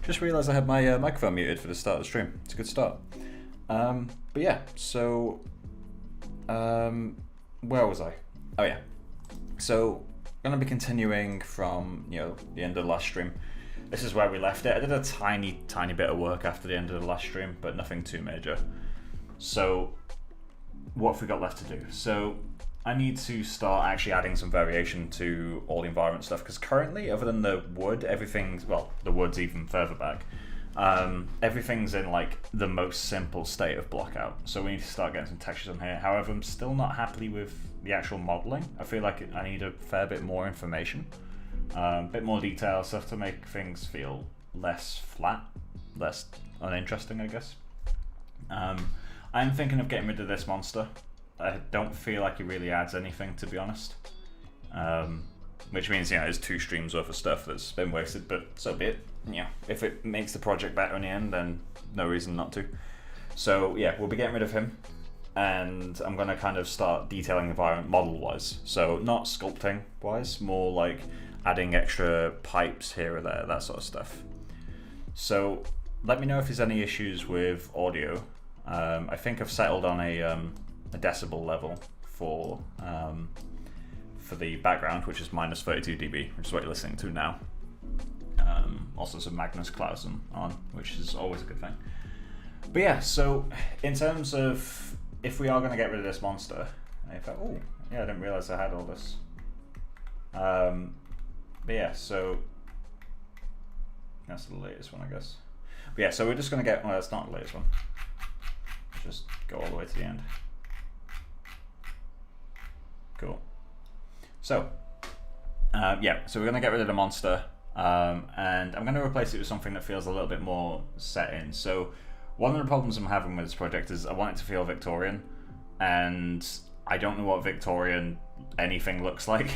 Just realised I had my microphone muted for the start of the stream. It's a good start. But yeah, so where was I? Oh yeah. So I'm gonna be continuing from the end of the last stream. This is where we left it. I did a tiny bit of work after the end of the last stream, but nothing too major. So what have we got left to do? So I need to start actually adding some variation to all the environment stuff, because currently, other than the wood, everything's, well, the wood's even further back, everything's in like the most simple state of block out. So we need to start getting some textures on here. However, I'm still not happy with the actual modeling. I feel like I need a fair bit more information, a bit more detail, stuff to make things feel less flat, less uninteresting, I guess. I'm thinking of getting rid of this monster. I don't feel like it really adds anything, to be honest. Which means, there's 2 streams worth of stuff that's been wasted, but so be it. If it makes the project better in the end, then no reason not to. So yeah, we'll be getting rid of him, and I'm gonna kind of start detailing the environment model-wise. So not sculpting-wise, more like adding extra pipes here or there, that sort of stuff. So let me know if there's any issues with audio. I think I've settled on a decibel level for the background, which is minus 32 dB, which is what you're listening to now. Also some Magnus Clausen on, which is always a good thing. But yeah, so in terms of if we are going to get rid of this monster, I thought, oh yeah, I didn't realize I had all this. But yeah, so that's the latest one, I guess. But yeah, so we're just going to get, well, that's not the latest one. Let's just go all the way to the end. Cool. So, yeah, so we're going to get rid of the monster, and I'm going to replace it with something that feels a little bit more set in. So one of the problems I'm having with this project is I want it to feel Victorian, and I don't know what Victorian anything looks like.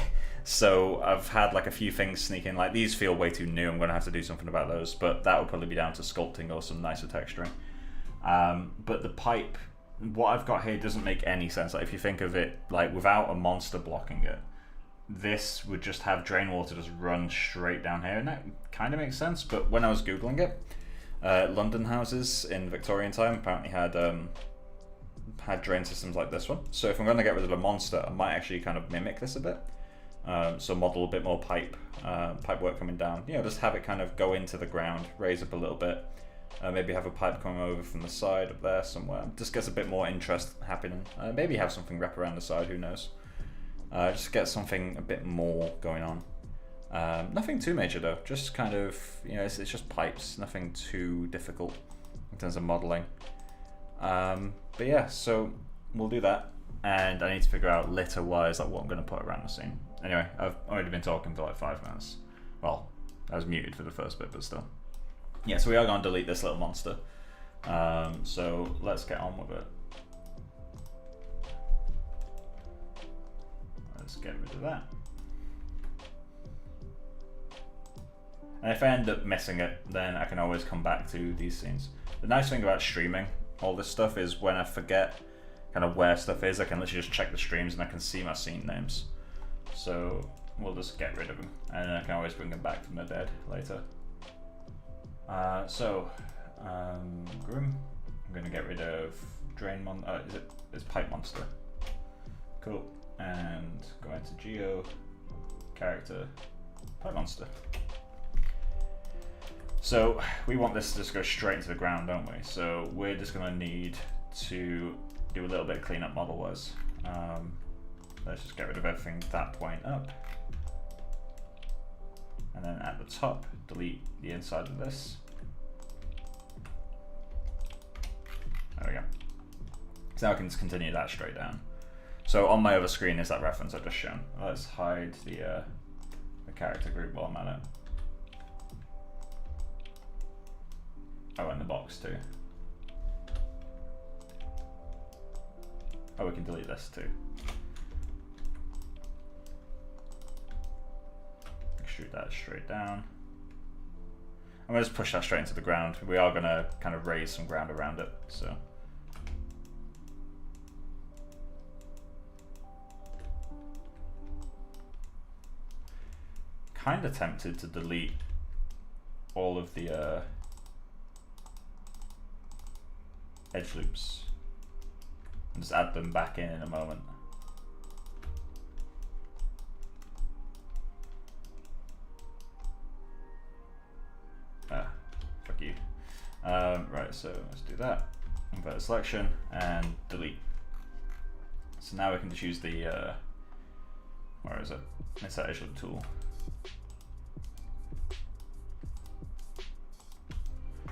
So I've had like a few things sneak in, like these feel way too new. I'm going to have to do something about those, but that will probably be down to sculpting or some nicer texturing. But the pipe, what I've got here doesn't make any sense. Like if you think of it like without a monster blocking it, this would just have drain water just run straight down here, and that kind of makes sense. But when I was Googling it, London houses in Victorian time apparently had drain systems like this one. So if I'm going to get rid of a monster, I might actually kind of mimic this a bit. So model a bit more pipe work coming down. Just have it kind of go into the ground, raise up a little bit. Maybe have a pipe coming over from the side up there somewhere. Just gets a bit more interest happening. Maybe have something wrap around the side, who knows. Just get something a bit more going on. Nothing too major though, just kind of, it's just pipes, nothing too difficult in terms of modeling. But yeah, so we'll do that. And I need to figure out litter wise, like what I'm going to put around the scene. Anyway, I've already been talking for like 5 minutes. Well, I was muted for the first bit, but still. Yeah, so we are going to delete this little monster. So let's get on with it. Let's get rid of that. And if I end up missing it, then I can always come back to these scenes. The nice thing about streaming all this stuff is when I forget kind of where stuff is, I can literally just check the streams and I can see my scene names. So we'll just get rid of them, and I can always bring them back from the dead later. Grim, I'm going to get rid of Drain it's Pipe Monster. Cool. And go into Geo, Character, Pipe Monster. So we want this to just go straight into the ground, don't we? So we're just going to need to do a little bit of cleanup model-wise. Let's just get rid of everything that point up. And then at the top, delete the inside of this. There we go. So now I can just continue that straight down. So on my other screen is that reference I've just shown. Let's hide the character group while I'm at it. Oh, and the box too. Oh, we can delete this too. Extrude that straight down. I'm going to just push that straight into the ground. We are going to kind of raise some ground around it. So. Kind of tempted to delete all of the edge loops and just add them back in a moment. Fuck you. Right, so let's do that. Invert the selection and delete. So now we can just use the, where is it? Insert edge loop tool.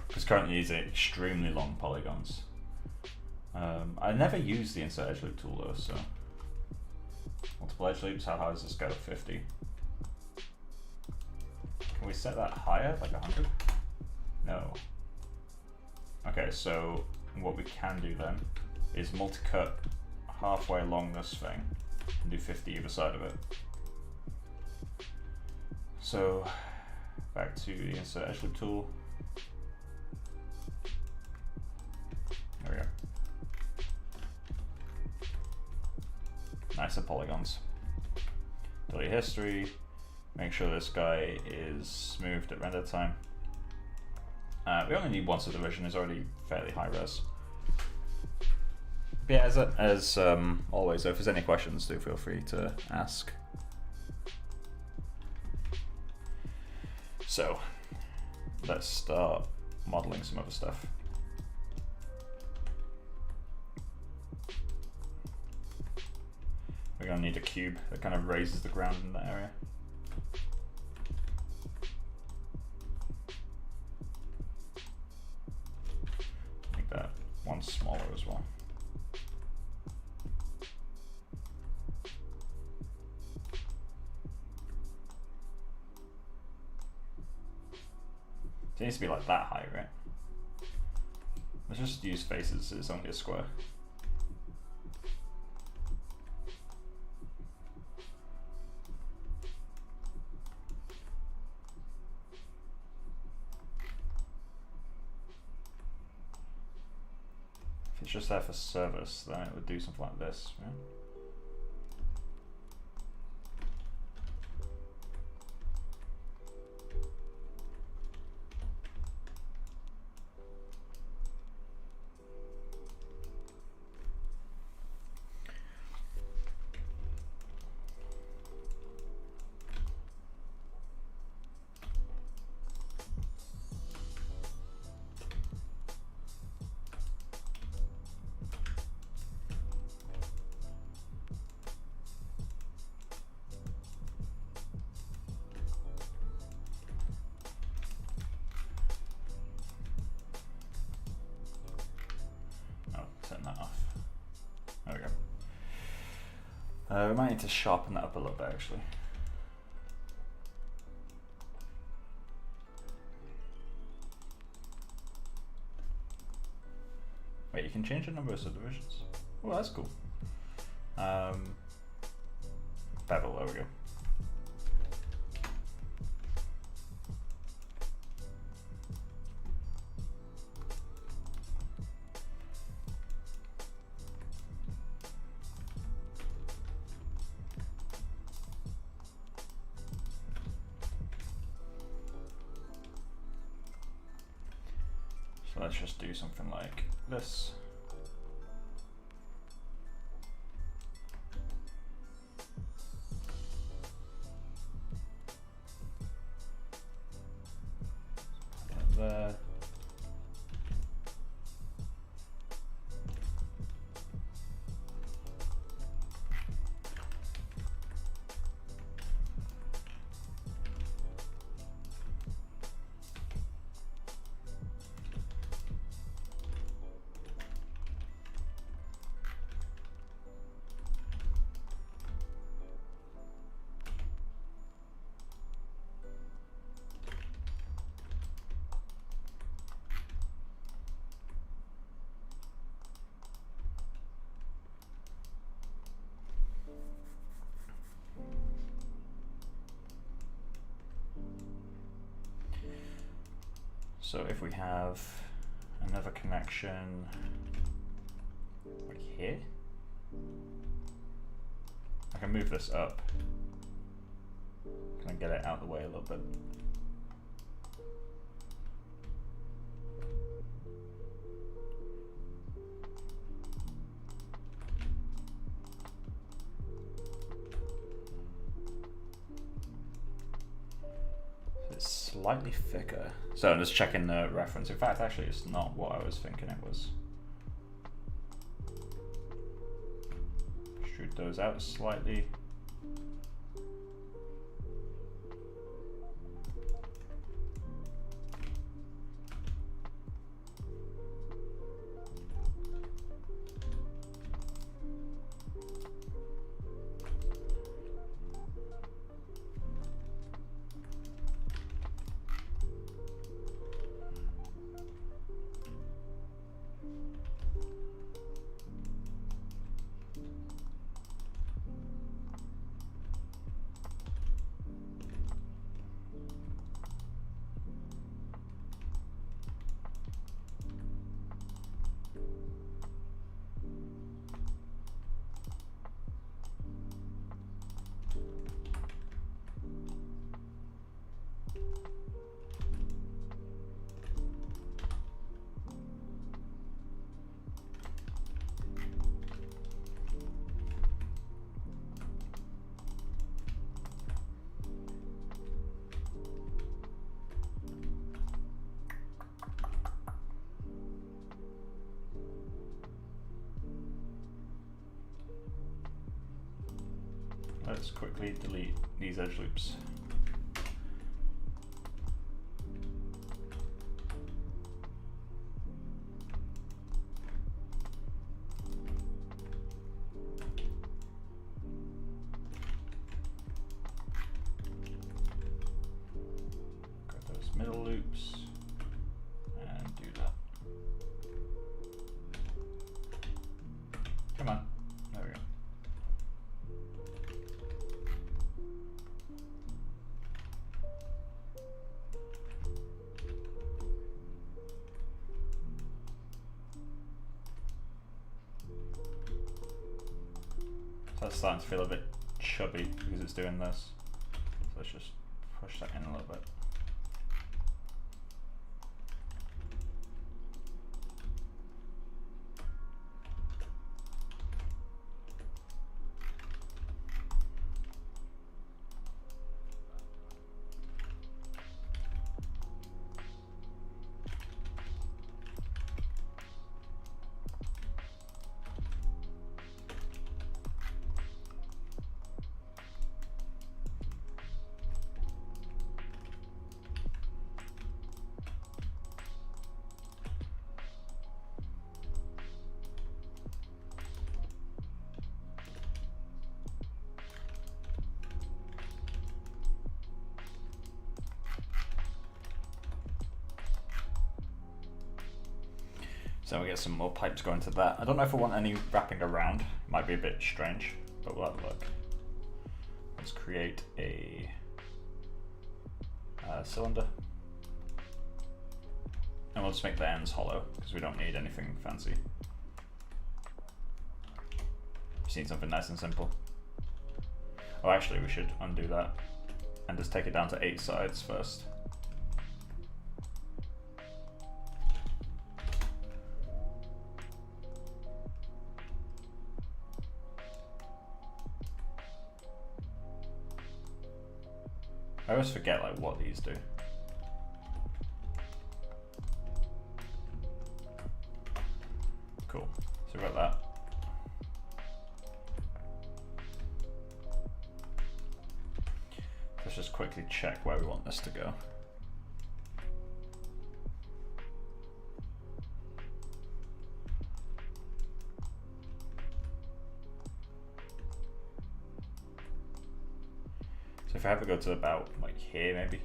Because currently using extremely long polygons. I never use the insert edge loop tool though, so. Multiple edge loops, how high does this go? 50. Can we set that higher, like 100? No. Okay, so what we can do then is multi-cut halfway along this thing and do 50 either side of it. So back to the insert edge loop tool. There we go. Nicer polygons. Delete history. Make sure this guy is smoothed at render time. We only need one subdivision, it's already fairly high res. But yeah, as always, if there's any questions, do feel free to ask. So, let's start modeling some other stuff. We're gonna need a cube that kind of raises the ground in that area. Make that one smaller as well. It needs to be like that high, right? Let's just use faces, it's only a square. If it's just there for service, then it would do something like this, right? We might need to sharpen that up a little bit actually. Wait, you can change the number of subdivisions? Oh, that's cool. Bevel, there we go. Let's just do something like this. There. So if we have another connection like here, I can move this up. Can I get it out of the way a little bit? slightly thicker. So I'm just checking the reference. In fact, actually, it's not what I was thinking it was. Shoot those out slightly. Let's quickly delete these edge loops. Got those middle loops and do that. Come on, there we go. That's starting to feel a bit chubby because it's doing this. So let's just push that in a little bit. So we get some more pipes going to that. I don't know if I want any wrapping around. It might be a bit strange, but we'll have a look. Let's create a cylinder. And we'll just make the ends hollow because we don't need anything fancy. Just need something nice and simple. Oh, actually we should undo that and just take it down to 8 sides first. I always forget like what these do. Cool. So we've got that. Let's just quickly check where we want this to go. So if I have to go to about like here maybe.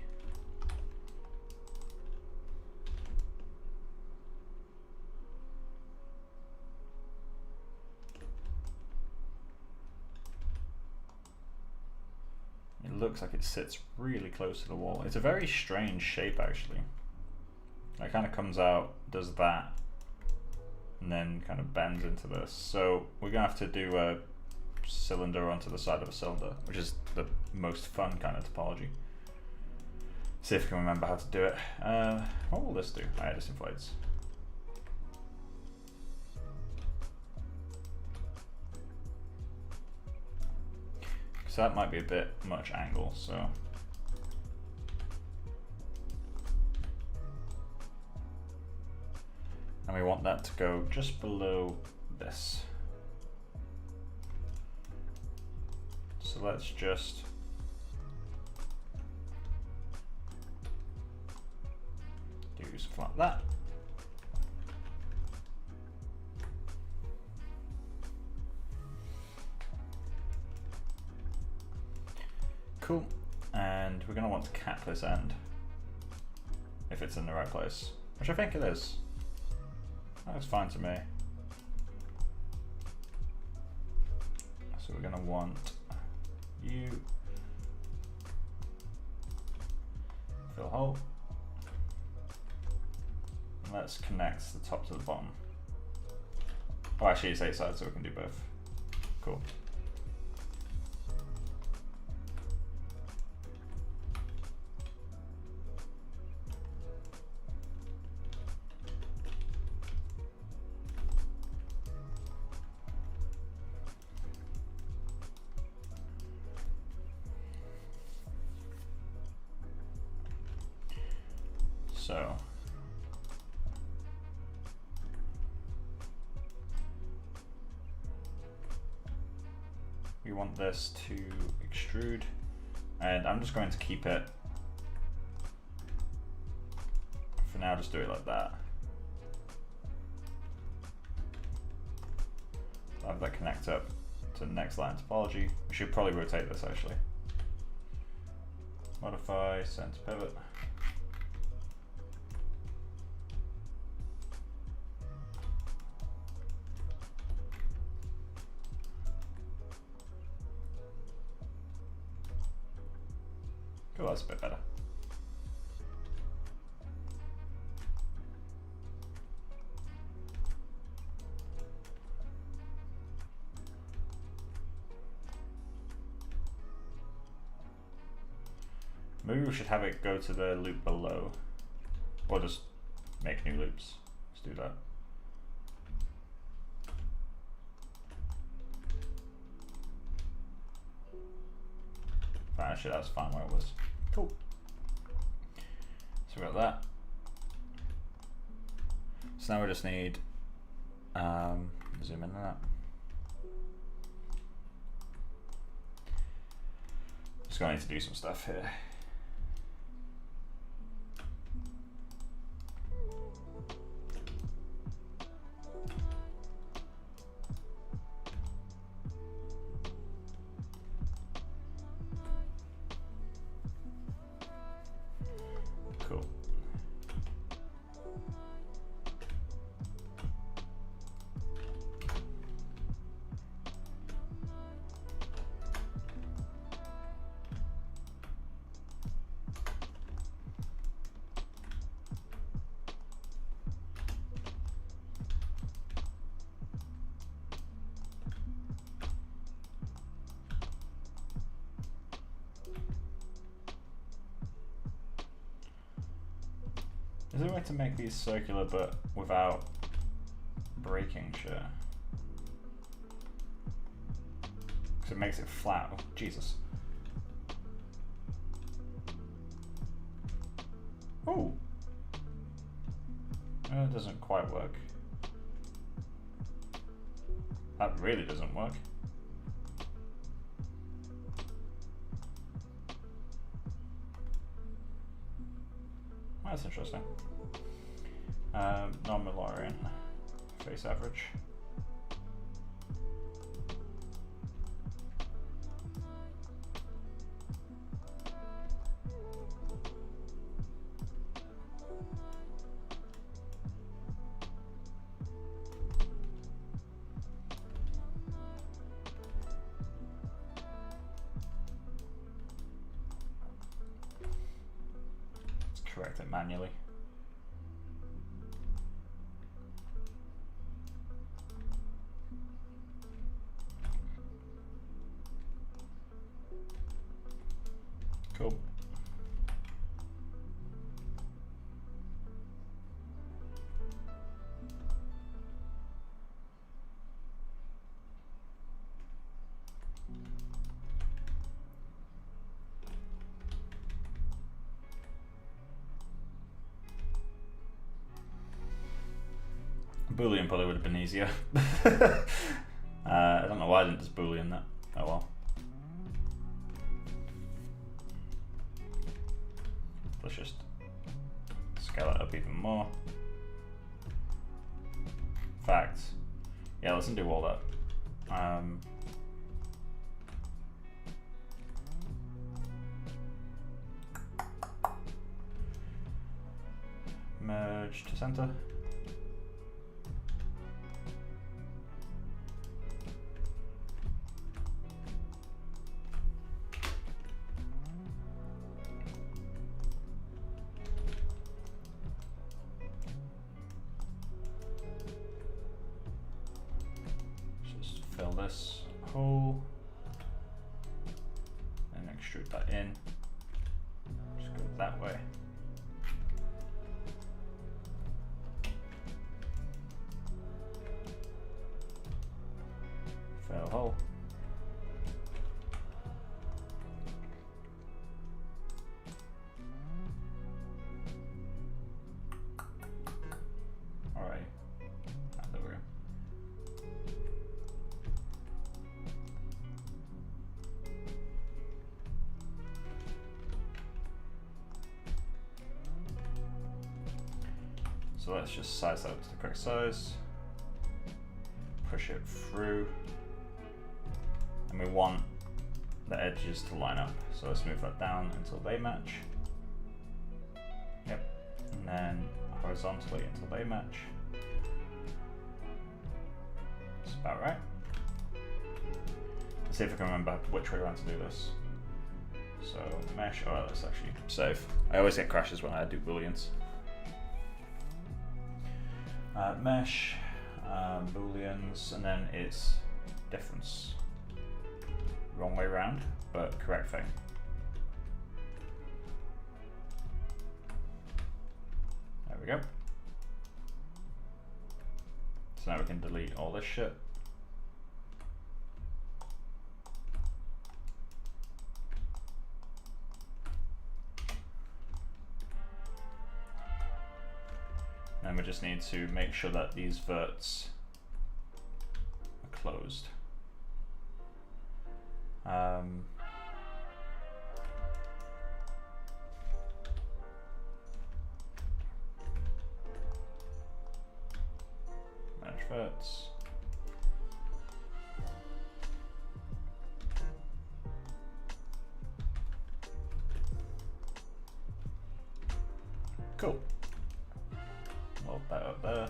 It looks like it sits really close to the wall. It's a very strange shape actually. It kind of comes out, does that, and then kind of bends into this. So we're gonna have to do a cylinder onto the side of a cylinder, which is the most fun kind of topology. See if I can remember how to do it. What will this do? Oh, yeah, this inflates. So that might be a bit much angle, so And we want that to go just below this. So let's just do something like that. Cool. And we're going to want to cap this end if it's in the right place, which I think it is. That's fine to me. So we're going to want you fill hole. And let's connect the top to the bottom. Oh, actually it's 8 sides, so we can do both. Cool. So we want this to extrude, and I'm just going to keep it for now, just do it like that. I'll have that connect up to the next line topology. We should probably rotate this actually. Modify, center pivot. Cool, that's a bit better. Maybe we should have it go to the loop below, or just make new loops. Let's do that. Actually, that's fine where it was. Cool. So we got that. So now we just need zoom in on that. Just going to do some stuff here. Cool. Is there a way to make these circular but without breaking shit? Because it makes it flat. Oh, Jesus. Oh! It doesn't quite work. That really doesn't work. That's interesting. Non-Malorian, face average. Let's correct it manually. Cool. Boolean probably would have been easier. I don't know why I didn't just Boolean that. Oh well. Let's just scale it up even more. In fact, yeah, let's undo all that. Merge to center. Just fill this hole and extrude that in. Just go that way. Fill hole. Alright. There we go. So let's just size that up to the correct size. Push it through. And we want the edges to line up. So let's move that down until they match. Yep. And then horizontally until they match. That's about right. Let's see if I can remember which way around to do this. So mesh, oh, let's actually save. I always get crashes when I do booleans. Mesh, booleans, and then it's difference. Wrong way around, but correct thing. There we go. So now we can delete all this shit. And we just need to make sure that these verts are closed. Manage verts. Cool. Load that up there.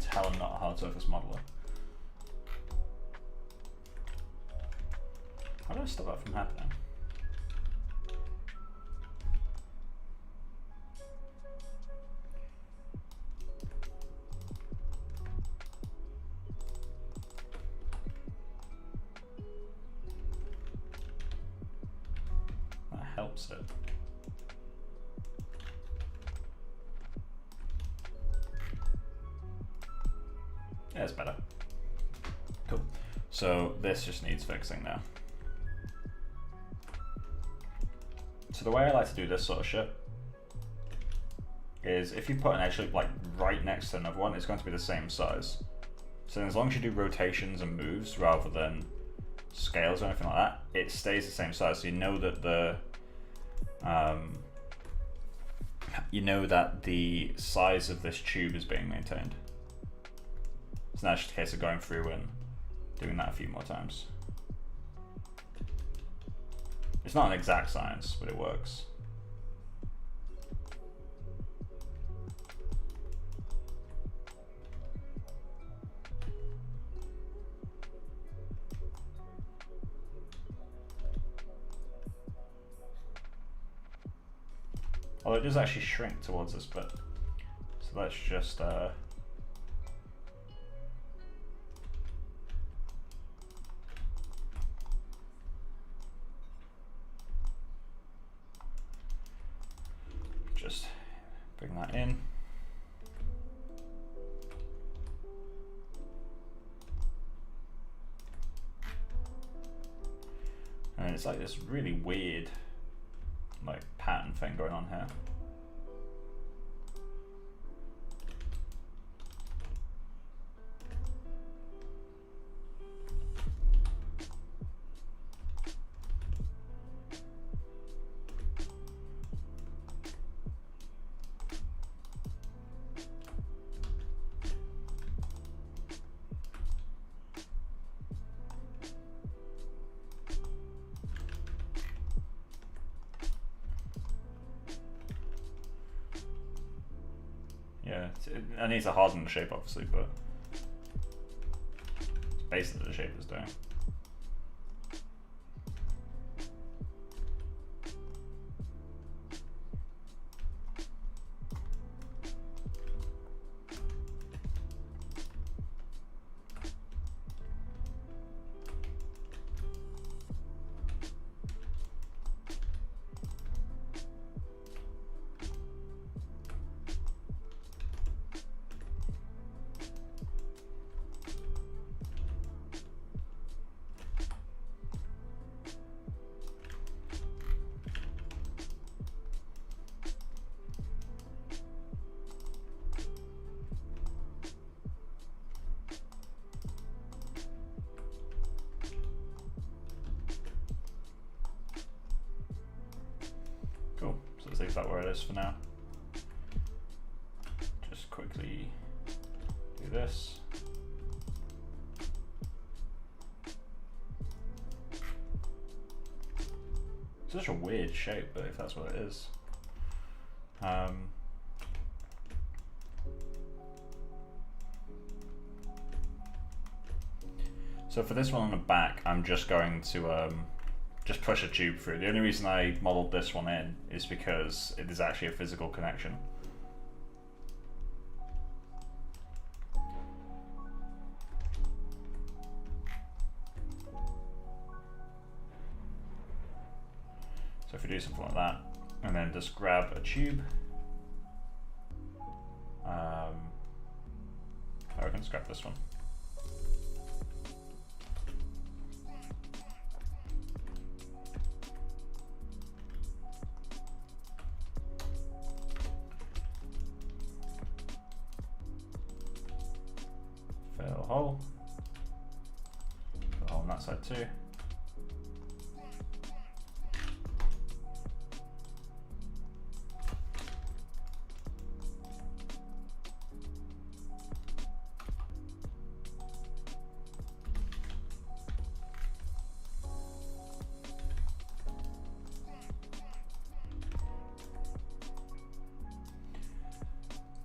tell I'm not a hard surface modeler. How do I stop that from happening? That helps it. Yeah, it's better. Cool. So this just needs fixing now. So the way I like to do this sort of shit is if you put an edge loop like right next to another one, it's going to be the same size. So as long as you do rotations and moves rather than scales or anything like that, it stays the same size. So you know that the size of this tube is being maintained. So now it's just a case of going through and doing that a few more times. It's not an exact science, but it works. Although it does actually shrink towards this bit. So let's just bring that in. And it's like this really weird like pattern thing going on here. Yeah, it needs to harden the shape obviously, but it's basically the shape it's doing. Cool, so let's leave that where it is for now. Just quickly do this. Such a weird shape, but if that's what it is. So for this one on the back, I'm just going to just push a tube through. The only reason I modeled this one in is because it is actually a physical connection. So if you do something like that, and then just grab a tube, I can just grab this one. Fill a hole. Fill a hole on that side too.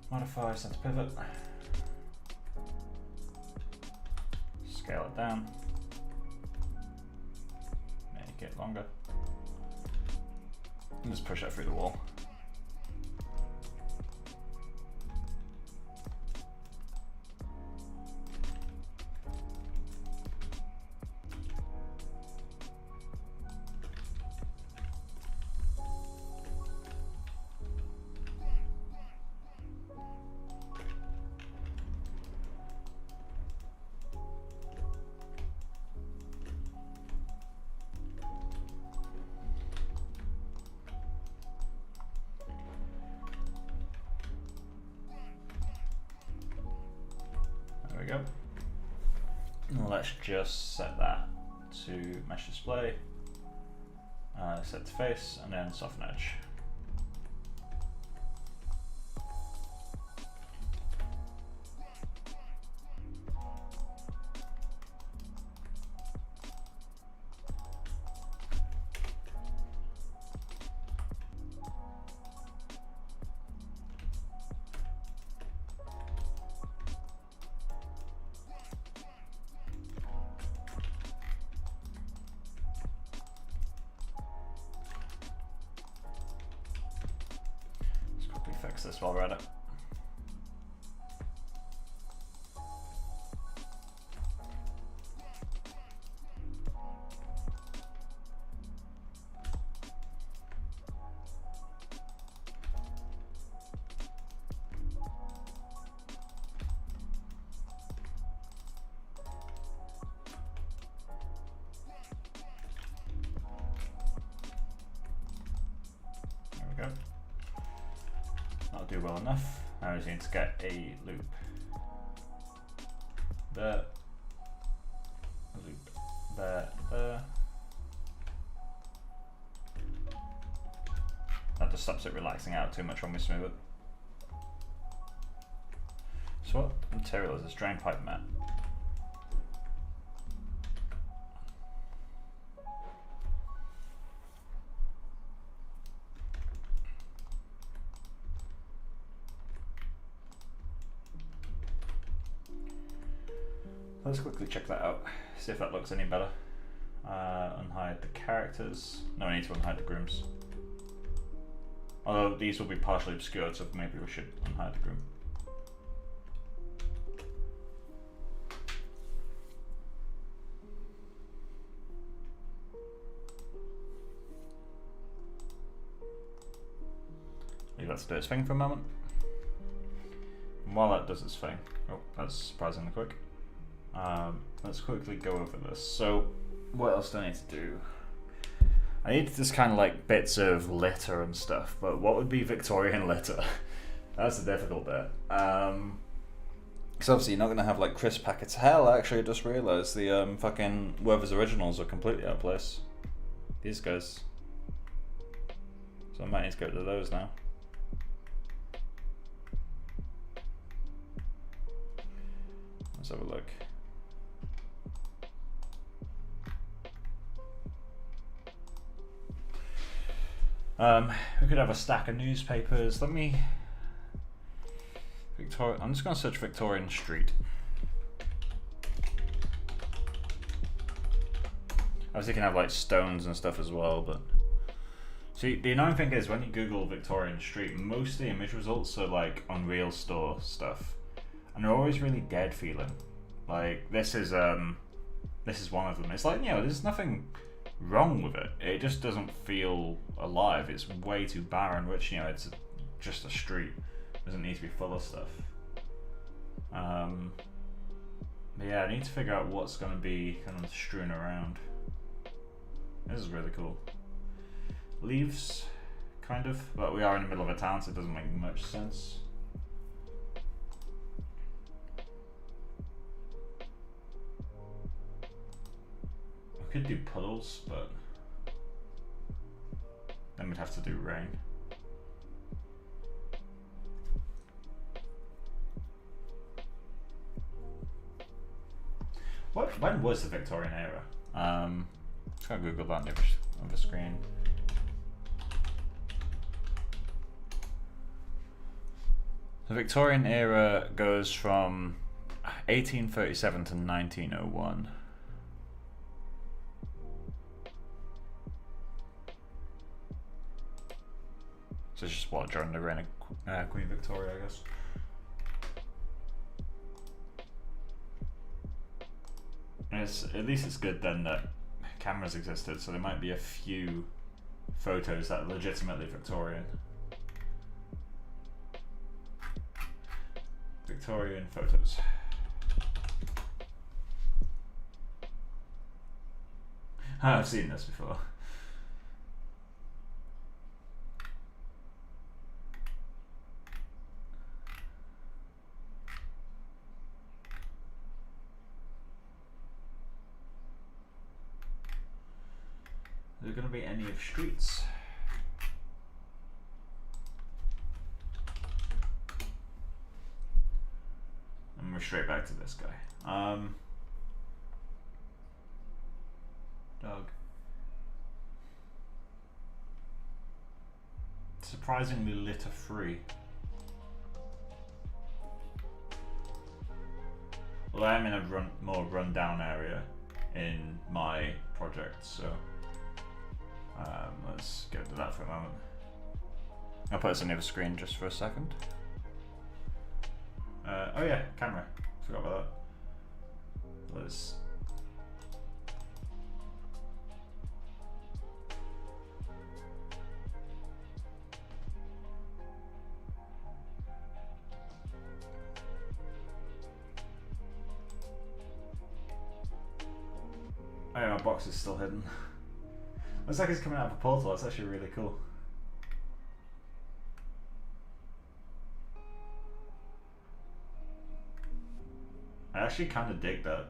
Modifier, center pivot. Scale it down. Make it longer. And just push it through the wall. There we go. And let's just set that to mesh display, set to face, and then soften edge. Fix this while we're at it. There we go. That'll do well enough. Now we just need to get a loop there, a loop there, there. That just stops it relaxing out too much when we smooth it. So what material is this drain pipe mat? Let's quickly check that out, see if that looks any better. Unhide the characters. No, I need to unhide the grooms. Although these will be partially obscured, so maybe we should unhide the groom. Leave that to do its thing for a moment. And while that does its thing, oh, that's surprisingly quick. Let's quickly go over this. So, what else do I need to do? I need this kind of like bits of litter and stuff, but what would be Victorian litter? That's the difficult bit. Because obviously you're not going to have like crisp packets. Hell, actually I just realised the fucking Werther's Originals are completely out of place. These guys. So I might need to go to those now. Let's have a look. We could have a stack of newspapers. Let me I'm just going to search Victorian Street. Obviously you can have like stones and stuff as well, but see, the annoying thing is when you Google Victorian Street, most of the image results are like Unreal Store stuff, and they're always really dead feeling. Like this is one of them. It's like, you know, there's nothing wrong with it. It just doesn't feel alive. It's way too barren, which, you know, it's just a street. It doesn't need to be full of stuff. But yeah, I need to figure out what's going to be kind of strewn around. This is really cool. Leaves, kind of, but we are in the middle of a town, so it doesn't make much sense. I could do puddles, but then we'd have to do rain. When was the Victorian era? Just gonna Google that on the screen. The Victorian era goes from 1837 to 1901. So it's just what, during the reign of Queen Victoria, I guess. And at least it's good then that cameras existed, so there might be a few photos that are legitimately Victorian. Victorian photos. I've seen this before. Is there going to be any of streets? And we're straight back to this guy. Doug. Surprisingly litter free. Well, I'm in a more rundown area in my project, so let's get to that for a moment. I'll put this on the other screen just for a second. Oh yeah, camera. Forgot about that. Let's. Oh yeah, my box is still hidden. Looks like it's coming out of a portal. That's actually really cool. I actually kind of dig that.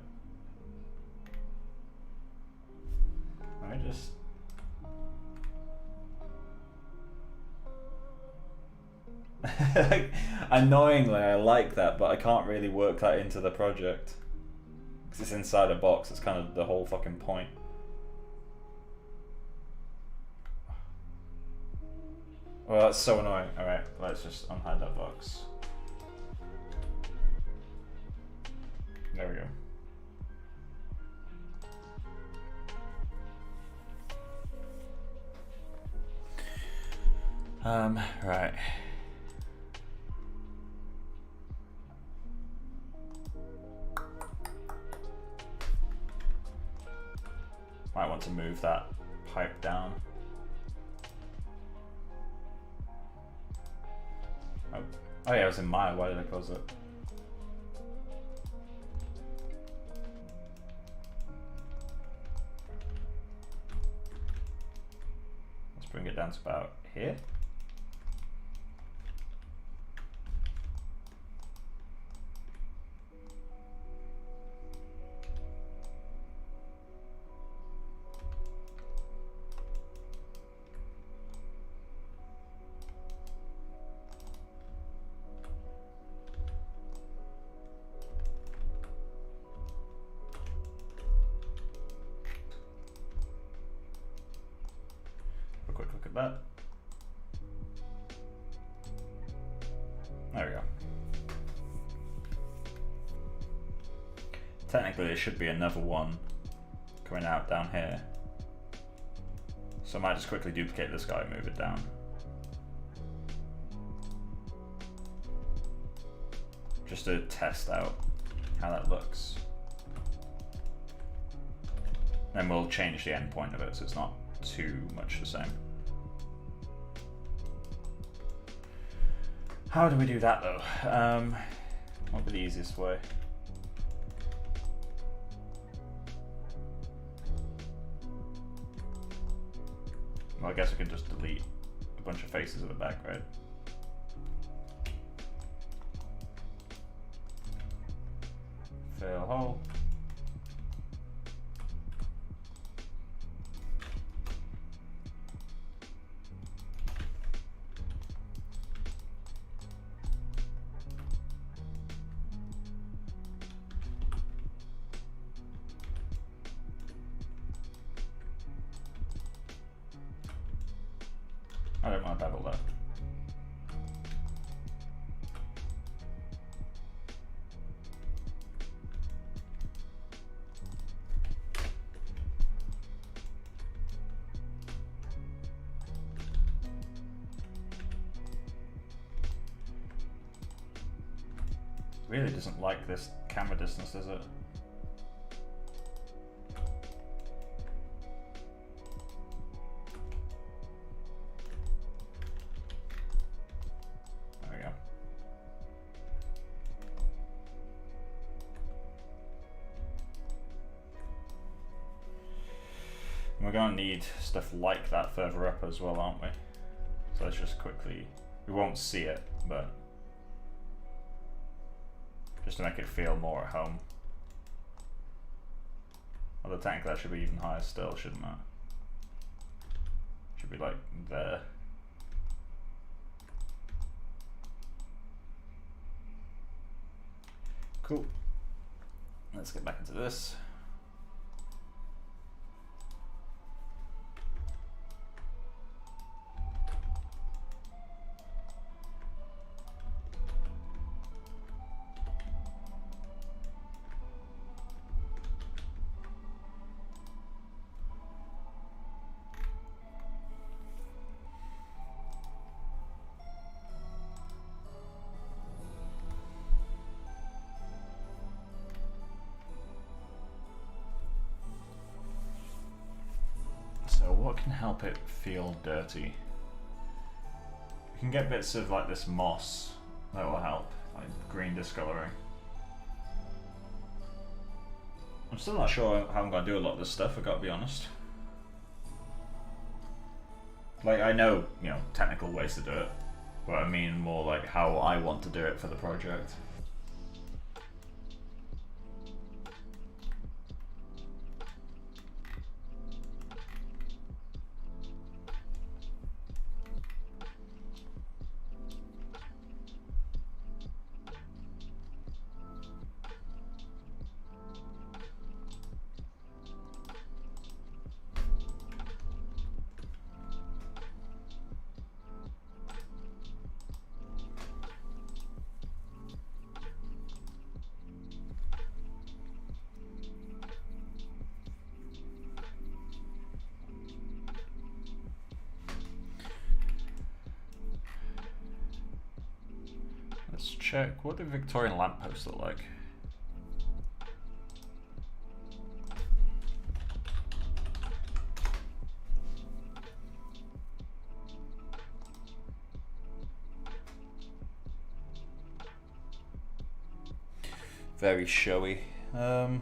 I just... Annoyingly, I like that, but I can't really work that into the project. Because it's inside a box, it's kind of the whole fucking point. Well, that's so annoying. Alright, let's just unhide that box. There we go. Right. Might want to move that pipe down. Oh yeah, it was in Maya. Why did I close it? Let's bring it down to about here. That. There we go. Technically there should be another one coming out down here. So I might just quickly duplicate this guy and move it down. Just to test out how that looks. Then we'll change the endpoint of it so it's not too much the same. How do we do that though? What would be the easiest way? Well, I guess we could just delete a bunch of faces at the back, right? Fill hole. I don't want to bevel that. Really doesn't like this camera distance, does it? There we go. We're going to need stuff like that further up as well, aren't we? So let's just quickly, we won't see it, but just to make it feel more at home. Although technically that should be even higher still, shouldn't it? Should be like there. Cool. Let's get back into this. What can help it feel dirty? You can get bits of like this moss that will help, like green discoloring. I'm still not sure how I'm going to do a lot of this stuff, I've got to be honest. Like I know, you know, technical ways to do it, but I mean more like how I want to do it for the project. Let's check, what do Victorian lampposts look like? Very showy. Oh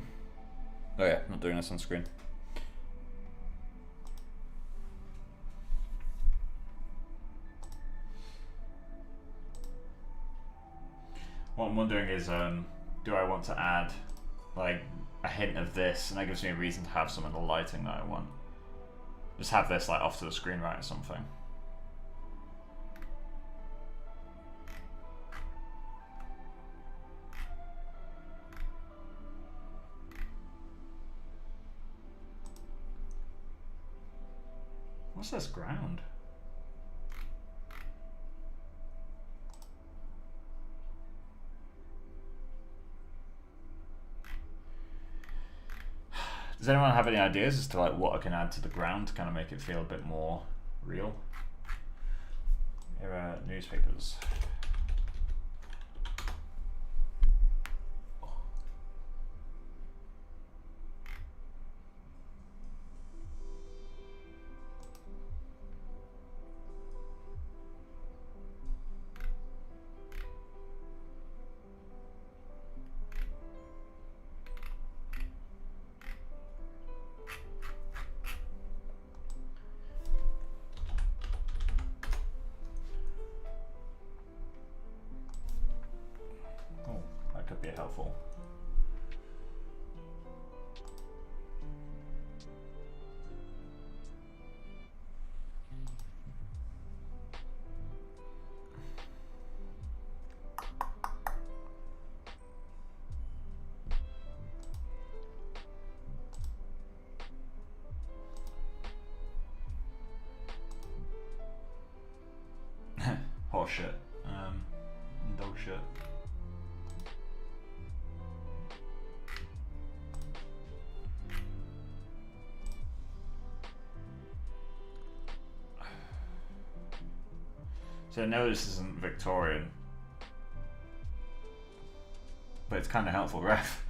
yeah, not doing this on screen. What I'm wondering is, do I want to add like a hint of this, and that gives me a reason to have some of the lighting that I want. Just have this like off to the screen right or something. What's this ground? Does anyone have any ideas as to like what I can add to the ground to kind of make it feel a bit more real? Here are newspapers. Could be helpful. Horse shit. Dog shit. So no, this isn't Victorian. but it's kind of helpful, ref.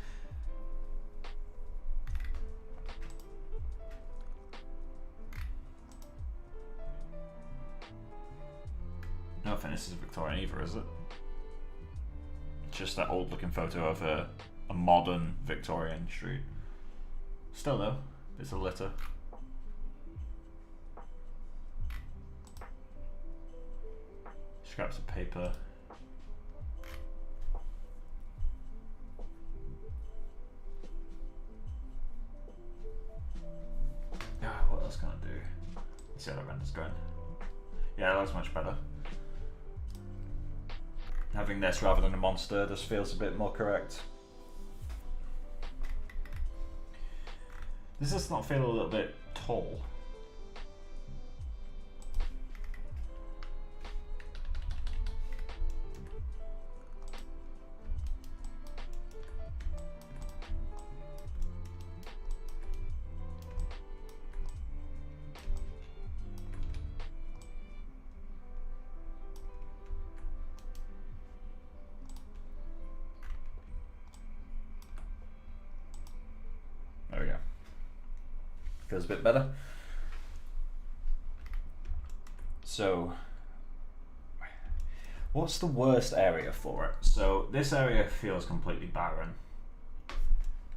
I don't think this is Victorian either, is it? It's just that old looking photo of a modern Victorian street. Still though, it's a litter. Scraps of paper. What else can I do? Let's see how that render's going. Yeah, that looks much better. Having this rather than a monster just feels a bit more correct. Does this not feel a little bit tall? There we go. Feels a bit better. So, what's the worst area for it? So this area feels completely barren.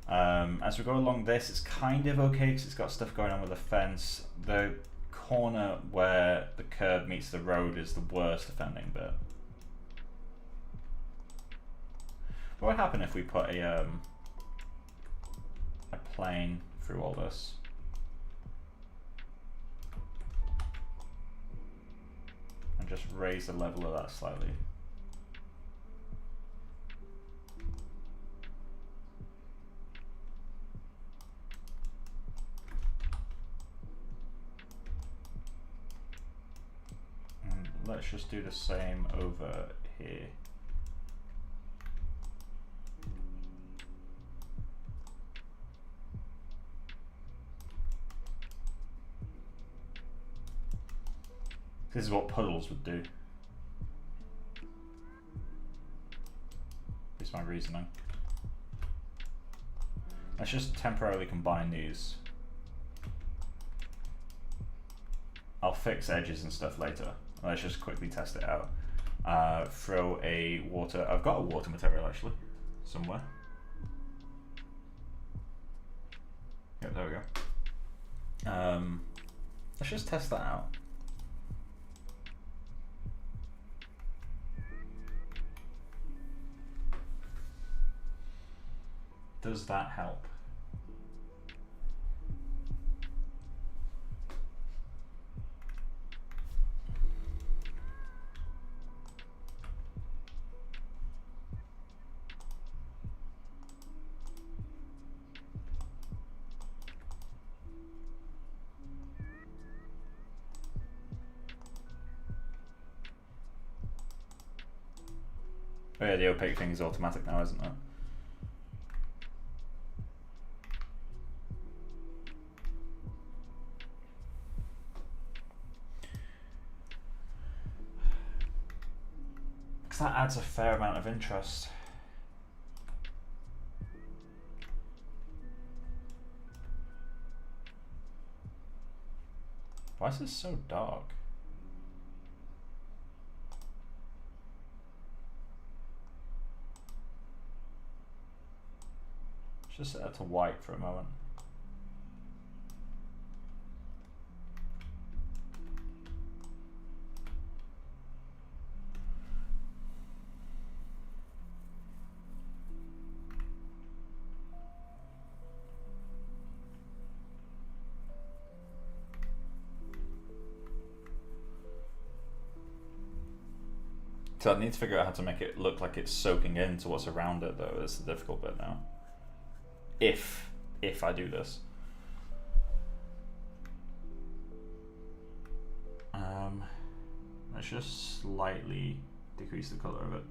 As we go along this, it's kind of okay because it's got stuff going on with the fence. The corner where the curb meets the road is the worst offending bit. What would happen if we put a plane through all this? And just raise the level of that slightly. And let's just do the same over here. This is what puddles would do. Here's my reasoning. Let's just temporarily combine these. I'll fix edges and stuff later. Let's just quickly test it out. Throw a water. I've got a water material actually, somewhere. Yeah, there we go. Let's just test that out. Does that help? Oh yeah, the opaque thing is automatic now, isn't it? That adds a fair amount of interest. Why is this so dark? Let's just set that to white for a moment. So I need to figure out how to make it look like it's soaking into what's around it though. That's the difficult bit now. If I do this. Let's just slightly decrease the color of it.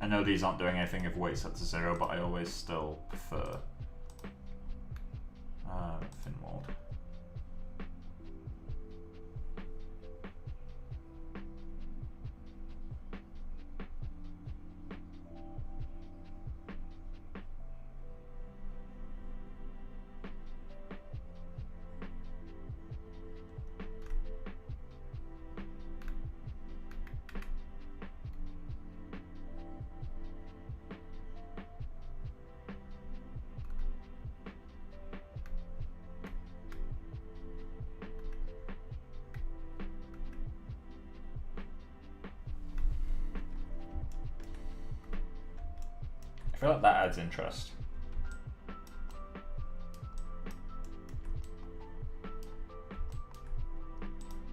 I know these aren't doing anything if weight set to 0, but I always still prefer thin walled. I feel like that adds interest.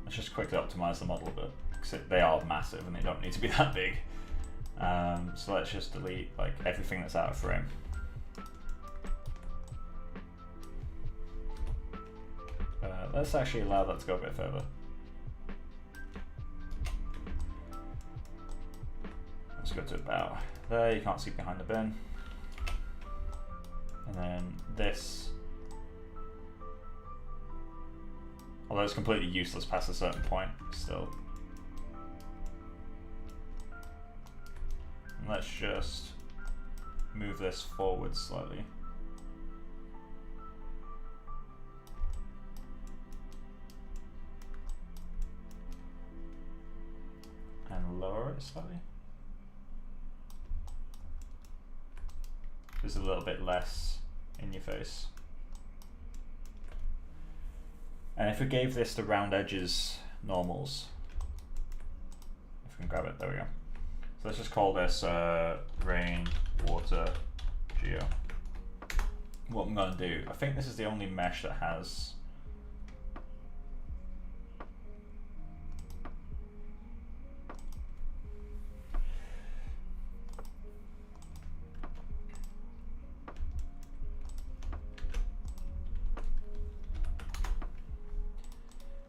Let's just quickly optimize the model a bit, because they are massive and they don't need to be that big. So let's just delete like everything that's out of frame. Let's actually allow that to go a bit further. Let's go to about there. You can't see behind the bin. And then this, although it's completely useless past a certain point, still. And let's just move this forward slightly. And lower it slightly. Just a little bit less in your face. And if we gave this the round edges normals, if we can grab it, there we go. So let's just call this rain, water, geo. What I'm going to do, I think this is the only mesh that has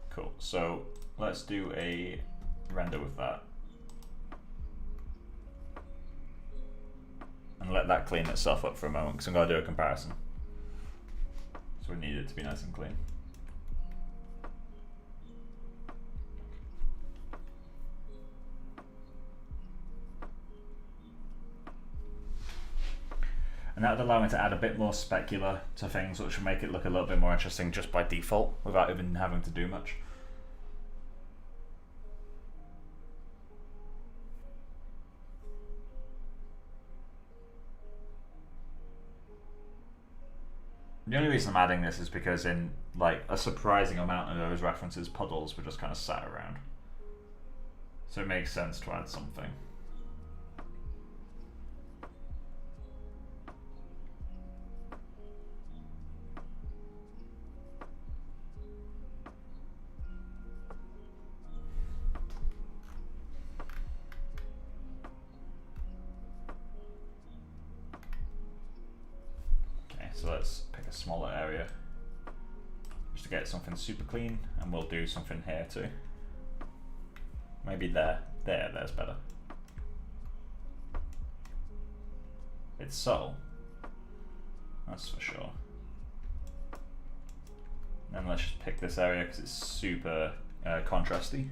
cool. So let's do a render with that. And let that clean itself up for a moment, because I'm going to do a comparison. So we need it to be nice and clean. And that would allow me to add a bit more specular to things, which would make it look a little bit more interesting just by default, without even having to do much. The only reason I'm adding this is because in like a surprising amount of those references, puddles were just kind of sat around. So it makes sense to add something. So let's pick a smaller area just to get something super clean, and we'll do something here too. Maybe there's better. It's subtle, that's for sure. And let's just pick this area because it's super contrasty.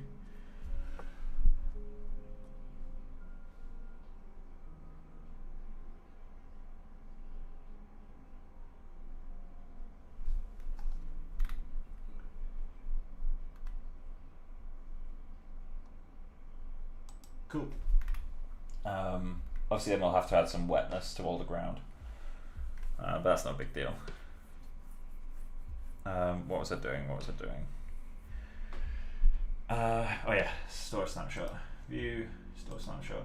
Cool. Obviously then we'll have to add some wetness to all the ground, but that's no big deal. What was it doing? Oh yeah, store snapshot. View, store snapshot.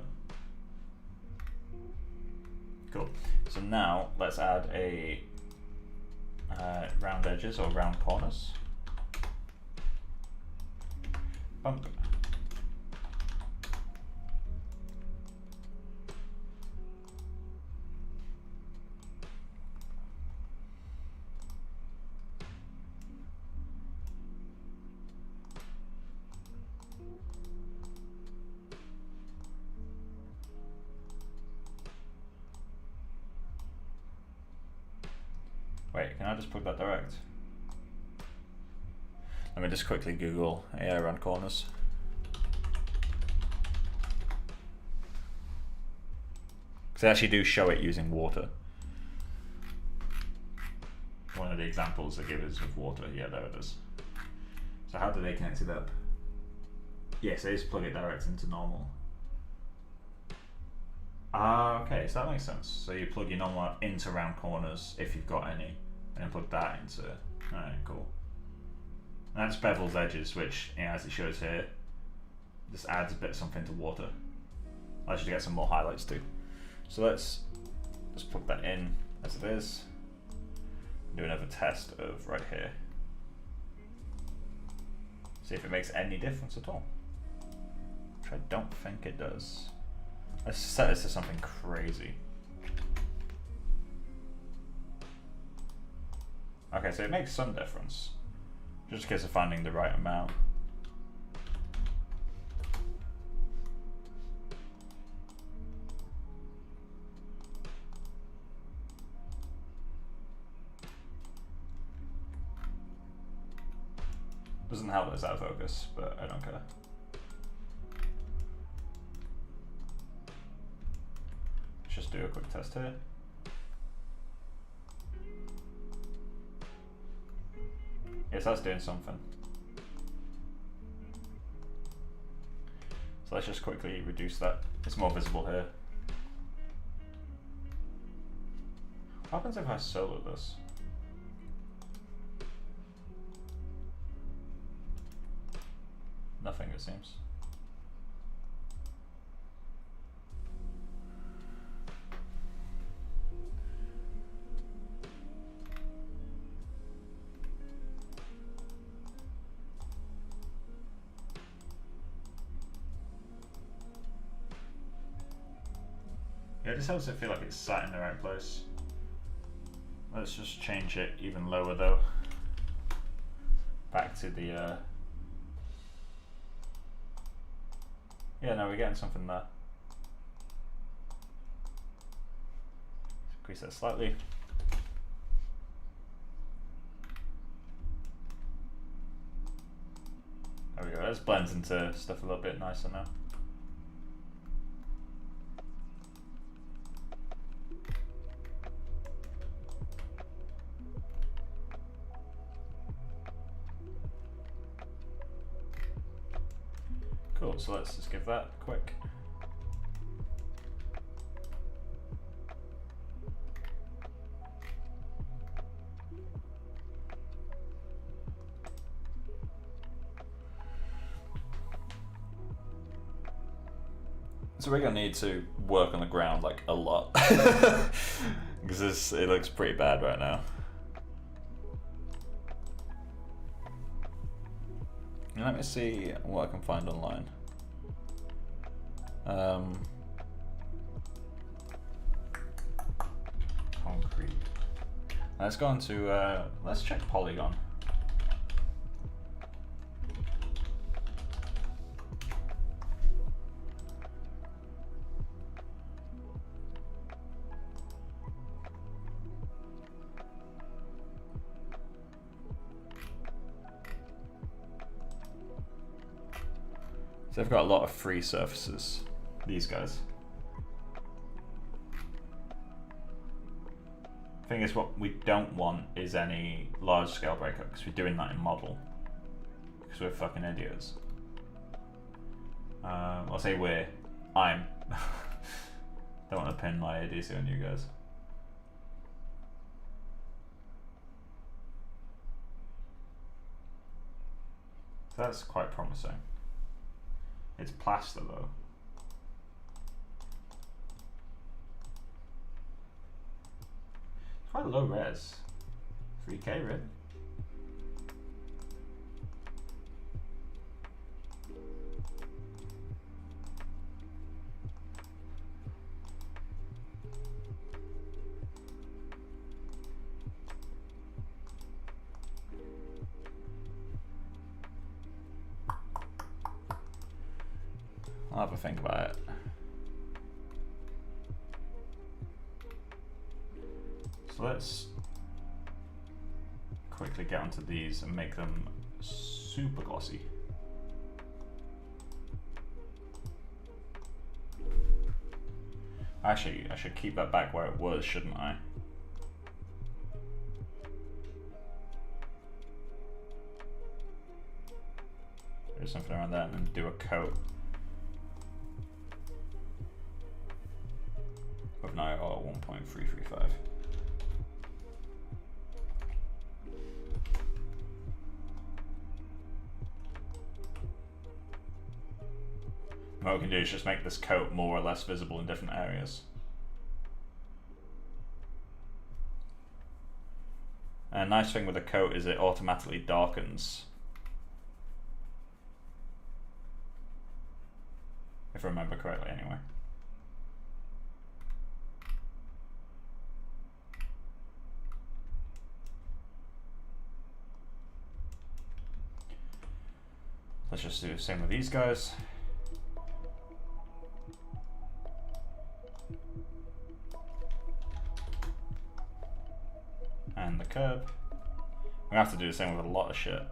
Cool. So now let's add a round edges or round corners. Bump. Wait, can I just plug that direct? Let me just quickly Google AI around corners. Because they actually do show it using water. One of the examples they give is with water. Yeah, there it is. So how do they connect it up? Yes, they just plug it direct into normal. Ah, okay, so that makes sense. So you plug your normal into round corners if you've got any, and then plug that into. Alright, cool. And that's beveled edges, which, you know, as it shows here, just adds a bit of something to water. I should get some more highlights too. So let's just plug that in as it is. Do another test of right here. See if it makes any difference at all. Which I don't think it does. Let's set this to something crazy. Okay, so it makes some difference. Just in case of finding the right amount. Doesn't help that it's out of focus, but I don't care. Let's just do a quick test here. Yes, that's doing something. So let's just quickly reduce that. It's more visible here. What happens if I solo this? Nothing, it seems. Yeah, it just helps it feel like it's sat in the right place. Let's just change it even lower though. Back to the yeah, no, we're getting something there. Increase that slightly. There we go, this blends into stuff a little bit nicer now. Cool, so let's just give that a quick. So we're gonna need to work on the ground like a lot because it looks pretty bad right now. Let me see what I can find online. Concrete. Let's go on to, let's check Polygon. So they've got a lot of free surfaces, these guys. Thing is, what we don't want is any large scale breakup, because we're doing that in model. Because we're fucking idiots. I'll say I'm. Don't want to pin my idiocy on you guys. So that's quite promising. It's plaster though. It's quite low res. 3K really? I'll have a think about it. So let's quickly get onto these and make them super glossy. Actually, I should keep that back where it was, shouldn't I? Do something around that and then do a coat of now 1.335. What we can do is just make this coat more or less visible in different areas. And a nice thing with a coat is it automatically darkens. If I remember correctly, anyway. Let's just do the same with these guys. And the curb. We have to do the same with a lot of shit.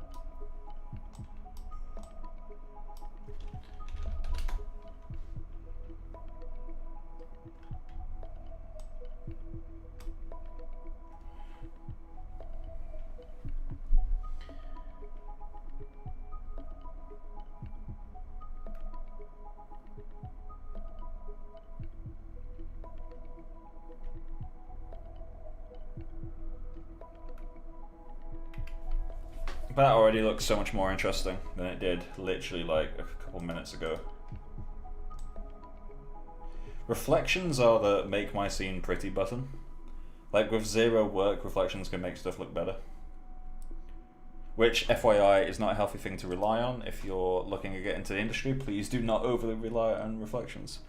That already looks so much more interesting than it did literally like a couple minutes ago. Reflections are the make my scene pretty button. Like with zero work, reflections can make stuff look better. Which, FYI, is not a healthy thing to rely on. If you're looking to get into the industry, please do not overly rely on reflections.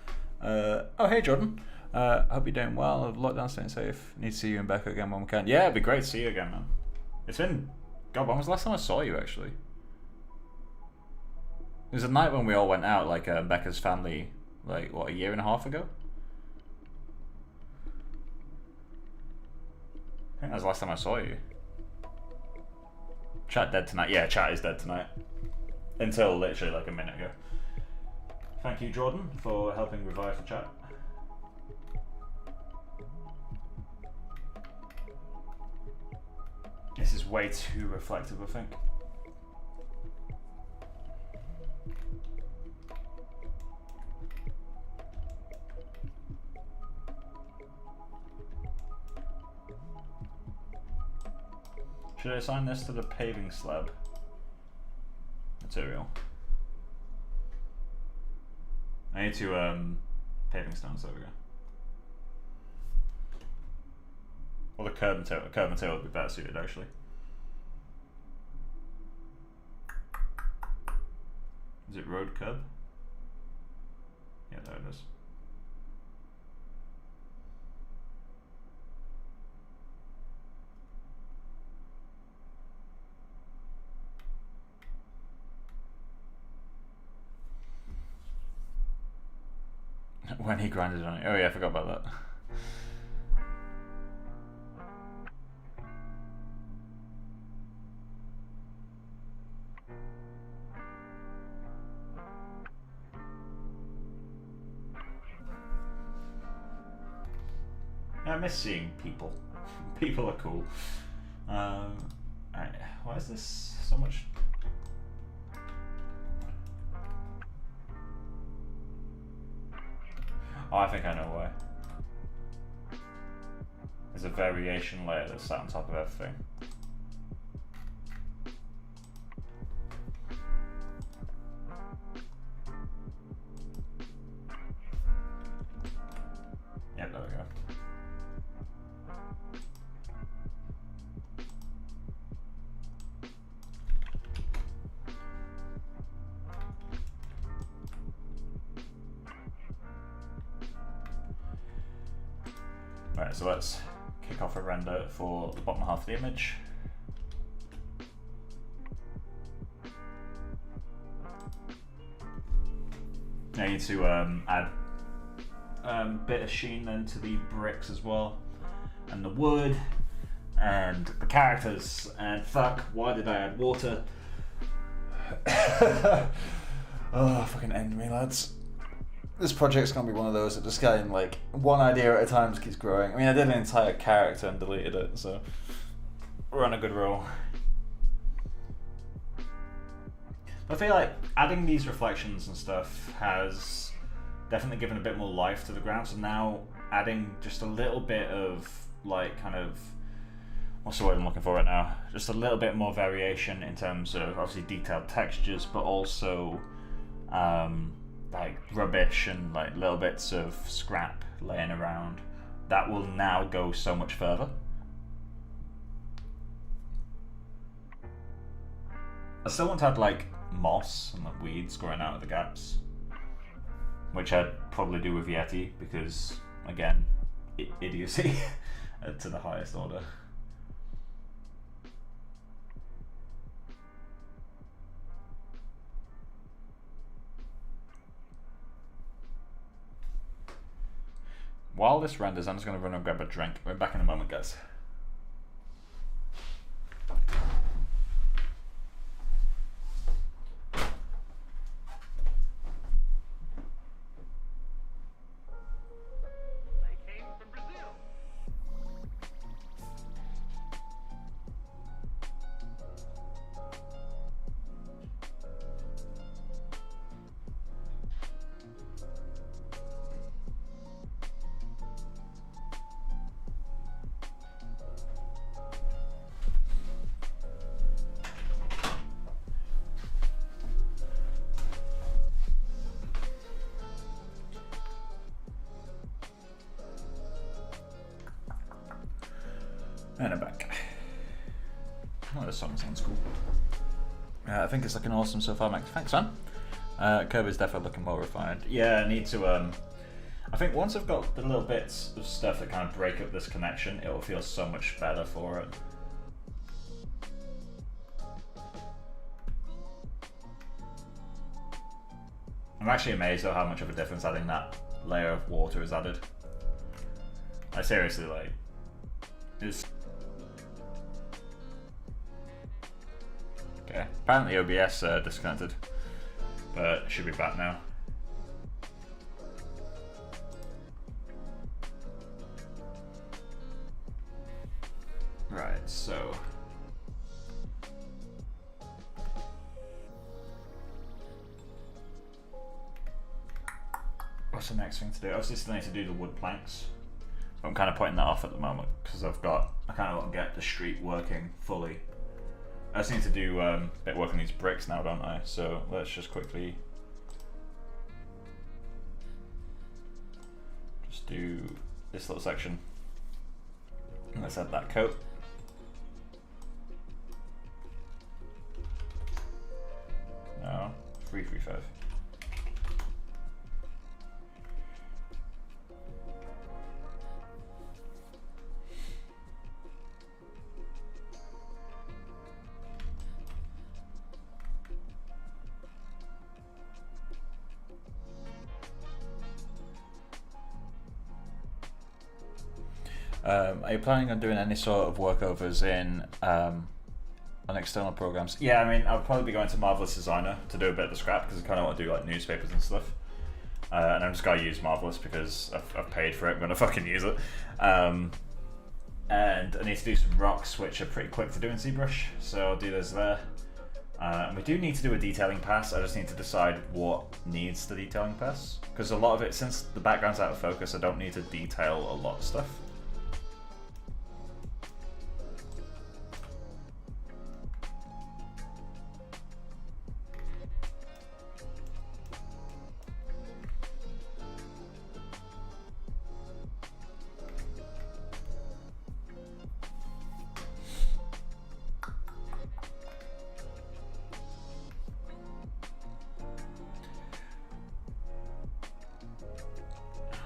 Oh, hey Jordan. Hope you're doing well. Lockdown, staying safe. Need to see you and Becca again when we can. Yeah, it'd be great to see you again, man. It's been... God, when was the last time I saw you, actually? It was a night when we all went out, like Becca's family, like, what, a year and a half ago? I think that was the last time I saw you. Chat dead tonight. Yeah, chat is dead tonight. Until literally like a minute ago. Thank you, Jordan, for helping revive the chat. This is way too reflective, I think. Should I assign this to the paving slab material? I need to paving stones, there we go. Or the curb material would be better suited, actually. Is it road curb? Yeah, there it is. When he grinded on it. Oh yeah, I forgot about that. I miss seeing people. People are cool. Alright, why is this so much? Oh, I think I know why. There's a variation layer that's sat on top of everything. Yep, there we go. Right, so let's kick off a render for the bottom half of the image. I need to add a bit of sheen then to the bricks as well, and the wood, and the characters, and fuck, why did I add water? Oh, fucking end me, lads. This project's gonna be one of those that just getting like one idea at a time just keeps growing. I mean, I did an entire character and deleted it, so we're on a good roll. I feel like adding these reflections and stuff has definitely given a bit more life to the ground, so now adding just a little bit of like kind of, what's the word I'm looking for right now? Just a little bit more variation in terms of obviously detailed textures, but also like rubbish and like little bits of scrap laying around. That will now go so much further. I still want to add like moss and like weeds growing out of the gaps, which I'd probably do with Yeti because, again, idiocy to the highest order. While this renders, I'm just going to run and grab a drink. We're back in a moment, guys. And I'm back. Oh, this song sounds cool. I think it's looking awesome so far, Max. Thanks, man. Kirby's definitely looking more refined. Yeah, I need to, I think once I've got the little bits of stuff that kind of break up this connection, it will feel so much better for it. I'm actually amazed at how much of a difference adding that layer of water has added. I seriously, like, it's... Okay, apparently OBS disconnected, but it should be back now. Right, so... what's the next thing to do? Obviously still need to do the wood planks. I'm kind of putting that off at the moment because I kind of want to get the street working fully. I just need to do a bit of work on these bricks now, don't I? So let's just quickly just do this little section. And let's add that coat. No, 335. Are you planning on doing any sort of workovers in on external programs? Yeah, I mean, I'll probably be going to Marvelous Designer to do a bit of the scrap because I kind of want to do like newspapers and stuff. And I'm just going to use Marvelous because I've paid for it. I'm going to fucking use it. And I need to do some rocks, which are pretty quick to do in ZBrush, so I'll do those there. And we do need to do a detailing pass. I just need to decide what needs the detailing pass, because a lot of it, since the background's out of focus, I don't need to detail a lot of stuff.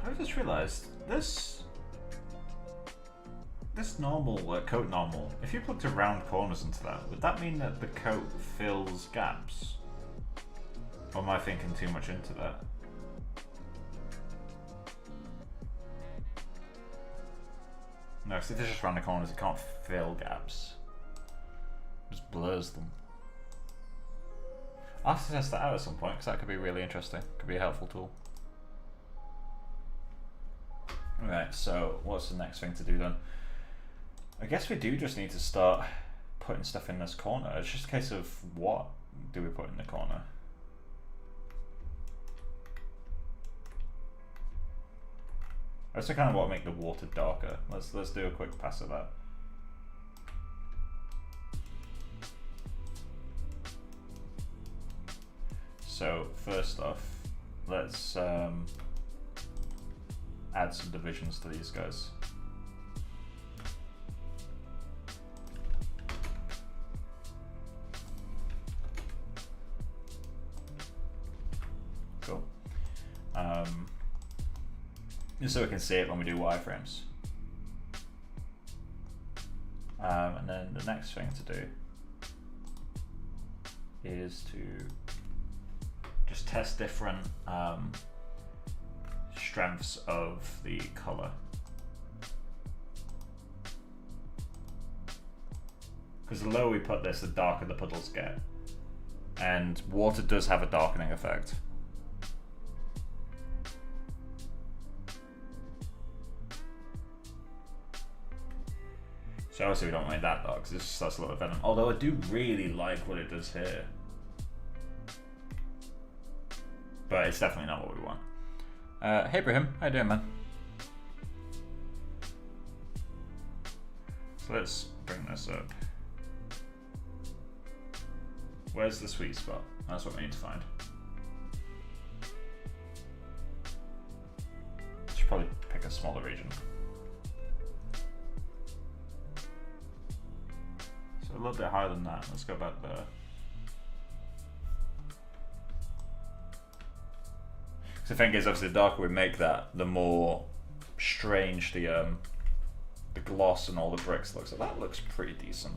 I just realised this normal coat normal. If you plugged round corners into that, would that mean that the coat fills gaps? Or am I thinking too much into that? No, if they're just around the corners, it can't fill gaps. It just blurs them. I'll have to test that out at some point, because that could be really interesting. Could be a helpful tool. Right, so what's the next thing to do then? I guess we do just need to start putting stuff in this corner. It's just a case of what do we put in the corner? I also kind of want to make the water darker. Let's do a quick pass of that. So first off, let's add some divisions to these guys. Cool. Just so we can see it when we do wireframes. And then the next thing to do is to just test different strengths of the color. Because the lower we put this, the darker the puddles get. And water does have a darkening effect. So obviously we don't want it that dark, because it just starts a lot of venom. Although I do really like what it does here. But it's definitely not what we want. Hey Brahim, how you doing, man? So let's bring this up. Where's the sweet spot? That's what we need to find. Should probably pick a smaller region. So a little bit higher than that. Let's go back there. So the thing is, obviously, the darker we make that, the more strange the gloss and all the bricks looks. So that looks pretty decent.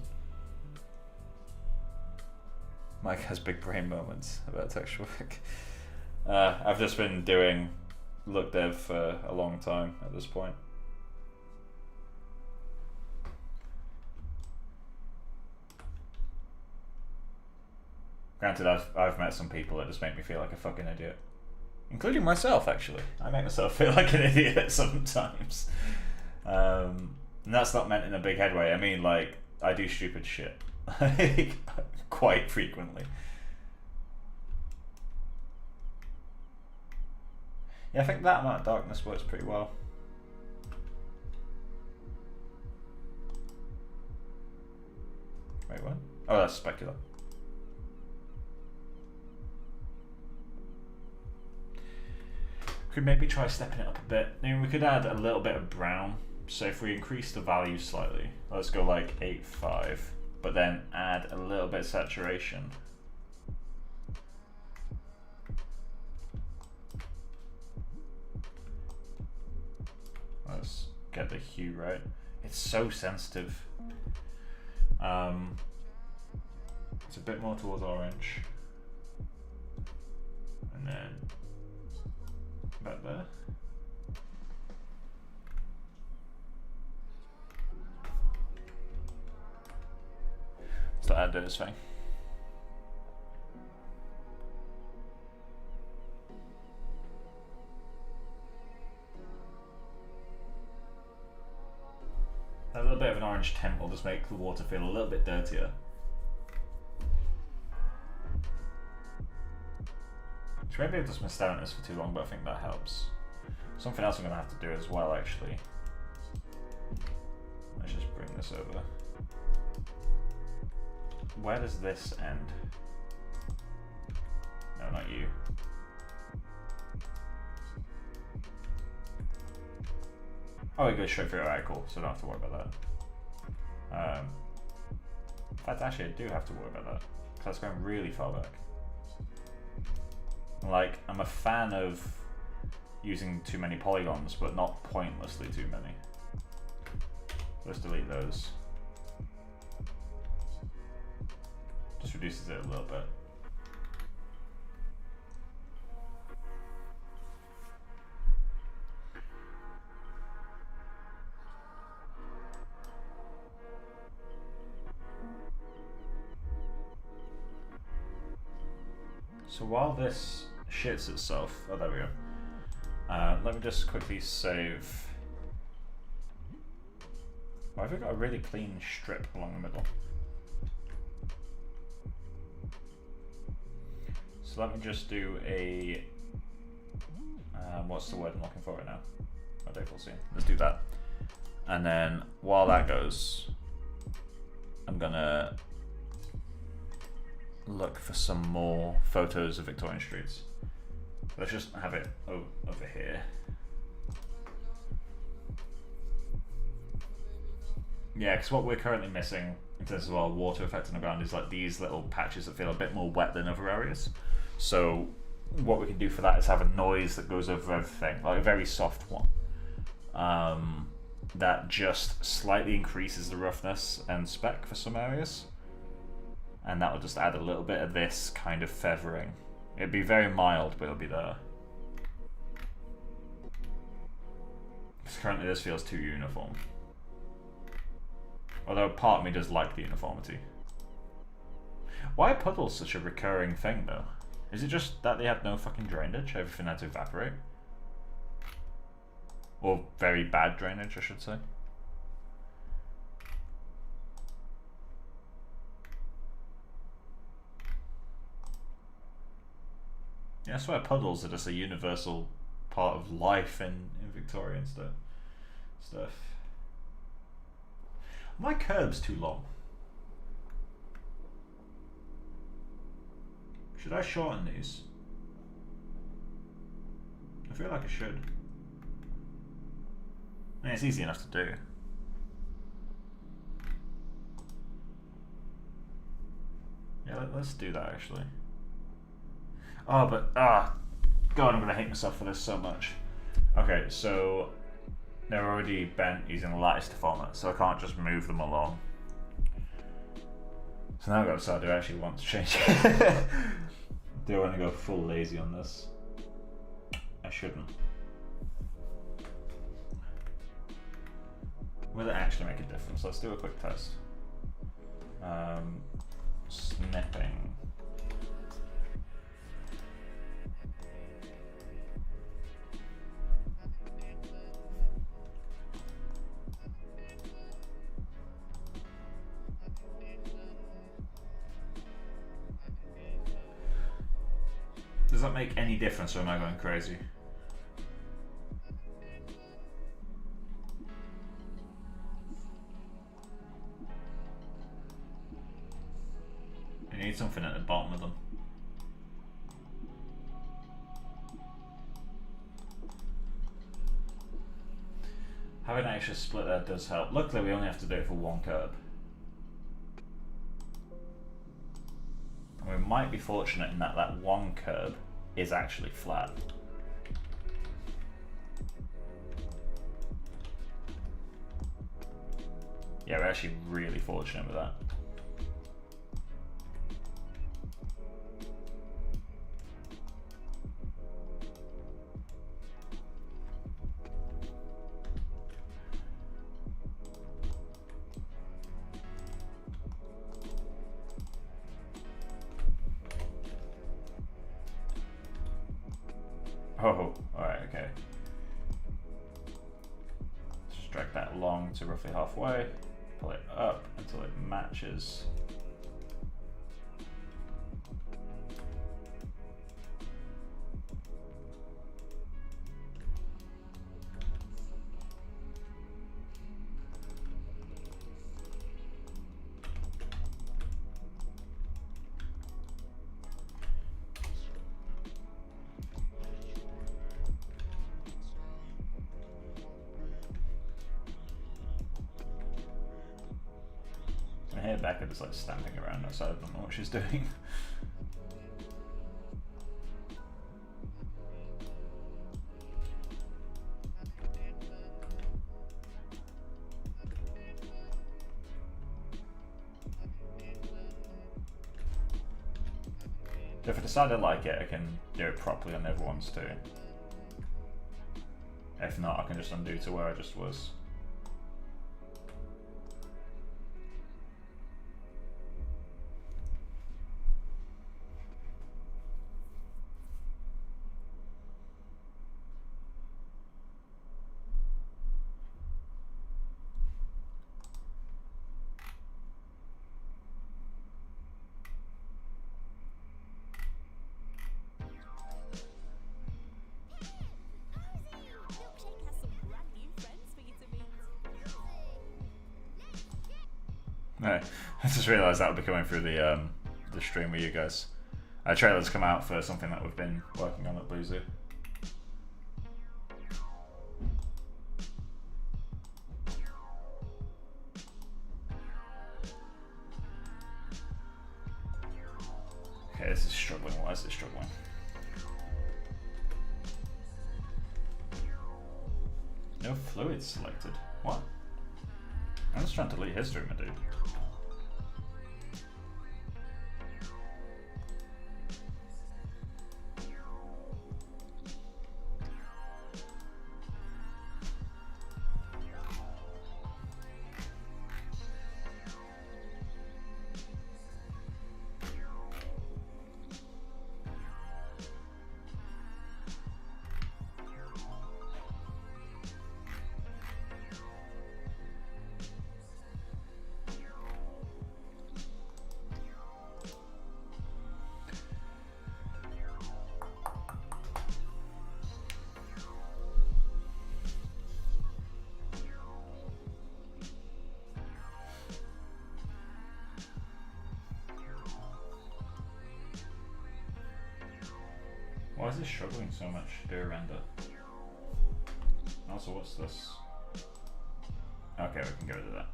Mike has big brain moments about texture work. I've just been doing look dev for a long time at this point. Granted, I've met some people that just make me feel like a fucking idiot. Including myself, actually. I make myself feel like an idiot sometimes. And that's not meant in a big head way. I mean, like, I do stupid shit. Quite frequently. Yeah, I think that amount of darkness works pretty well. Wait, what? Oh, that's specular. Could maybe try stepping it up a bit. I mean, we could add a little bit of brown. So if we increase the value slightly, let's go like 8.5, but then add a little bit of saturation. Let's get the hue right. It's so sensitive. It's a bit more towards orange. And then about there. So add this thing. A little bit of an orange tint will just make the water feel a little bit dirtier. So maybe I've just been staring at this for too long, but I think that helps. Something else I'm going to have to do as well, actually. Let's just bring this over. Where does this end? No, not you. Oh, it goes straight through. Alright, cool. So I don't have to worry about that. In fact, actually, I do have to worry about that. Because that's going really far back. Like, I'm a fan of using too many polygons, but not pointlessly too many. Let's delete those. Just reduces it a little bit. So while this shits itself, oh there we go. Let me just quickly save. Why have we got a really clean strip along the middle? So let me just do a, what's the word I'm looking for right now? Oh, default scene. Let's do that. And then while that goes, I'm gonna look for some more photos of Victorian streets. Let's just have it over here. Yeah, because what we're currently missing in terms of our water effect on the ground is like these little patches that feel a bit more wet than other areas. So what we can do for that is have a noise that goes over everything, like a very soft one. That just slightly increases the roughness and spec for some areas. And that will just add a little bit of this kind of feathering. It'd be very mild, but it'll be there. Because currently this feels too uniform. Although part of me does like the uniformity. Why are puddles such a recurring thing though? Is it just that they had no fucking drainage? Everything had to evaporate? Or very bad drainage, I should say. Yeah, I swear puddles are just a universal part of life in Victorian stuff. My curb's too long. Should I shorten these? I feel like I should. I mean, it's easy enough to do. Yeah, let's do that actually. Oh, but God, I'm gonna hate myself for this so much. Okay, so they're already bent using the lattice deformer, so I can't just move them along. So now I've got to decide, do I actually want to change it? Do I want to go full lazy on this? I shouldn't. Will it actually make a difference? Let's do a quick test. Snipping. Does that make any difference, or am I going crazy? You need something at the bottom of them. Having an extra split there does help. Luckily we only have to do it for one curb. And we might be fortunate in that that one curb is actually flat. Yeah, we're actually really fortunate with that. Oh, alright, okay. Just drag that along to roughly halfway, pull it up until it matches. I hear Becca just like stamping around outside. I don't know what she's doing. If I decide I like it, I can do it properly on the other ones too. If not, I can just undo to where I just was. No, I just realised that would be coming through the stream with you guys. Trailers come out for something that we've been working on at Blue Zoo. Okay, this is struggling. Why is it struggling? No fluid selected. What? I'm just trying to delete history, my dude. Why is this struggling so much to do a render? Also, what's this? Okay, we can get rid of that.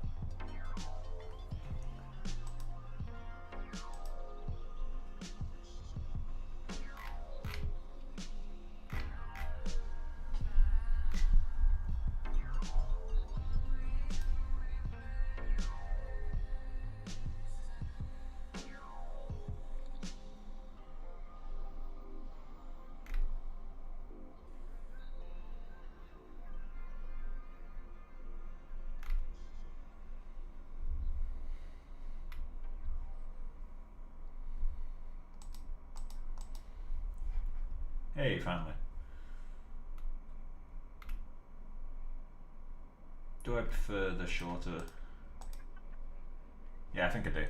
Hey, finally. Do I prefer the shorter? Yeah, I think I do.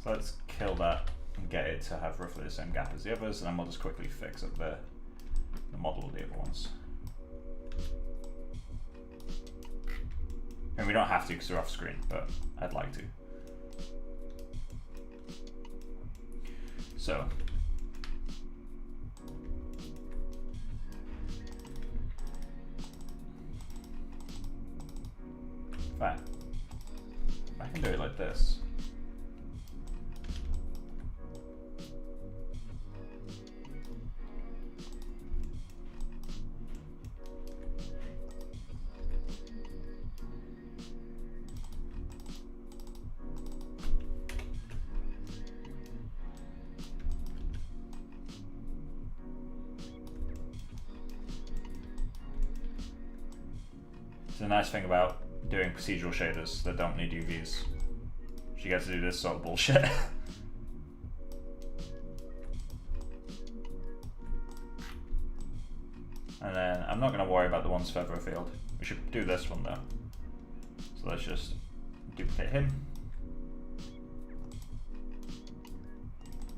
So let's kill that and get it to have roughly the same gap as the others, and then we'll just quickly fix up the model of the other ones. And we don't have to because they're off screen, but I'd like to. So. Fine. I can do it like this. It's a nice thing about doing procedural shaders that don't need UVs. You get to do this sort of bullshit. And then I'm not going to worry about the ones further afield. We should do this one though. So let's just duplicate him.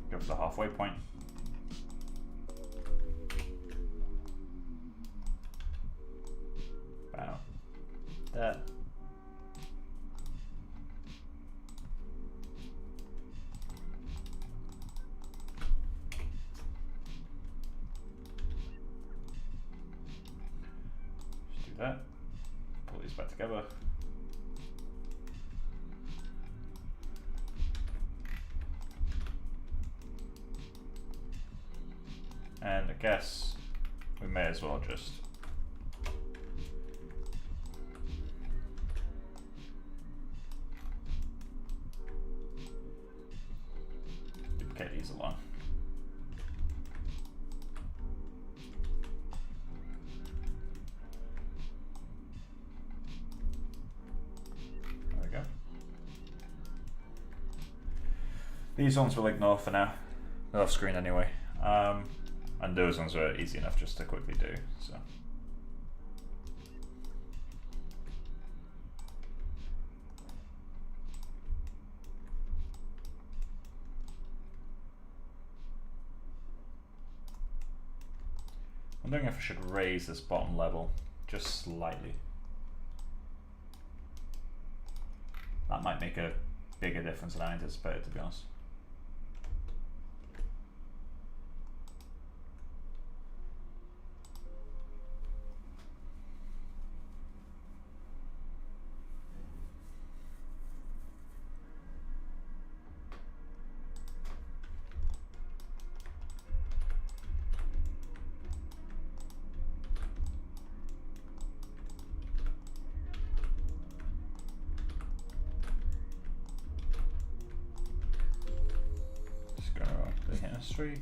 Go for the halfway point. Wow. That. Just do that. Pull these back together. And I guess we may as well just duplicate these along. There we go. These ones we'll ignore for now. They're off screen anyway. And those ones are easy enough just to quickly do, so. I'm wondering if I should raise this bottom level just slightly. That might make a bigger difference than I anticipated, to be honest. History.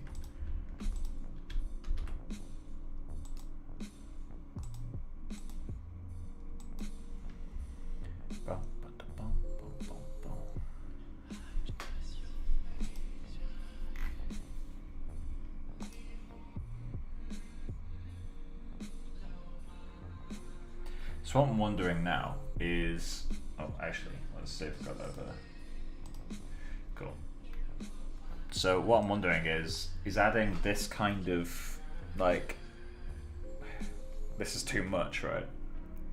So what I'm wondering now is, oh, actually, let's see if I've got that over there. Cool. So what I'm wondering is adding this kind of, like, this is too much, right?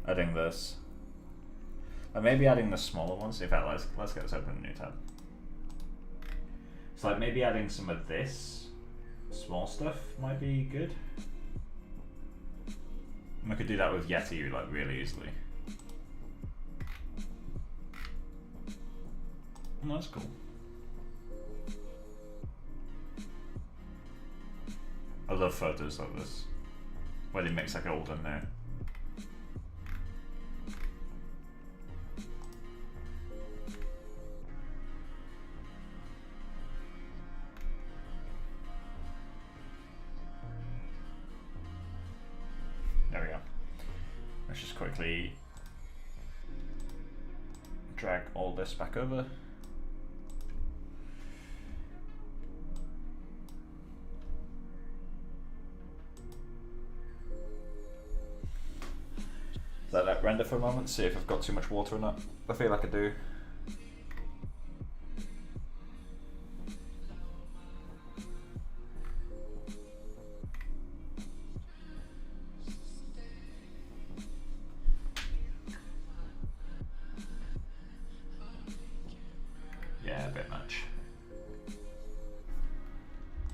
Adding this. Or maybe adding the smaller ones. In fact, let's get this open in a new tab. So like maybe adding some of this small stuff might be good. And we could do that with Yeti like really easily. Oh, that's cool. I love photos like this, where they mix like old and new. There we go. Let's just quickly drag all this back over. Let that render for a moment, see if I've got too much water or not. I feel like I do. Yeah, a bit much.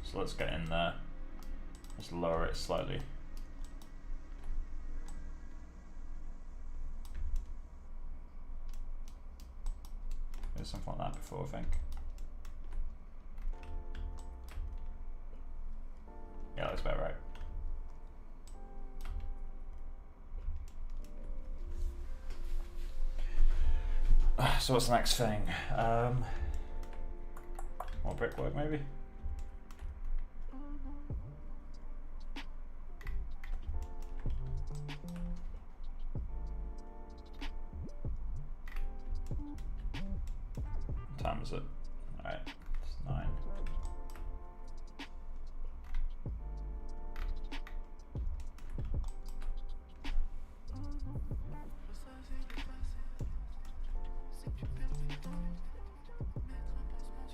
So let's get in there. Let's lower it slightly. Something like that before, I think. Yeah, that's about right. So what's the next thing? More brickwork, maybe? What time is it? Alright, it's 9.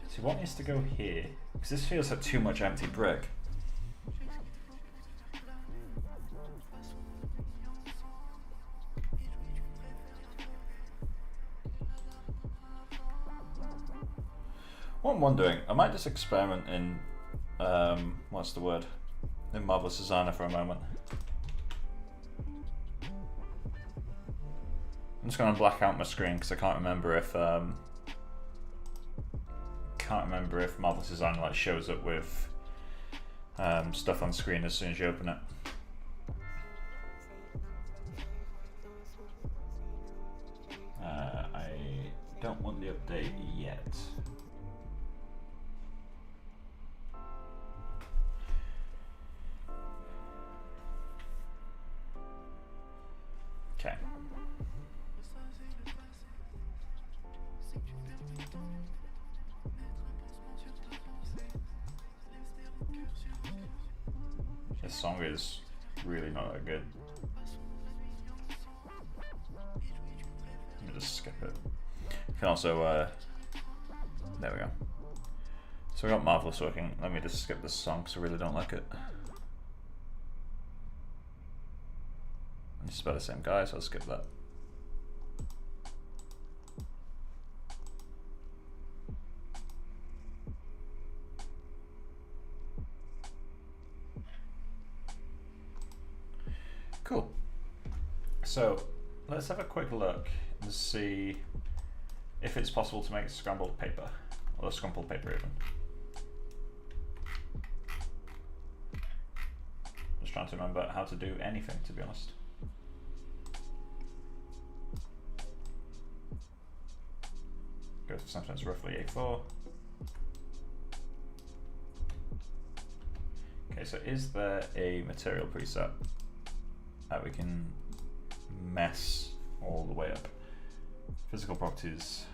So what needs to go here? Because this feels like too much empty brick. What I'm wondering, I might just experiment in, what's the word? In Marvelous Designer for a moment. I'm just going to black out my screen because I can't remember if Marvelous Designer like shows up with stuff on screen as soon as you open it. I don't want the update yet. Okay. This song is really not that good. Let me just skip it. You can also, there we go. So we got Marvelous working. Let me just skip this song because I really don't like it. It's by the same guy, so I'll skip that. So let's have a quick look and see if it's possible to make scrambled paper, or scrumpled paper even. Just trying to remember how to do anything, to be honest. Go to something that's roughly A4. Okay, so is there a material preset that we can mess all the way up? Physical properties.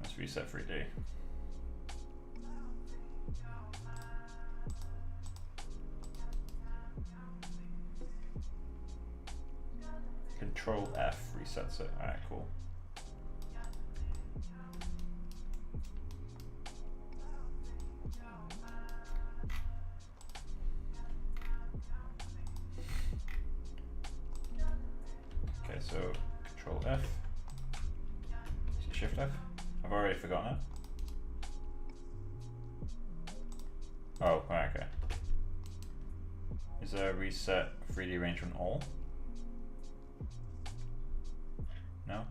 Let's reset 3D. Control F resets it. Alright, cool. Okay, so Control F. Is it Shift F? I've already forgotten it. Oh, right, okay. Is there a reset 3D arrangement all? No?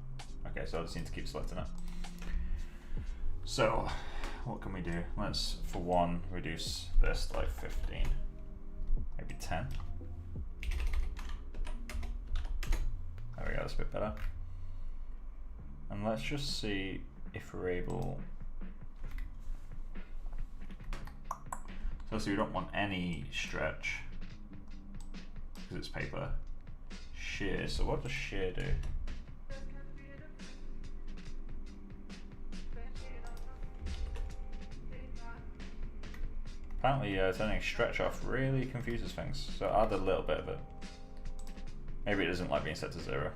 Okay, so I just need to keep selecting it. So, what can we do? Let's, for one, reduce this to like 15. Maybe 10. There we go, that's a bit better. And let's just see if we're able... So we don't want any stretch, because it's paper. Shear, so what does shear do? Apparently turning stretch off really confuses things, so I'll add a little bit of it. Maybe it doesn't like being set to 0.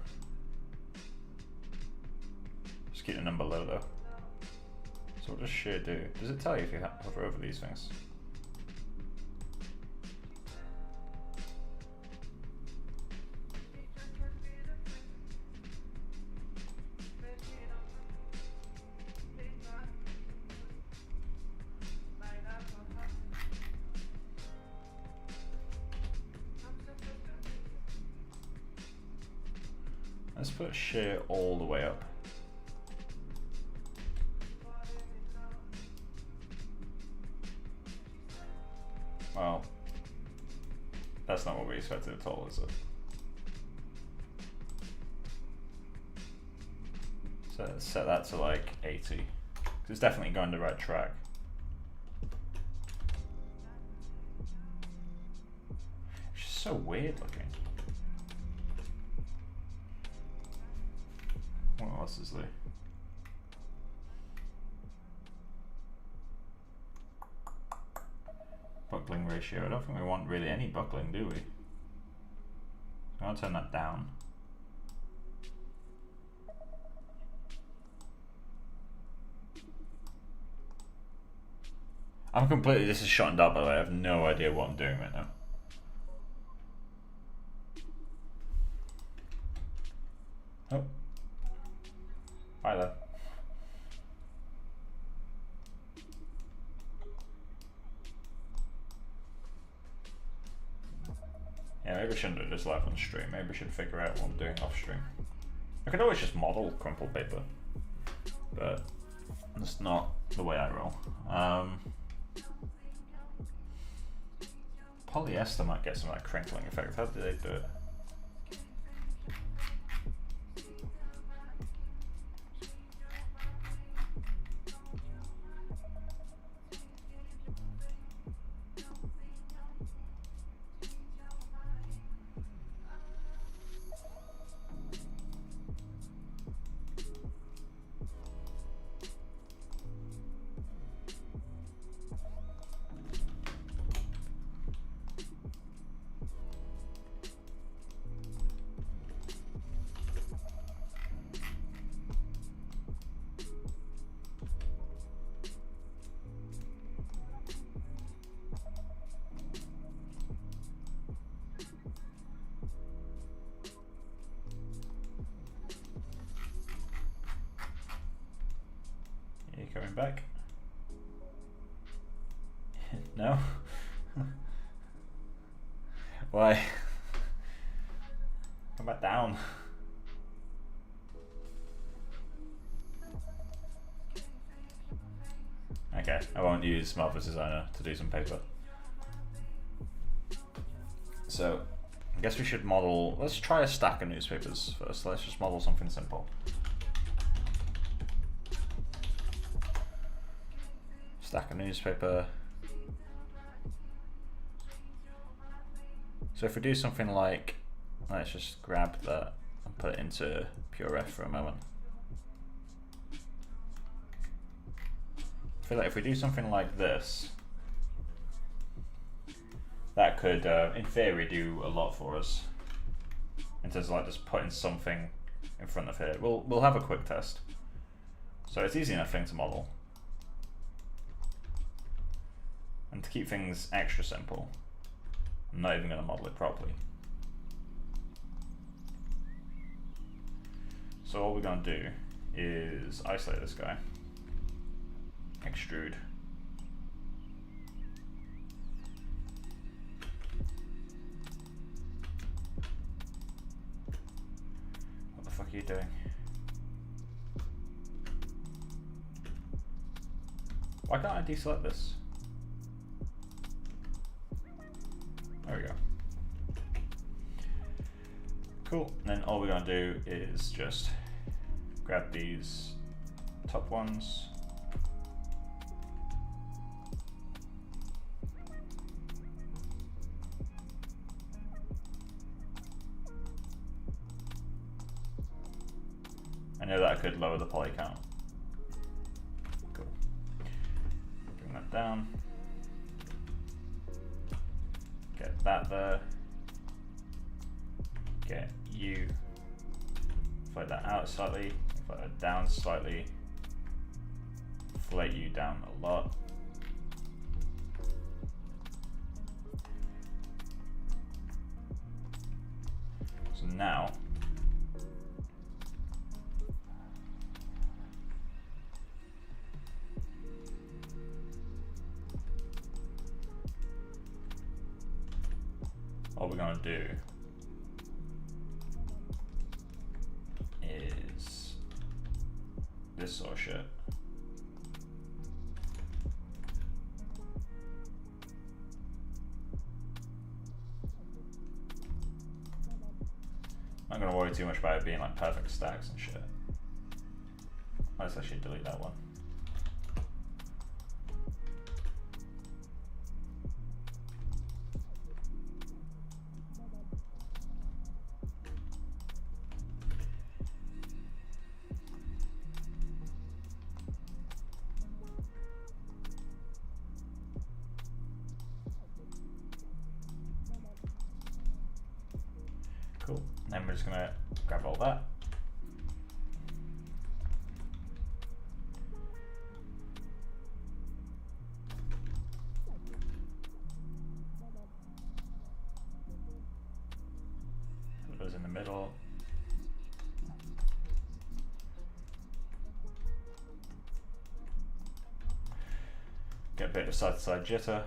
Just keep the number low though. So what does shear do? Does it tell you if you hover over these things? Let's put shear all the way up. Well, that's not what we expected at all, is it? So let's set that to like 80, because it's definitely going the right track. It's just so weird looking. What else is there? Buckling ratio. I don't think we want really any buckling, do we? So I'll turn that down. I'm completely, this is shot and up by the way, I have no idea what I'm doing right now. Oh. Hi there. Yeah, maybe I shouldn't do this live on stream. Maybe I should figure out what I'm doing off stream. I could always just model crumpled paper, but that's not the way I roll. Polyester might get some of that crinkling effect. How do they do it? Coming back. No? Why? Come back down. Okay, I won't use Marvelous Designer to do some paper. So, I guess we should model, let's try a stack of newspapers first. Let's just model something simple. Stack of newspaper. So if we do something like, let's just grab that and put it into PureRef for a moment. I feel like if we do something like this, that could, in theory, do a lot for us. In terms of like just putting something in front of here. We'll have a quick test. So it's easy enough thing to model. And to keep things extra simple, I'm not even going to model it properly. So all we're going to do is isolate this guy, extrude. What the fuck are you doing? Why can't I deselect this? There we go. Cool, and then all we're going to do is just grab these top ones, I know that I could lower the poly count. Cool. Bring that down. Get that there. Get you. Inflate that out slightly. Inflate that down slightly. Inflate you down a lot. So now all we're going to do is this sort of shit. I'm not going to worry too much about it being like perfect stacks and shit. Let's actually delete that one. Cool. And then we're just gonna grab all that. Put those in the middle. Get a bit of side-to-side jitter.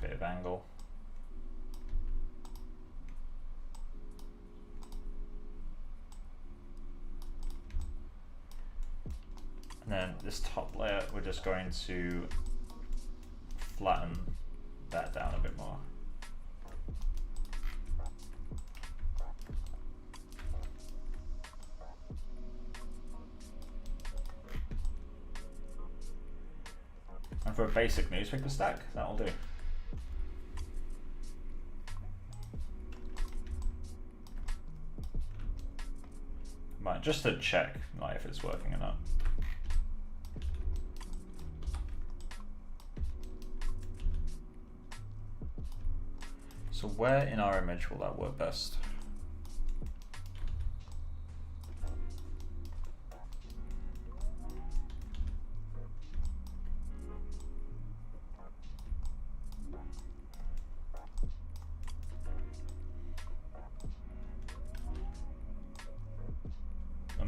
Bit of angle. And then this top layer, we're just going to flatten that down a bit more. And for a basic newspaper stack, that'll do. Right, just to check like if it's working or not. So where in our image will that work best?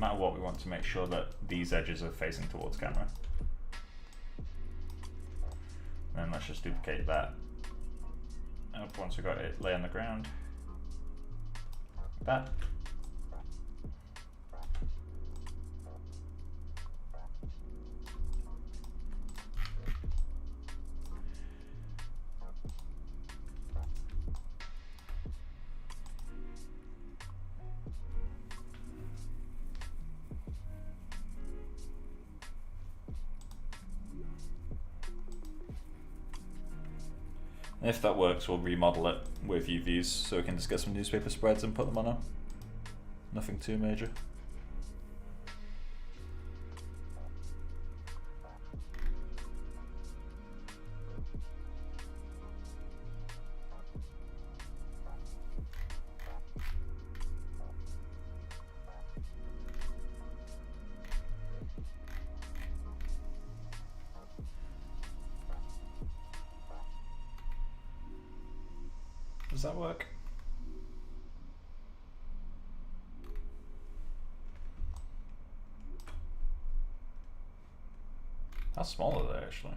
matter what, we want to make sure that these edges are facing towards camera. And then let's just duplicate that up once we got it lay on the ground. Like that. And if that works, we'll remodel it with UVs so we can just get some newspaper spreads and put them on it. Nothing too major. Does that work? How small are they actually?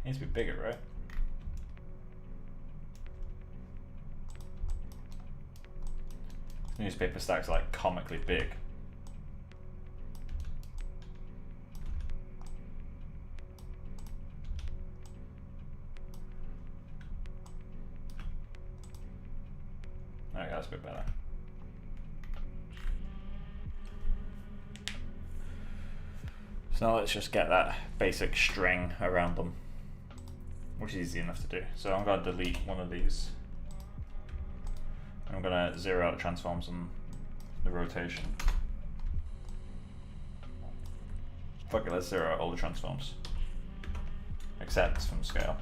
Needs to be bigger, right? Newspaper stack's like comically big. Okay, that's a bit better. So now let's just get that basic string around them, which is easy enough to do. So I'm going to delete one of these. I'm going to zero out transforms and the rotation. Fuck it, let's zero out all the transforms, except from scale.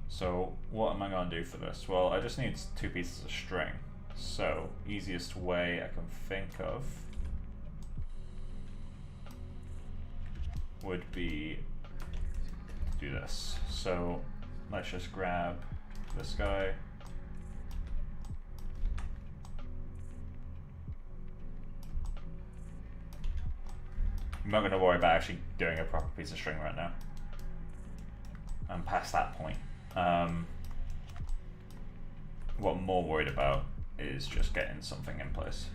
So what am I going to do for this? Well, I just need 2 pieces of string. So easiest way I can think of would be to do this. So let's just grab this guy. I'm not going to worry about actually doing a proper piece of string right now. I'm past that point. What I'm more worried about is just getting something in place.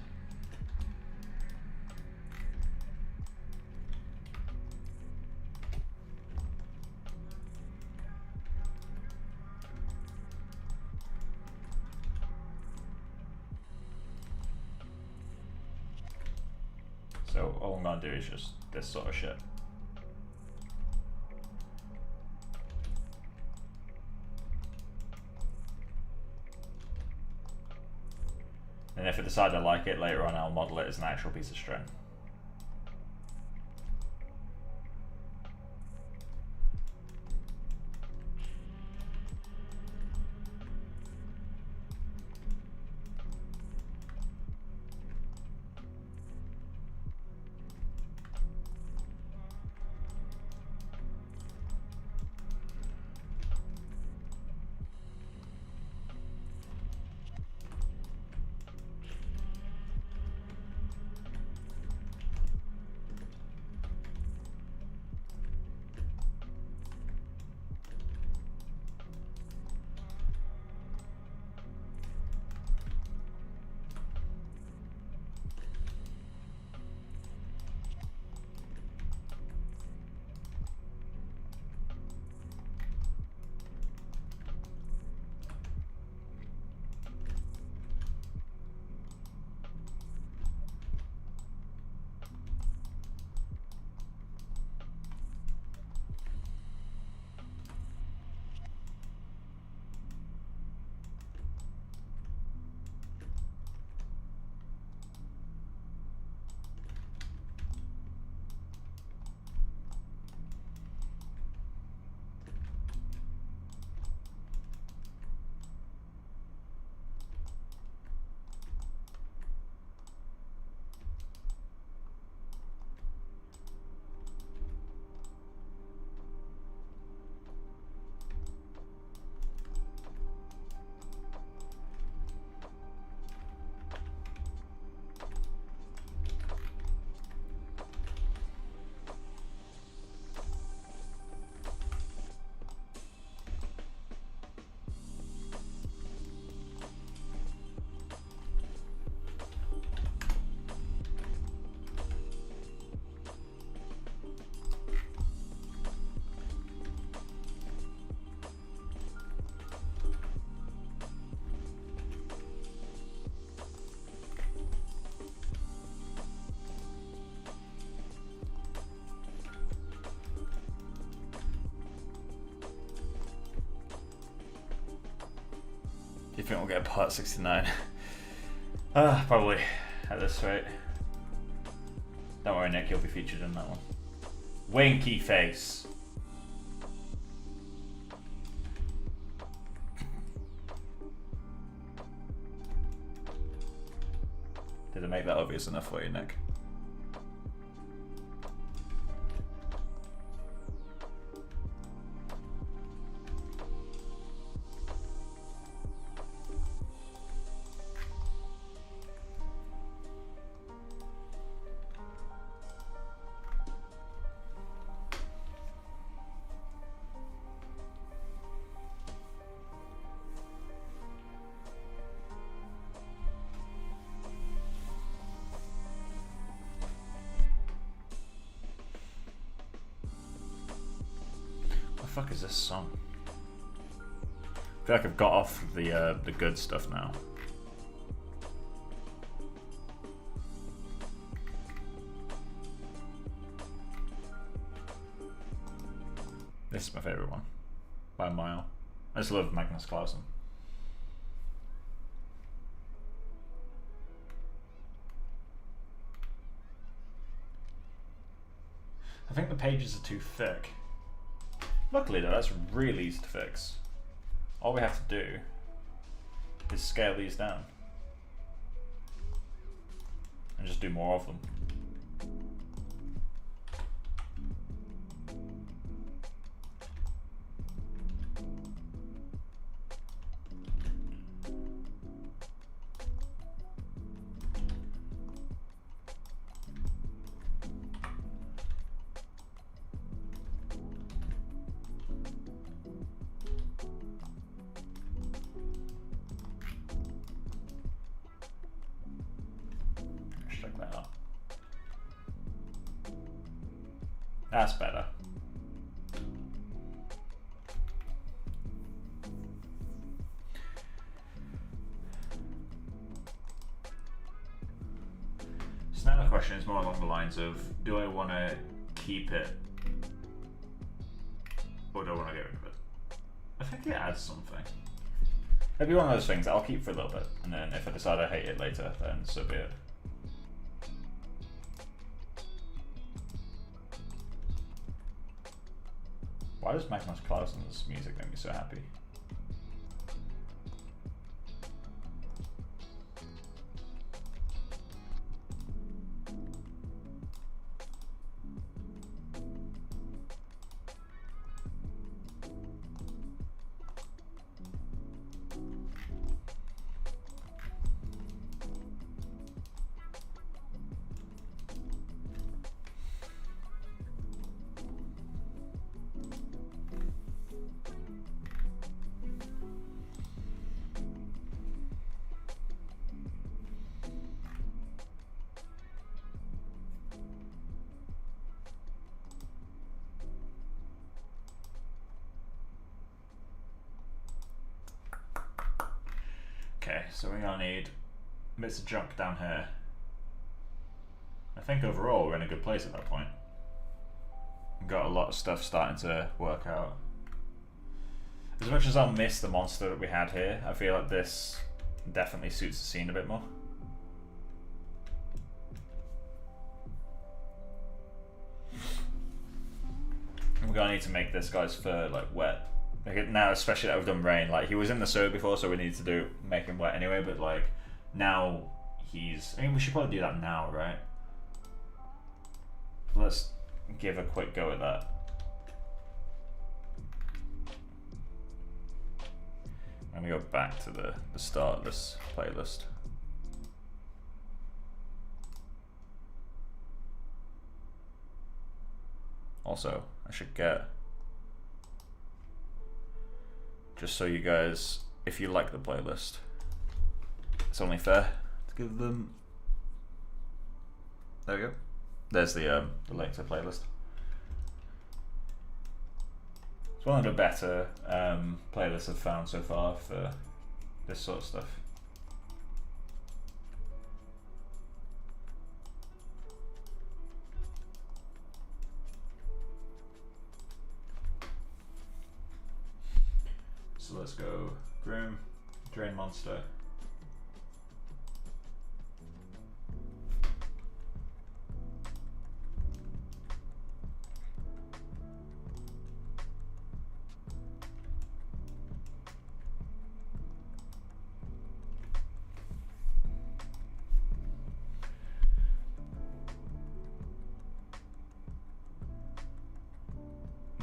So all I'm going to do is just this sort of shit. And if I decide I like it later on, I'll model it as an actual piece of string. You think we'll get a part 69? Probably, at this rate. Don't worry, Nick, you'll be featured in that one. Winky face. Did I make that obvious enough for you, Nick? What the fuck is this song? I feel like I've got off the good stuff now. This is my favorite one by a mile. I just love Magnus Clausen. I think the pages are too thick. Luckily though, that's really easy to fix. All we have to do is scale these down and just do more of them. That's better. So now the question is more along the lines of, do I want to keep it or do I want to get rid of it? I think it adds something. It'd be one of those things I'll keep for a little bit, and then if I decide I hate it later, then so be it. Why does Magnus Clausen's music make me so happy? Okay, so we're gonna need bits of junk down here. I think overall we're in a good place at that point. We've got a lot of stuff starting to work out. As much as I'll miss the monster that we had here, I feel like this definitely suits the scene a bit more. We're gonna need to make this guy's fur like wet. Like now, especially that we've done rain, like he was in the soak before, so we need to make him wet anyway, but like now I mean, we should probably do that now, right? Let's give a quick go at that. Let me go back to the start of this playlist. Also, I should get, just so you guys, if you like the playlist, it's only fair to give them, there we go. There's the link to the playlist. It's one of the better playlists I've found so far for this sort of stuff. So let's go Grim, drain monster.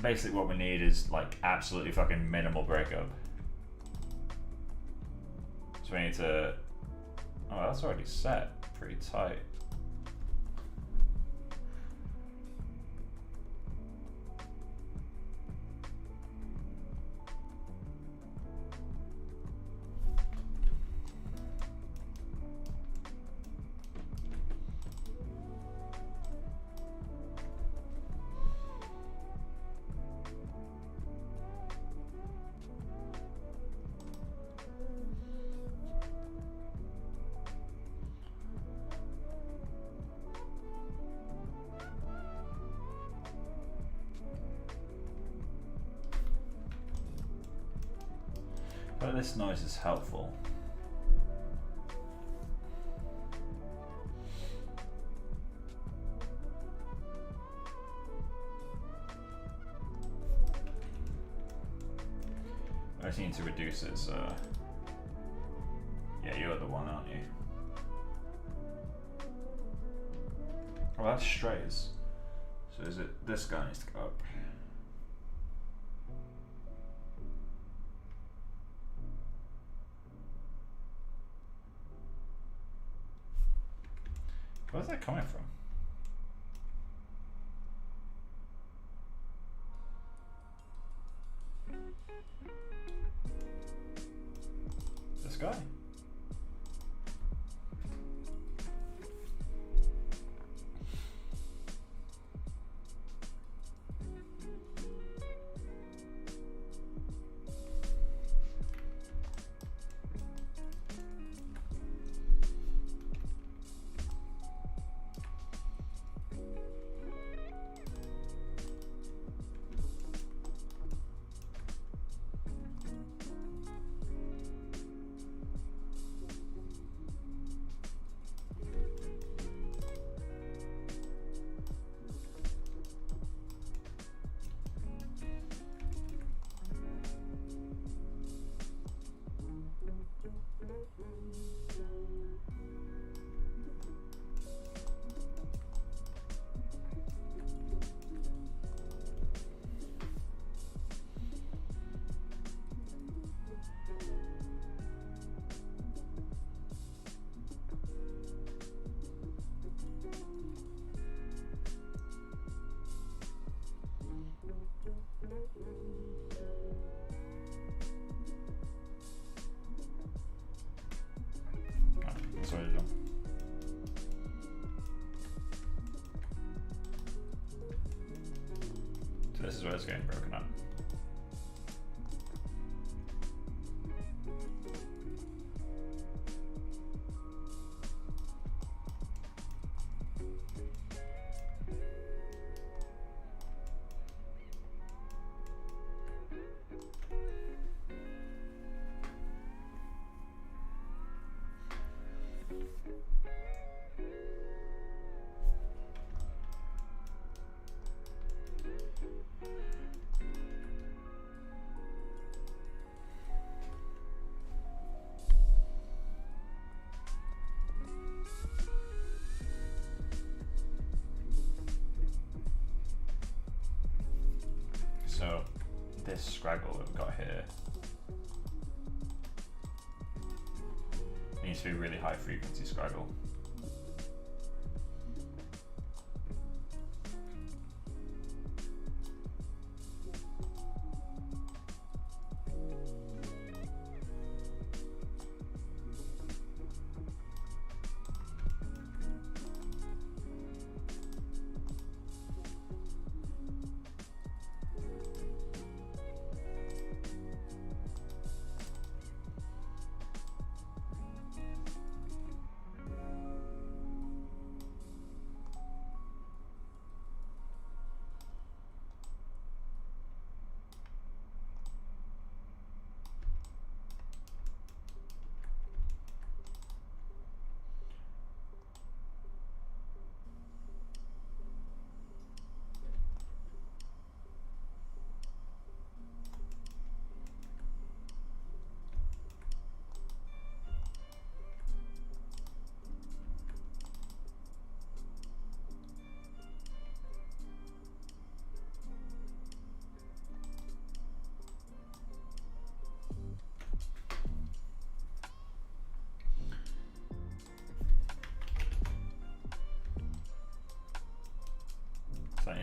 Basically what we need is like absolutely fucking minimal breakup. So we need to, oh that's already set pretty tight. But this noise is helpful. I just need to reduce its, yeah, you're the one, aren't you? Oh, that's strays. So is it, this guy needs to go up. Where's that coming from? This guy? That's what I do. So this is where it's getting broken up. So this scraggle that we've got here needs to be really high frequency scraggle.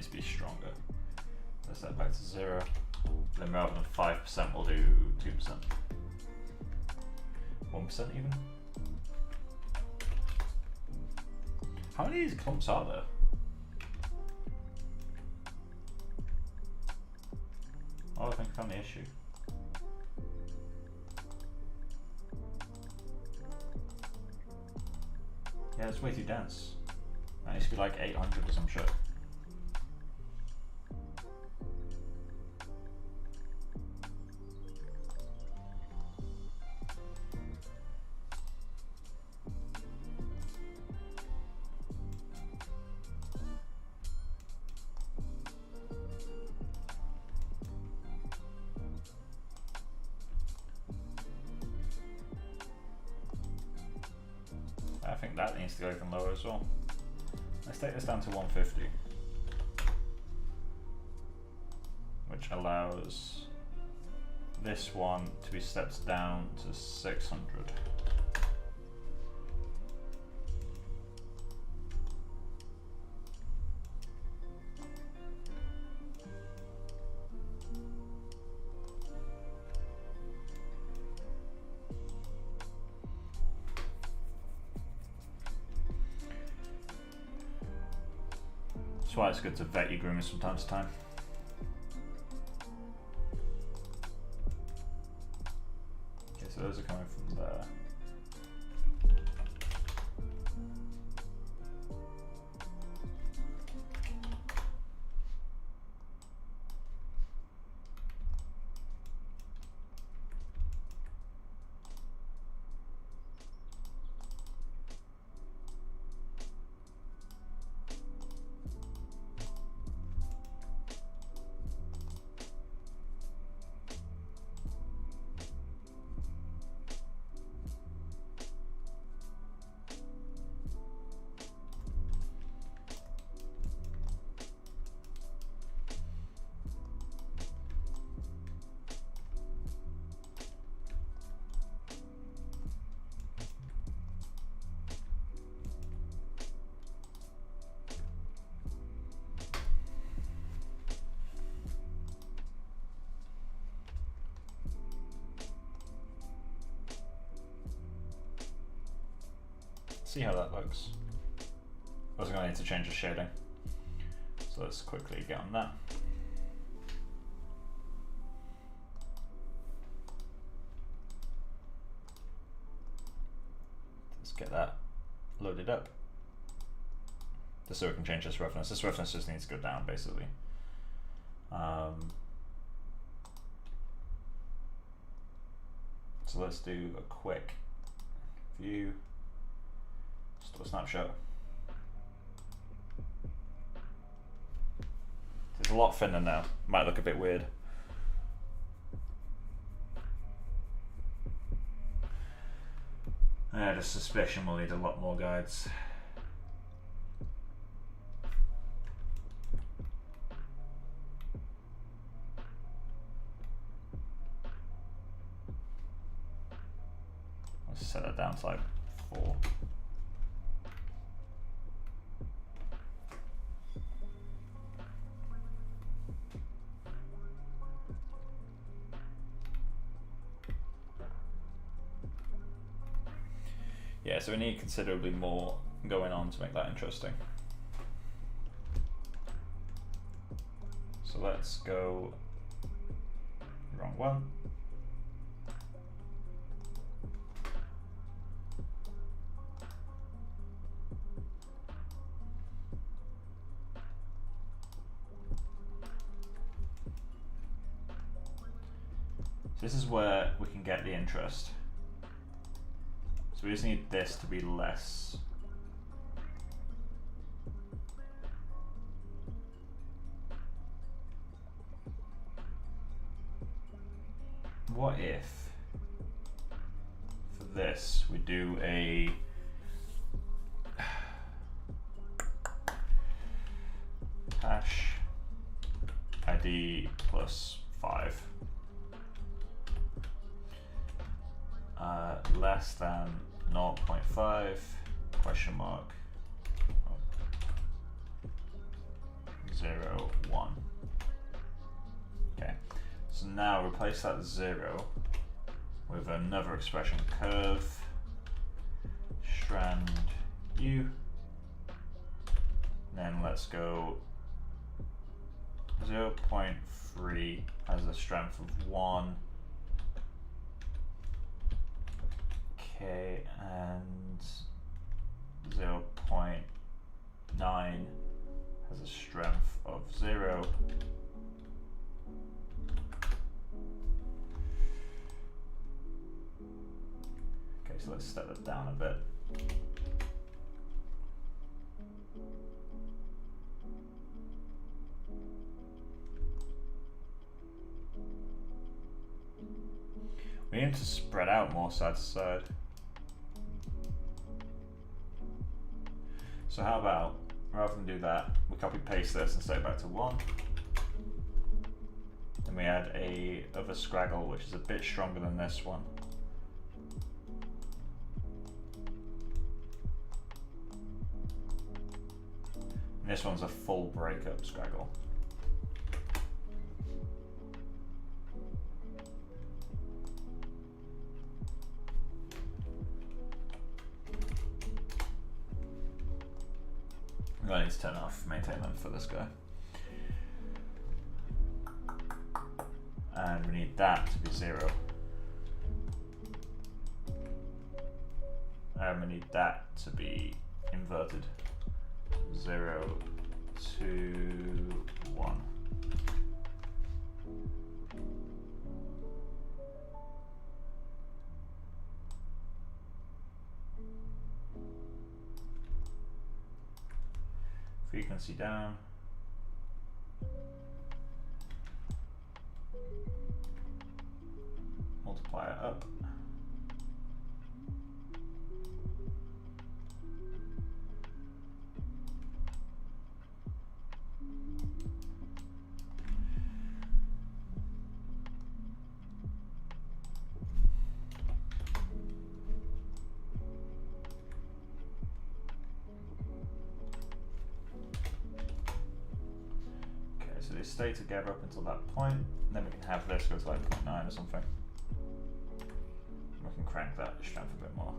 needs to be stronger. Let's set back to 0. Then rather than 5%, we'll do 2%. 1% even. How many of these clumps are there? Oh, I think I found the issue. Yeah, it's way too dense. That needs to be like 800 or some shit. I think that needs to go even lower as well. Let's take this down to 150, which allows this one to be stepped down to 600. That's why it's good to vet your groomers from time to time. Okay, so those are coming from there. See how that looks. Also going to need to change the shading. So let's quickly get on that. Let's get that loaded up. Just so we can change this roughness. This roughness just needs to go down basically. So let's do a quick view. Still a snapshot. It's a lot thinner now. Might look a bit weird. I had a suspicion we'll need a lot more guides. Let's set that down to like 4. Yeah, so we need considerably more going on to make that interesting. So let's go wrong one. So this is where we can get the interest. So we just need this to be less. What if for this we do a hash ID plus 5 less than 0.5 question mark 0.5 0, 1. Okay, so now replace that 0 with another expression, curve strand U. Then let's go 0.3 as a strength of 1. Okay, and 0.9 has a strength of 0. Okay, so let's step that down a bit. We need to spread out more side to side. So how about, rather than do that, we copy paste this and set it back to 1. Then we add a other scraggle, which is a bit stronger than this one. And this one's a full breakup scraggle. I need to turn off maintain them for this guy. And we need that to be 0. And we need that to be inverted. 0, 2, 1. Frequency down. Multiplier up. So they stay together up until that point, and then we can have this go to like 0.9 or something. We can crank that strength a bit more.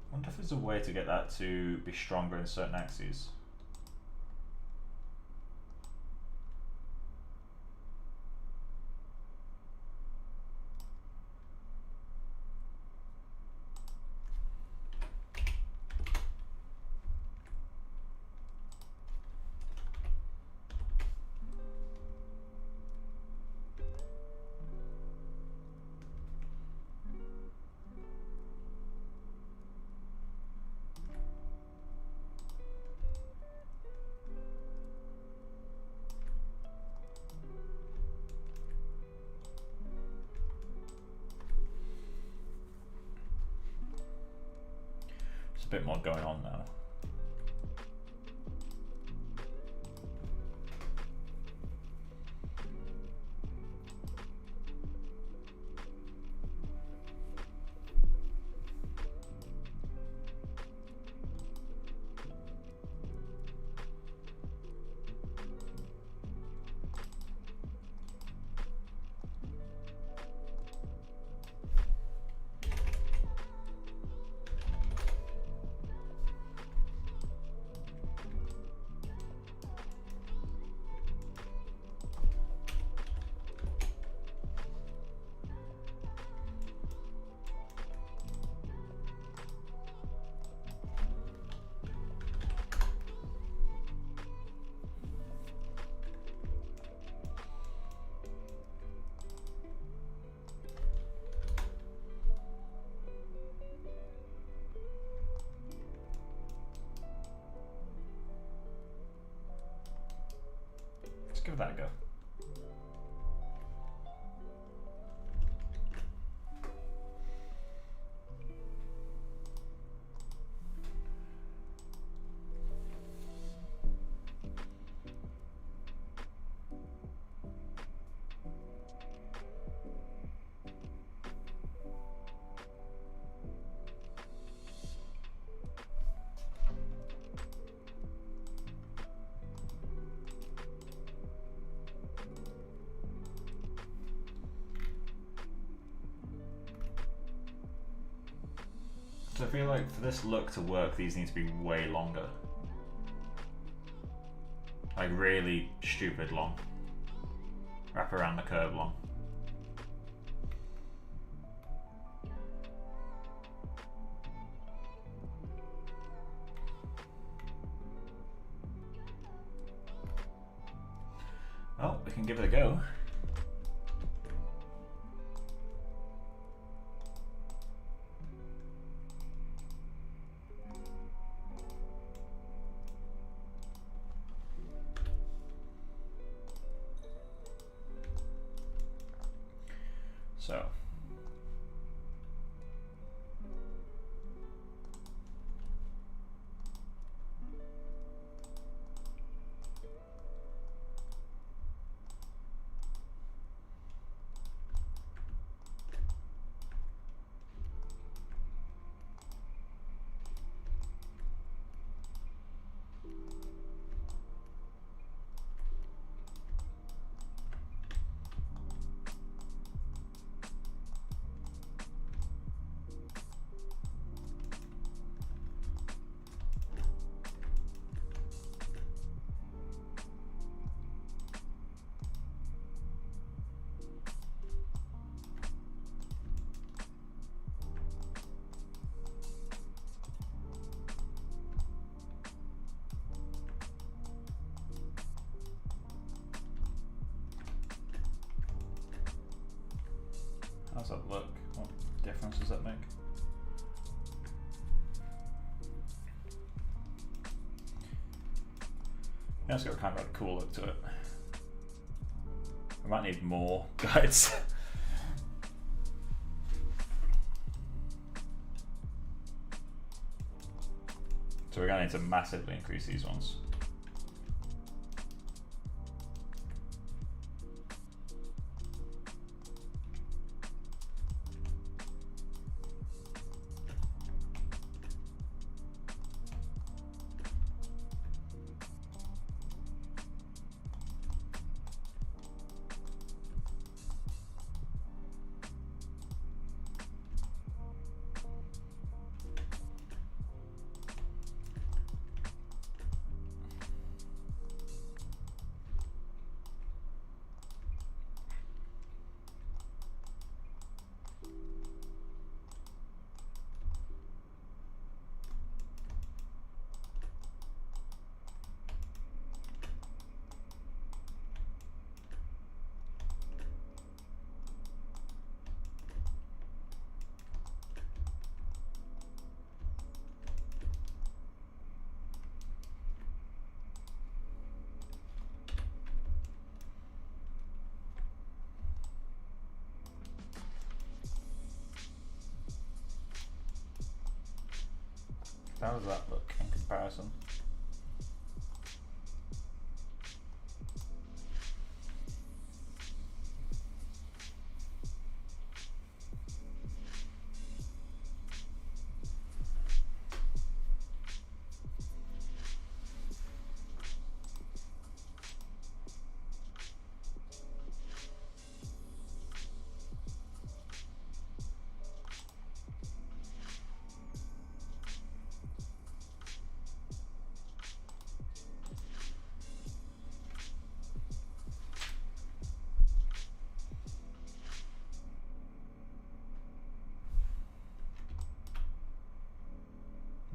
I wonder if there's a way to get that to be stronger in certain axes. A bit more going on now. give that a go. So I feel like for this look to work, these need to be way longer. Like really stupid long. Wrap around the curve long. Well, we can give it a go. So, how's that look? What difference does that make? Yeah, it's got kind of a cool look to it. I might need more guides. So we're going to need to massively increase these ones. How does that look in comparison?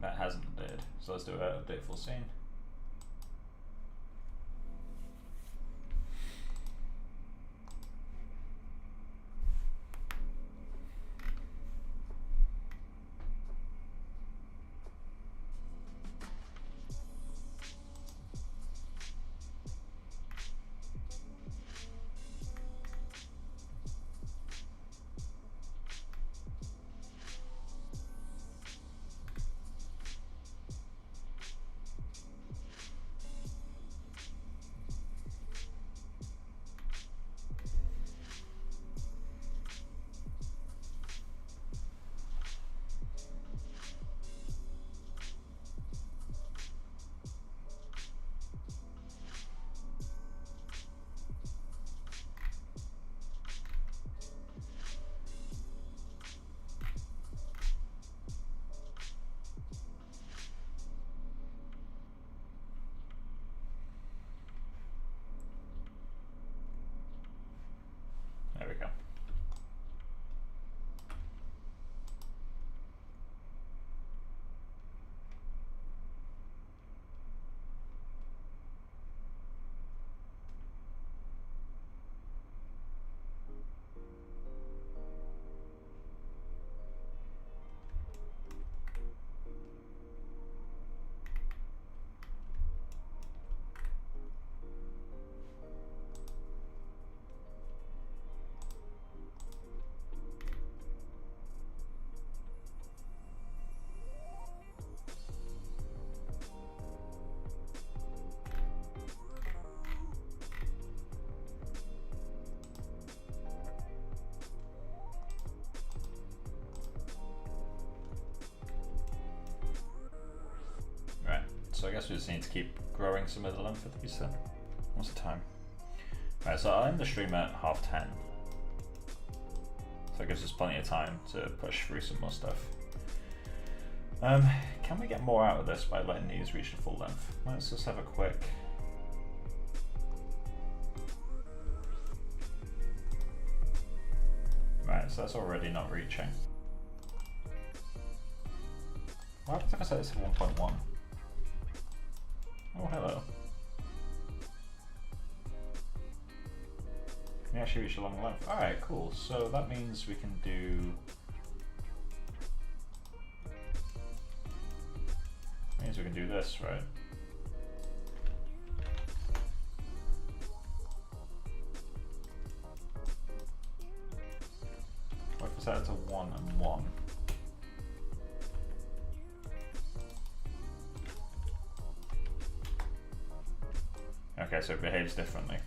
That hasn't updated, so let's do an update full scene. guess we just need to keep growing some of the length of these then. What's the time? Right, so I'll end the stream at 10:30. So it gives us plenty of time to push through some more stuff. Can we get more out of this by letting these reach the full length? Let's just have a quick... Right, so that's already not reaching. What happens if I set this to 1.1? Oh, hello. We actually reach a long length. Alright, cool. So that means we can do... Means we can do this, right? What if I set it to 1 and 1? Okay, so it behaves differently.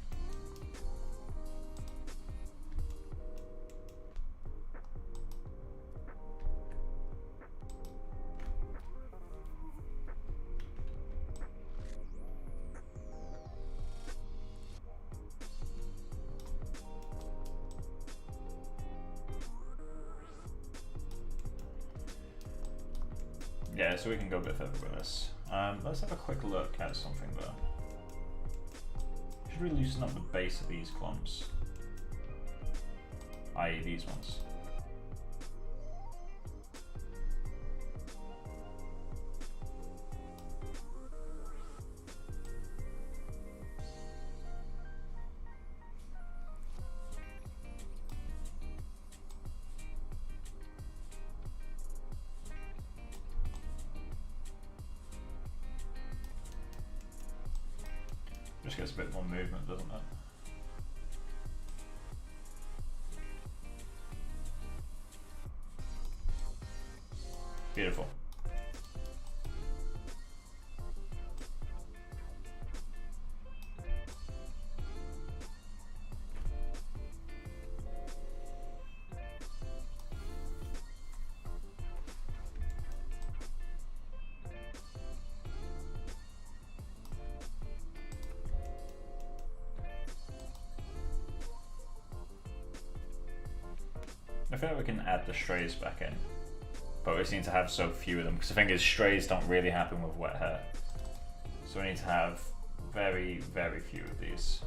Yeah, so we can go a bit further with this. Let's have a quick look at something though. Should we loosen up the base of these clumps? I.e. these ones. Just gets a bit more movement, doesn't it? Beautiful. I feel like we can add the strays back in, but we seem to have so few of them, because the thing is, strays don't really happen with wet hair. So we need to have very, very few of these.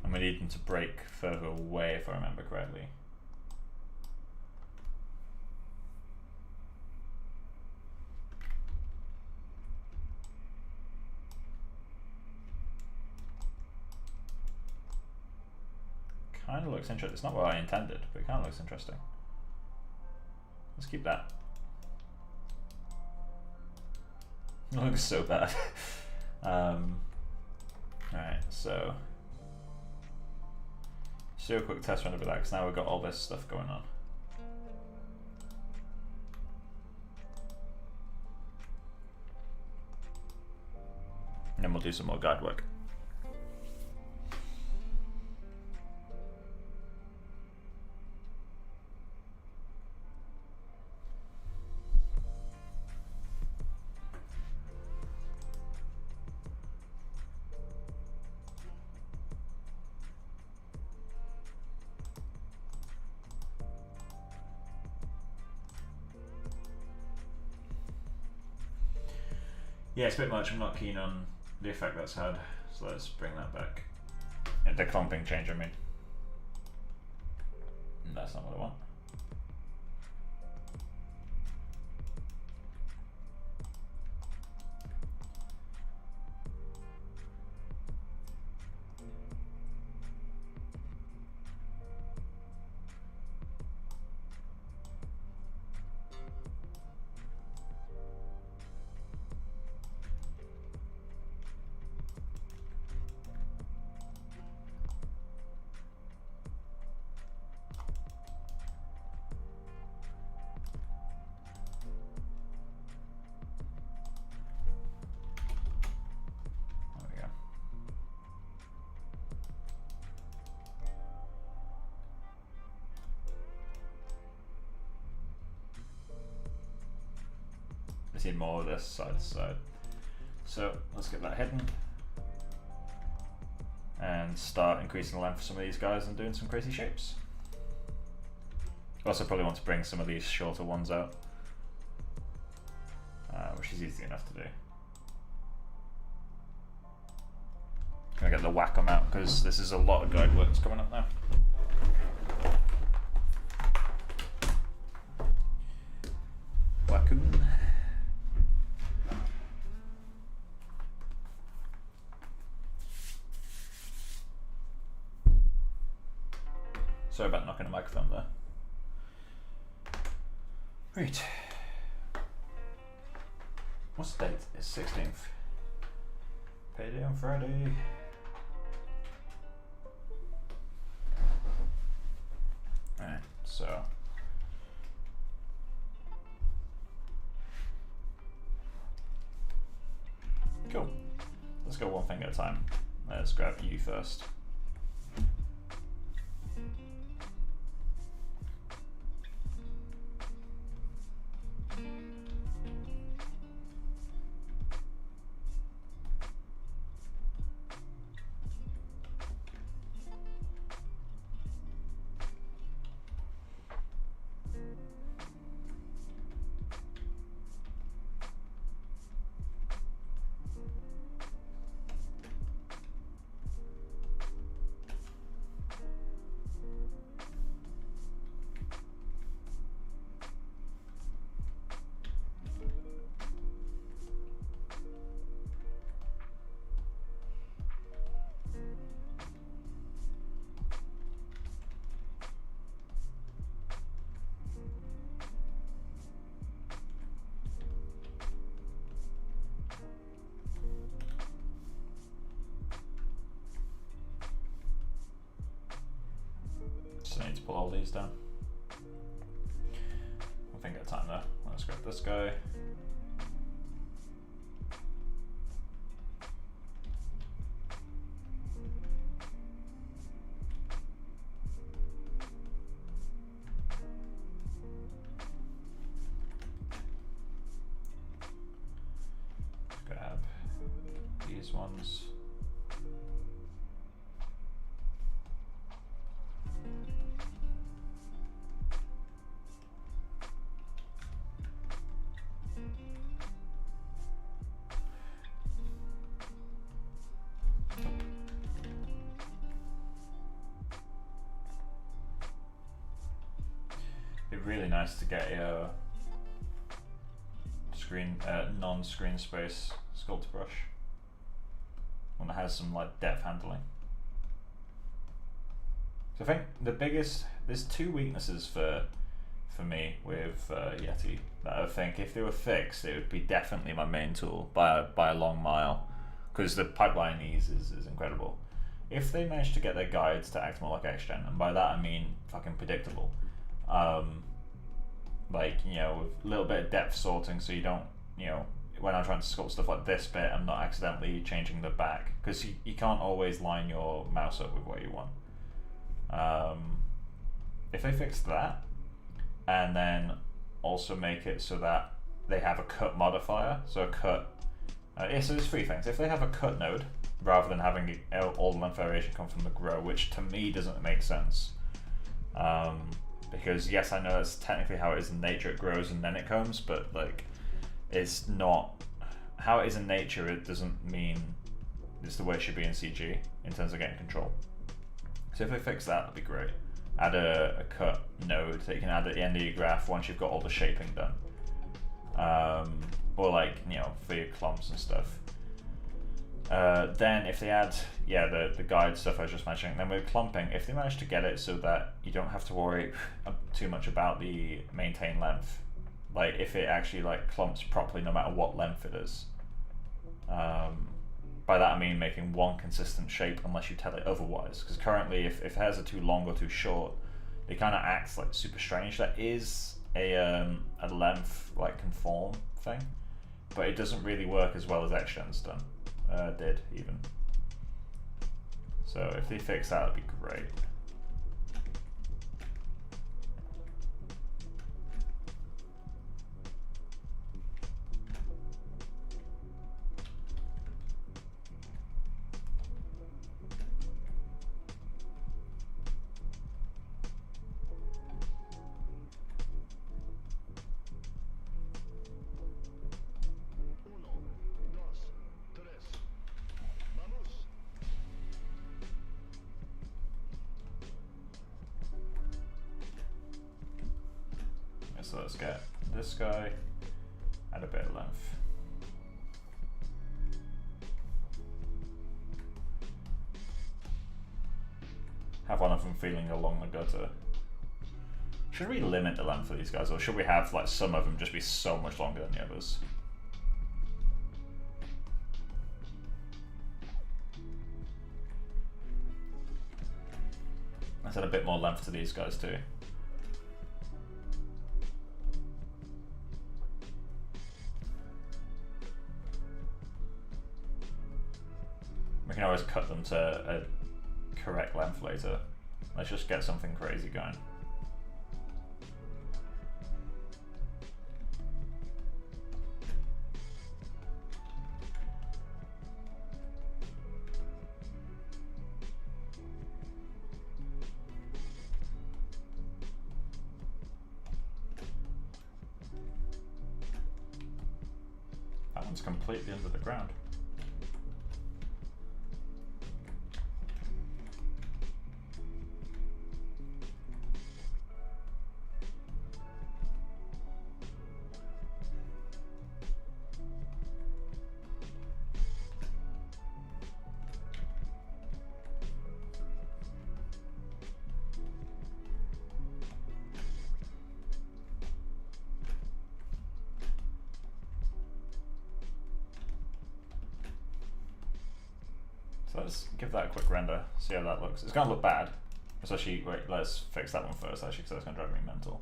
And we need them to break further away, if I remember correctly. Kind of looks interesting. It's not what I intended, but it kind of looks interesting. Let's keep that. It looks so bad. Alright, so let's do a quick test run of that, because now we've got all this stuff going on. And then we'll do some more guide work. Yeah, it's a bit much. I'm not keen on the effect that's had, so let's bring that back. The clumping change, I mean. That's not what I want. see more of this side to side. So let's get that hidden and start increasing the length of some of these guys and doing some crazy shapes. Also probably want to bring some of these shorter ones out, which is easy enough to do. Gonna get the Wacom out because this is a lot of guide work that's coming up now. Wacom. Sorry about knocking the microphone there. Right. What's the date? It's 16th. Payday on Friday. Alright, so. Cool. Let's go one thing at a time. Let's grab you first. Just need to pull all these down. I think at a time there. Let's grab this guy. Grab these ones. It'd be really nice to get a non-screen space sculpt brush, one that has some like depth handling. So I think there's two weaknesses for me with Yeti that I think if they were fixed, it would be definitely my main tool by a long mile, because the pipeline ease is incredible. If they manage to get their guides to act more like XGen, and by that I mean fucking predictable, like, you know, with a little bit of depth sorting, so you don't, you know, when I'm trying to sculpt stuff like this bit, I'm not accidentally changing the back, because you can't always line your mouse up with what you want. If they fix that, and then also make it so that they have a cut modifier, so a cut, so there's three things. If they have a cut node, rather than having all the length variation come from the grow, which to me doesn't make sense. Because yes, I know that's technically how it is in nature, it grows and then it comes, but like, it's not how it is in nature. It doesn't mean it's the way it should be in CG in terms of getting control. So if they fix that, that'd be great. Add a cut node that you can add at the end of your graph once you've got all the shaping done, or like, you know, for your clumps and stuff. Then if they add, the guide stuff I was just mentioning, then with clumping, if they manage to get it so that you don't have to worry too much about the maintain length, like if it actually like clumps properly no matter what length it is. By that I mean making one consistent shape unless you tell it otherwise, because currently if hairs are too long or too short, it kind of acts like super strange. That is a length like conform thing, but it doesn't really work as well as XGen's done. Did even. So if they fix that, it'd be great. So let's get this guy, add a bit of length. Have one of them feeling along the gutter. Should we limit the length of these guys, or should we have like some of them just be so much longer than the others? Let's add a bit more length to these guys too. We can always cut them to a correct length later. Let's just get something crazy going. That one's completely under the ground. So let's give that a quick render, see how that looks. It's gonna look bad, especially, wait, let's fix that one first actually, because that's gonna drive me mental.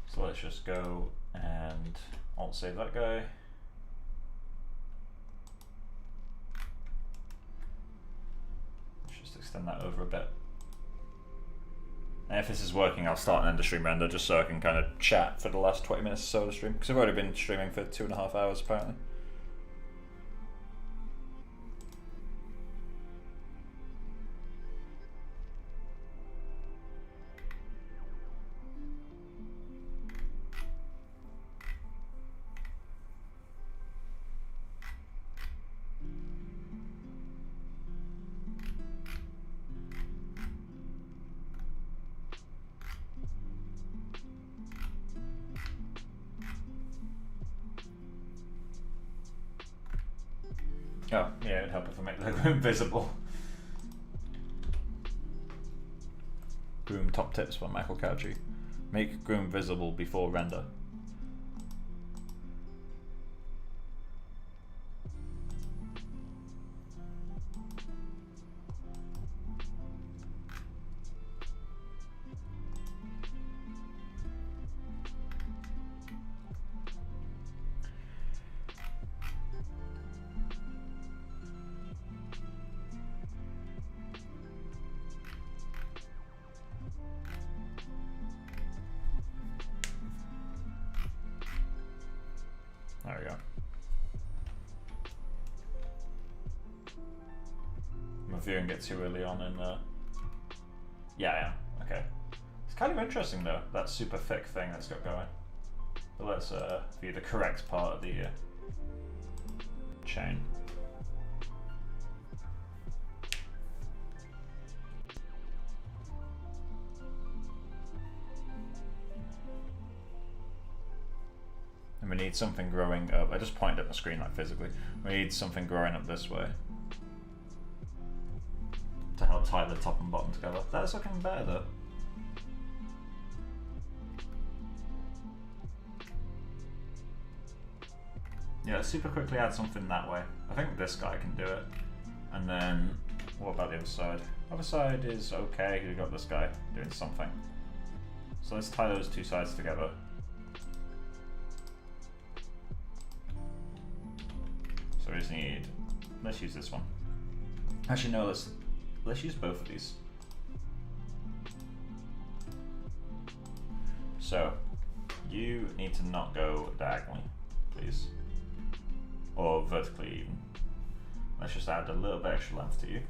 So let's just go and alt save that guy. Extend that over a bit. And if this is working, I'll start an end of stream render just so I can kind of chat for the last 20 minutes or so of the stream, because I've already been streaming for 2.5 hours apparently. Oh, yeah, it'd help if I make the groom visible. Groom top tips by MikeCauchiArt. Make groom visible before render. There we go. I'm reviewing it too early on in yeah, I am. Okay. It's kind of interesting though, that super thick thing that's got going. But let's view the correct part of the chain. And we need something growing up. I just pointed at the screen like physically. We need something growing up this way to help tie the top and bottom together. That's looking better though. Yeah, let's super quickly add something that way. I think this guy can do it. And then, what about the other side? The other side is okay, we've got this guy doing something. So let's tie those two sides together. So we just need, let's use this one. Actually no, let's use both of these. So, you need to not go diagonally, please. Or vertically even. Let's just add a little bit extra length to you.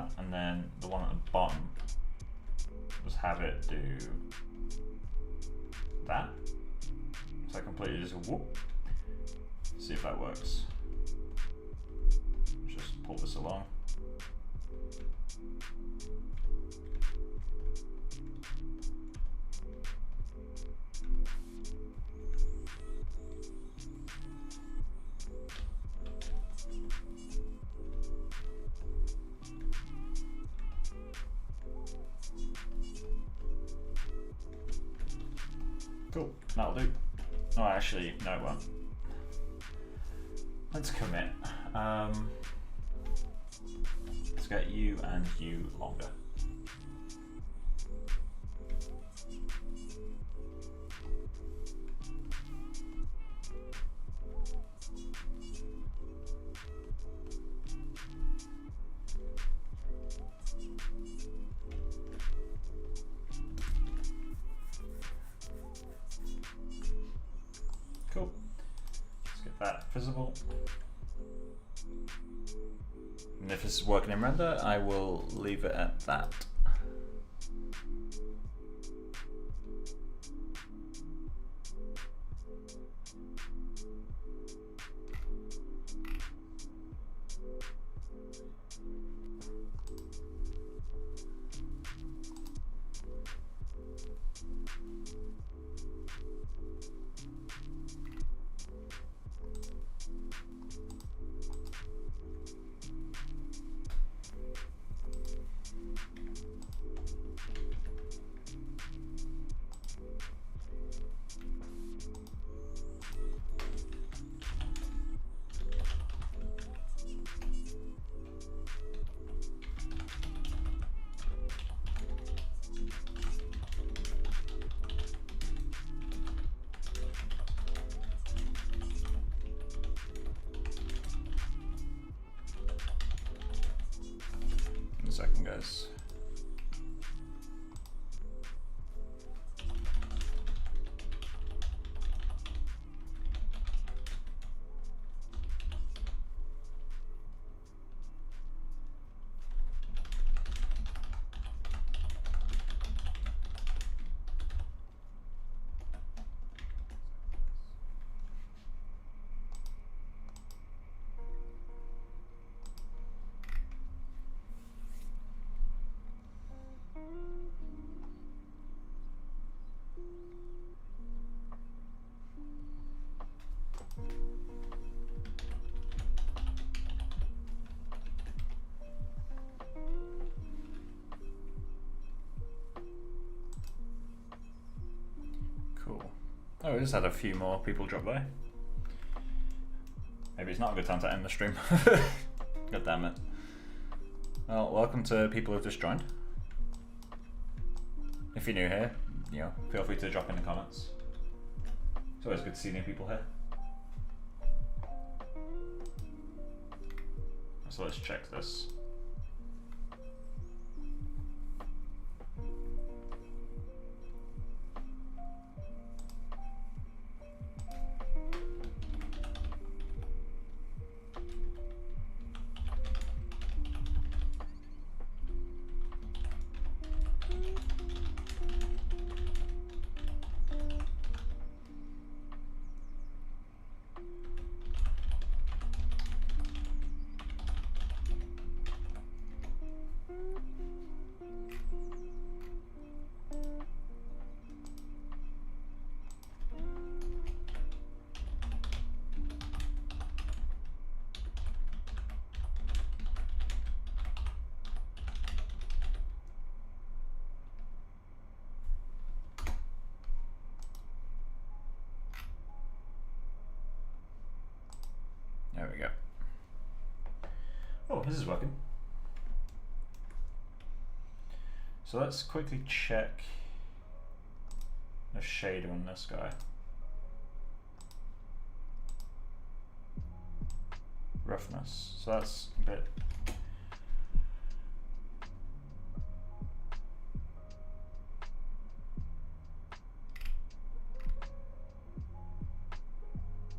that, and then the one at the bottom, just have it do that. So I completely just whoop. See if that works. Just pull this along. Cool, that'll do. Oh, actually, no it won't. Let's commit. Let's get you and you longer. Cool. Let's get that visible. And if this is working in render, I will leave it at that. Second, guys. Cool. Oh, we just had a few more people drop by. Maybe it's not a good time to end the stream. God damn it. Well, welcome to people who've just joined. If you're new here, you know, feel free to drop in the comments. It's always good to see new people here. So let's check this. There we go. Oh, this is working. So let's quickly check the shader on this guy. Roughness. So that's a bit.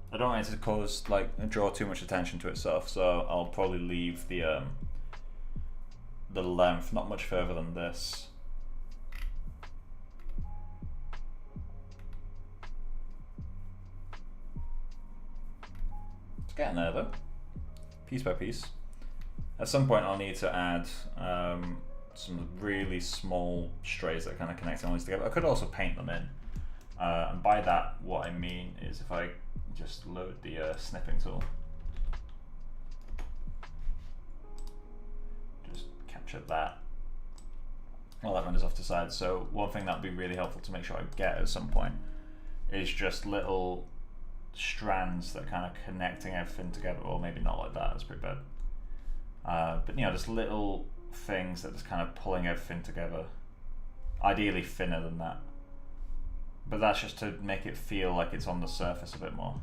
I don't want it to cause, like, draw too much attention to itself, so I'll probably leave the the length, not much further than this. It's getting there though, piece by piece. At some point I'll need to add some really small strays that kind of connect all these together. I could also paint them in. And by that, what I mean is if I just load the snipping tool, just capture that. Well, that renders off to the side. So one thing that would be really helpful to make sure I get at some point is just little strands that kind of connecting everything together, or maybe not like that, that's pretty bad. But you know, just little things that just kind of pulling everything together. Ideally thinner than that. But that's just to make it feel like it's on the surface a bit more.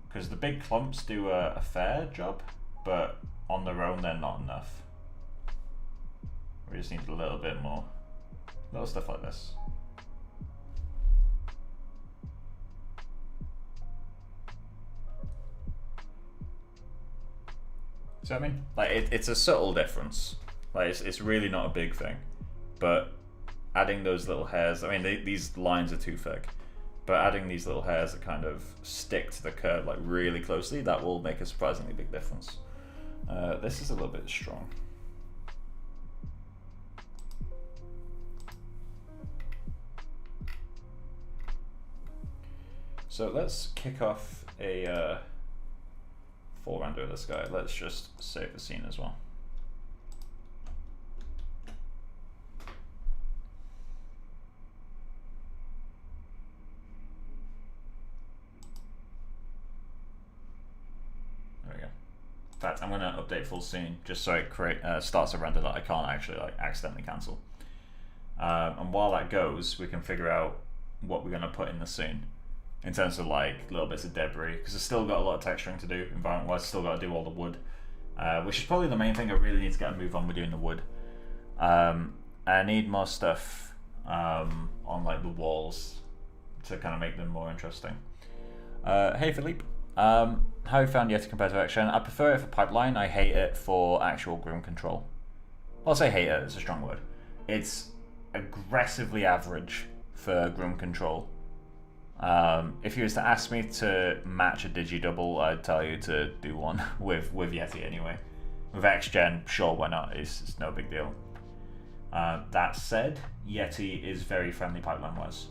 Because the big clumps do a fair job, but on their own they're not enough. We just need a little bit more. Little stuff like this. So I mean, like it's a subtle difference. Like it's really not a big thing, but adding those little hairs. I mean, these lines are too thick, but adding these little hairs that kind of stick to the curve like really closely, that will make a surprisingly big difference. This is a little bit strong. So let's kick off a full render of this guy. Let's just save the scene as well. There we go. In fact, I'm going to update full scene just so it starts a render that I can't actually like accidentally cancel. And while that goes, we can figure out what we're going to put in the scene. In terms of like little bits of debris, because I've still got a lot of texturing to do environment-wise. Still got to do all the wood, which is probably the main thing I really need to get a move on with doing the wood. I need more stuff on like the walls to kind of make them more interesting. Hey Philippe, how have you found Yeti compared to Action? I prefer it for pipeline. I hate it for actual groom control. I'll say hate it, it's a strong word. It's aggressively average for groom control. If you was to ask me to match a digi-double, I'd tell you to do one with Yeti anyway. With X-Gen, sure, why not? It's no big deal. That said, Yeti is very friendly pipeline-wise.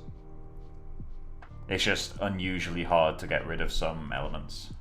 It's just unusually hard to get rid of some elements.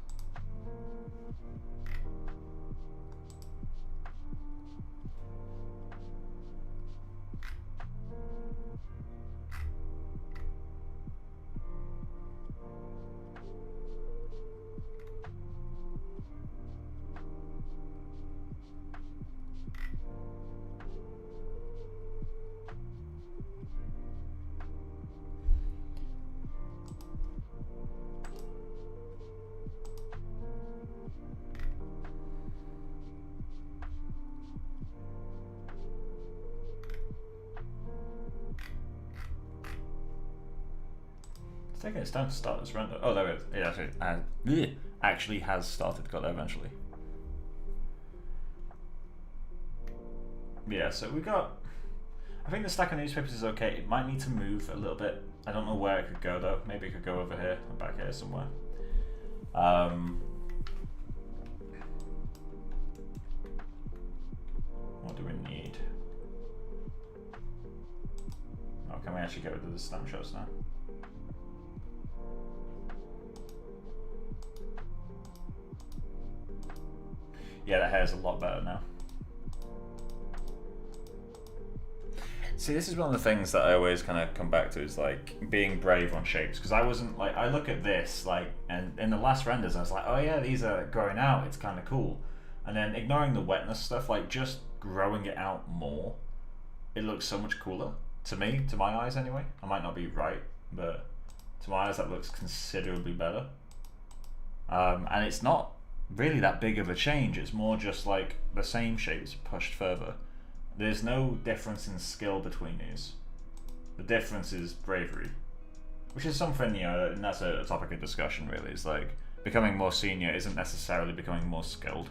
It's taking its time to start this render. Oh, there it is. It actually has started. Got there eventually. Yeah, so we got. I think the stack of newspapers is okay. It might need to move a little bit. I don't know where it could go though. Maybe it could go over here or back here somewhere. What do we need? Oh, can we actually get rid of the snapshots now? Yeah, that hair's a lot better now. See, this is one of the things that I always kind of come back to is like being brave on shapes, because I wasn't like, I look at this like, and in the last renders I was like, oh yeah, these are growing out, it's kind of cool. And then ignoring the wetness stuff, like just growing it out more, it looks so much cooler to me, to my eyes anyway. I might not be right, but to my eyes that looks considerably better. And it's not really that big of a change, it's more just like the same shapes pushed further. There's no difference in skill between these. The difference is bravery, which is something, you know, and that's a topic of discussion really. It's like becoming more senior isn't necessarily becoming more skilled,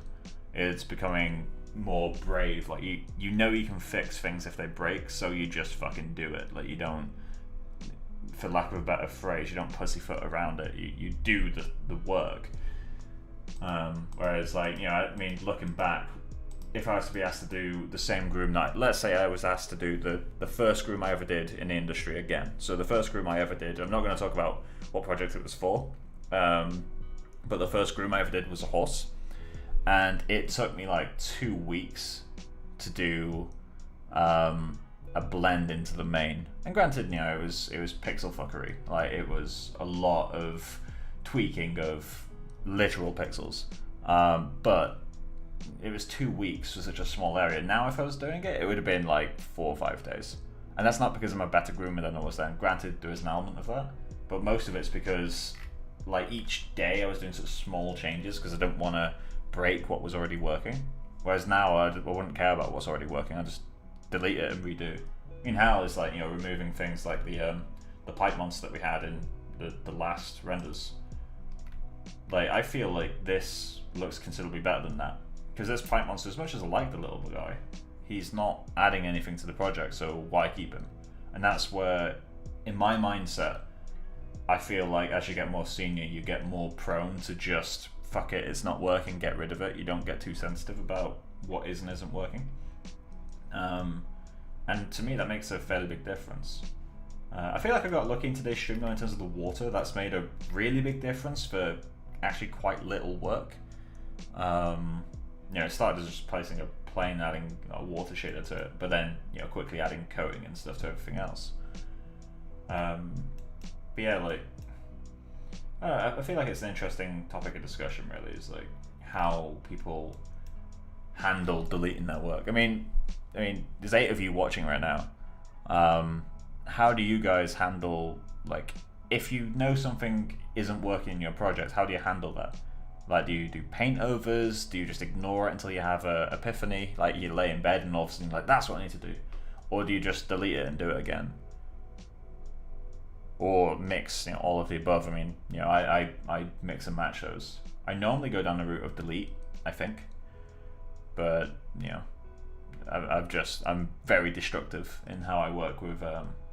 it's becoming more brave. Like you know you can fix things if they break, so you just fucking do it. Like you don't, for lack of a better phrase, you don't pussyfoot around it. You do the work. Whereas like, you know, I mean, looking back, if I was to be asked to do the same groom that, let's say I was asked to do the first groom I ever did in the industry again. So the first groom I ever did, I'm not going to talk about what project it was for, but the first groom I ever did was a horse. And it took me like 2 weeks to do a blend into the mane. And granted, you know, it was pixel fuckery. Like it was a lot of tweaking of literal pixels. But it was 2 weeks for such a small area. Now if I was doing it, it would have been like 4 or 5 days. And that's not because I'm a better groomer than I was then. Granted, there is an element of that. But most of it's because like each day I was doing such small changes because I don't want to break what was already working. Whereas now I wouldn't care about what's already working. I just delete it and redo. I mean, how is like, you know, removing things like the pipe monster that we had in the last renders. Like I feel like this looks considerably better than that. Because this pipe monster, as much as I like the little guy, he's not adding anything to the project, so why keep him? And that's where, in my mindset, I feel like as you get more senior, you get more prone to just, fuck it, it's not working, get rid of it. You don't get too sensitive about what is and isn't working. And to me, that makes a fairly big difference. I feel like I got lucky in today's stream though in terms of the water. That's made a really big difference for actually quite little work. You know, it started as just placing a plane, adding a water shader to it, but then, you know, quickly adding coating and stuff to everything else. But yeah, like, I feel like it's an interesting topic of discussion, really, is like how people handle deleting their work. I mean, there's 8 of you watching right now. How do you guys handle, like, if you know something isn't working in your project, how do you handle that? Like, do you do paint overs? Do you just ignore it until you have a epiphany? Like, you lay in bed and all of a sudden you're like, that's what I need to do. Or do you just delete it and do it again? Or mix, you know, all of the above. I mean, you know, I mix and match those. I normally go down the route of delete, I think. But, you know, I'm very destructive in how I work with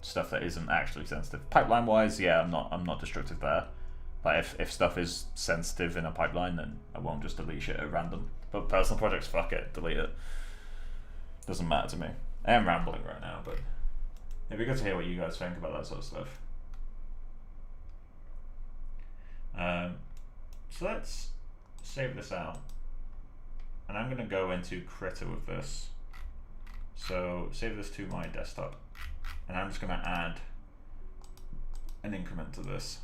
stuff that isn't actually sensitive. Pipeline wise, yeah, I'm not destructive there. Like if stuff is sensitive in a pipeline, then I won't just delete shit at random. But personal projects, fuck it, delete it. Doesn't matter to me. I am rambling right now, but it'd be good to hear what you guys think about that sort of stuff. So let's save this out. And I'm gonna go into Critter with this. So save this to my desktop. And I'm just gonna add an increment to this.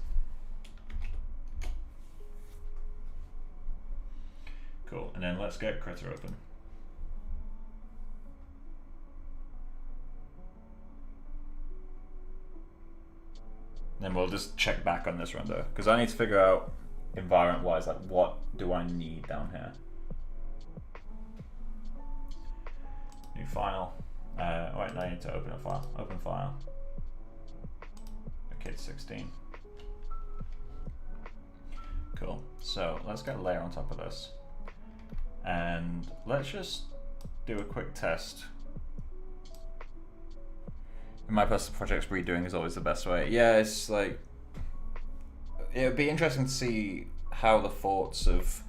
Cool, and then let's get Critter open. Then we'll just check back on this render, because I need to figure out environment-wise, like what do I need down here? New file. Wait, no, I need to open a file. Open file. Okay, it's 16. Cool. So let's get a layer on top of this. And let's just do a quick test. In my personal projects, redoing is always the best way. Yeah, it's like, it would be interesting to see how the thoughts of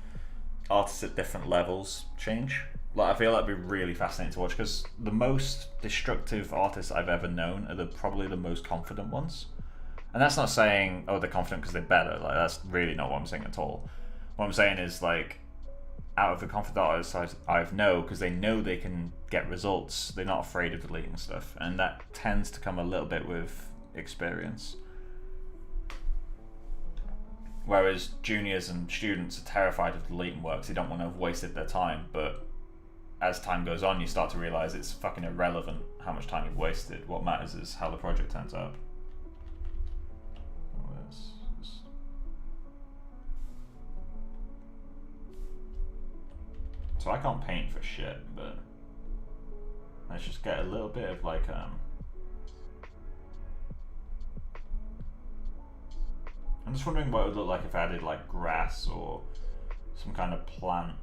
artists at different levels change. Like, I feel like it'd be really fascinating to watch, because the most destructive artists I've ever known are probably the most confident ones. And that's not saying, oh, they're confident because they're better. Like, that's really not what I'm saying at all. What I'm saying is, like, out of the confident artists I've known, because they know they can get results, they're not afraid of deleting stuff. And that tends to come a little bit with experience. Whereas juniors and students are terrified of deleting works. They don't want to have wasted their time, but as time goes on, you start to realize it's fucking irrelevant how much time you've wasted. What matters is how the project turns out. So I can't paint for shit, but let's just get a little bit of like I'm just wondering what it would look like if I added like grass or some kind of plant.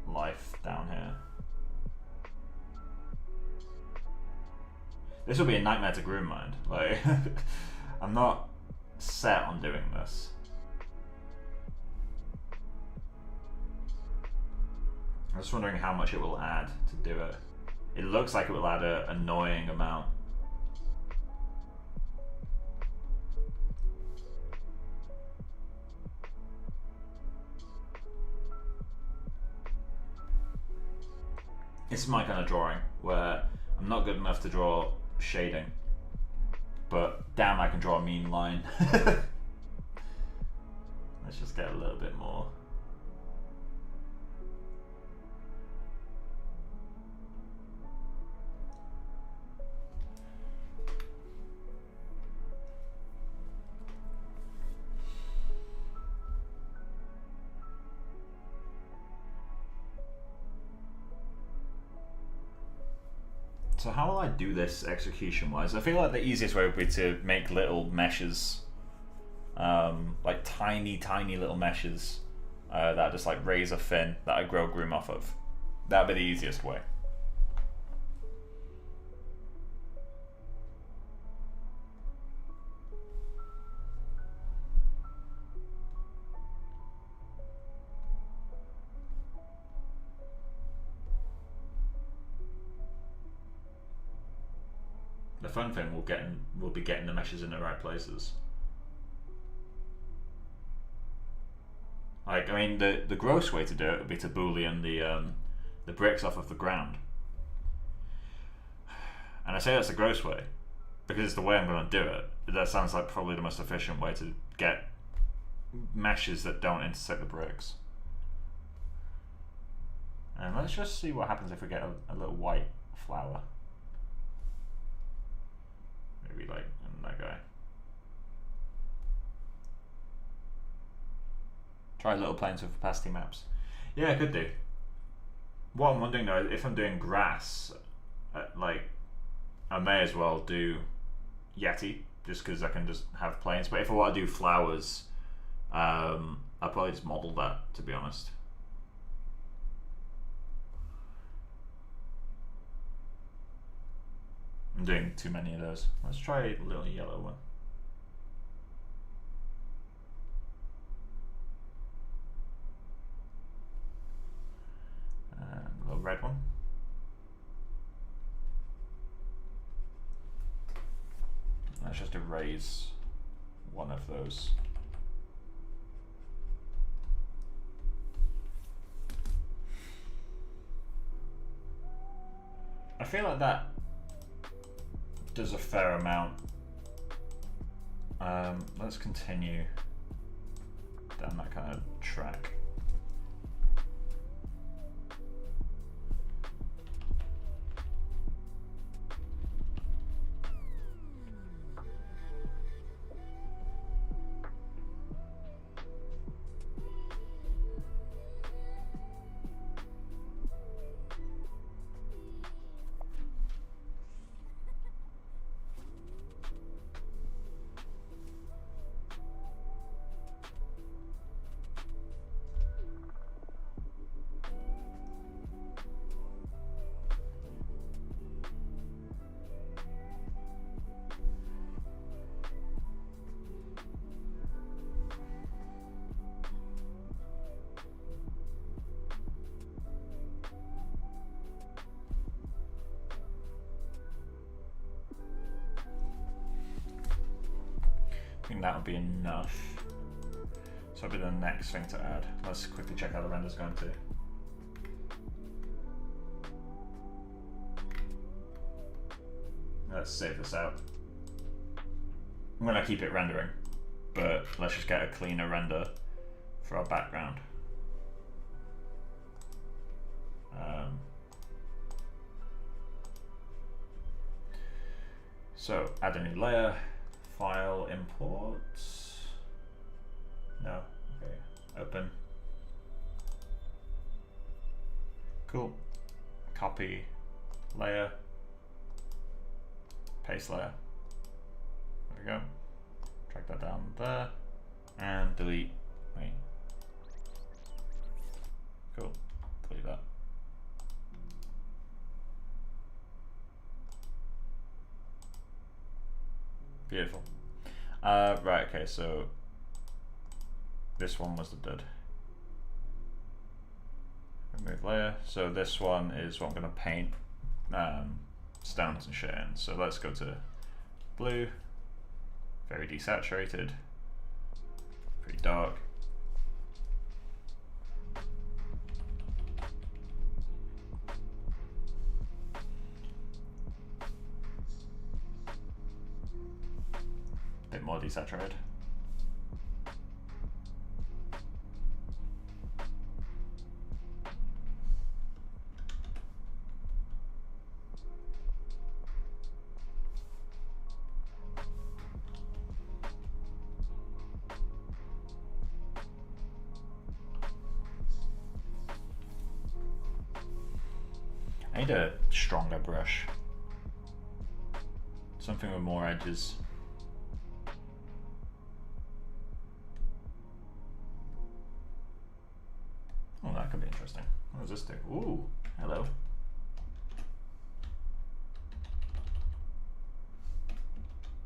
life down here. This will be a nightmare to groom, mind. Like, I'm not set on doing this. I'm just wondering how much it will add to do it. It looks like it will add an annoying amount. This is my kind of drawing where I'm not good enough to draw shading, but damn, I can draw a mean line. Let's just get a little bit more. So how will I do this execution-wise? I feel like the easiest way would be to make little meshes, like tiny little meshes that are just like razor thin that I grow groom off of. That'd be the easiest way. The fun thing will be getting the meshes in the right places. Like, I mean, the gross way to do it would be to boolean the bricks off of the ground. And I say that's the gross way because it's the way I'm going to do it. That sounds like probably the most efficient way to get meshes that don't intersect the bricks. And let's just see what happens if we get a little white flower. Maybe like that guy. Try little planes with opacity maps. Yeah, I could do. What I'm wondering though, if I'm doing grass, like I may as well do Yeti, just because I can just have planes. But if I want to do flowers, I'll probably just model that, to be honest. I'm doing too many of those. Let's try a little yellow one. And a little red one. Let's just erase one of those. I feel like that does a fair amount. Let's continue down that kind of track. I think that would be enough. So that'll be the next thing to add. Let's quickly check how the render's going to. Let's save this out. I'm going to keep it rendering, but let's just get a cleaner render for our background. So add a new layer. File imports. No, okay, open. Cool. Copy layer, paste layer. There we go. Drag that down there and delete. Wait. Cool. Delete that. Beautiful. Right, okay, so this one was the dud. Remove layer. So this one is what I'm going to paint stones and shit in. So let's go to blue, very desaturated, pretty dark. Bit more desaturated. I need a stronger brush. Something with more edges. Oh, that could be interesting. What does this do? Ooh, hello.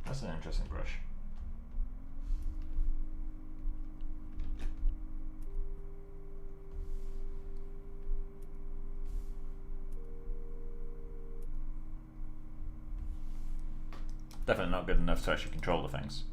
That's an interesting brush. Definitely not good enough to actually control the things.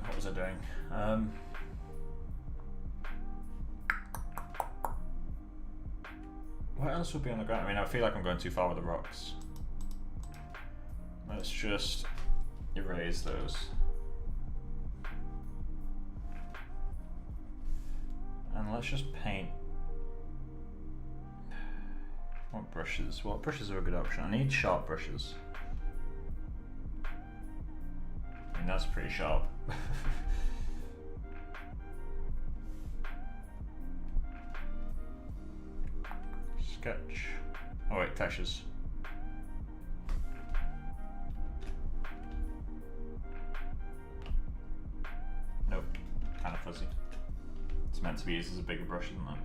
What was I doing? What else would be on the ground? I mean, I feel like I'm going too far with the rocks. Let's just erase those. And let's just paint. What brushes? What brushes are a good option? I need sharp brushes. I mean, that's pretty sharp. Sketch. Oh wait, textures. Nope, kind of fuzzy. It's meant to be used as a bigger brush, isn't it?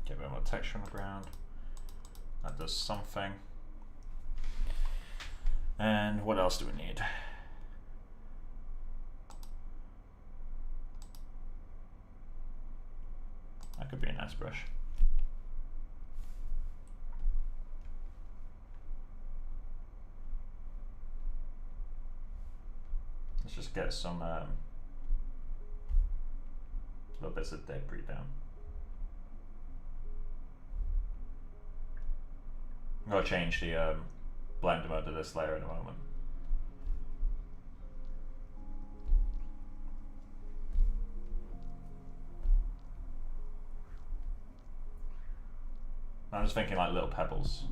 Get a bit more texture on the ground. That does something. And what else do we need? That could be a nice brush. Let's just get some little bits of debris down. I'm going to change the blend mode to this layer in a moment. I'm just thinking like little pebbles.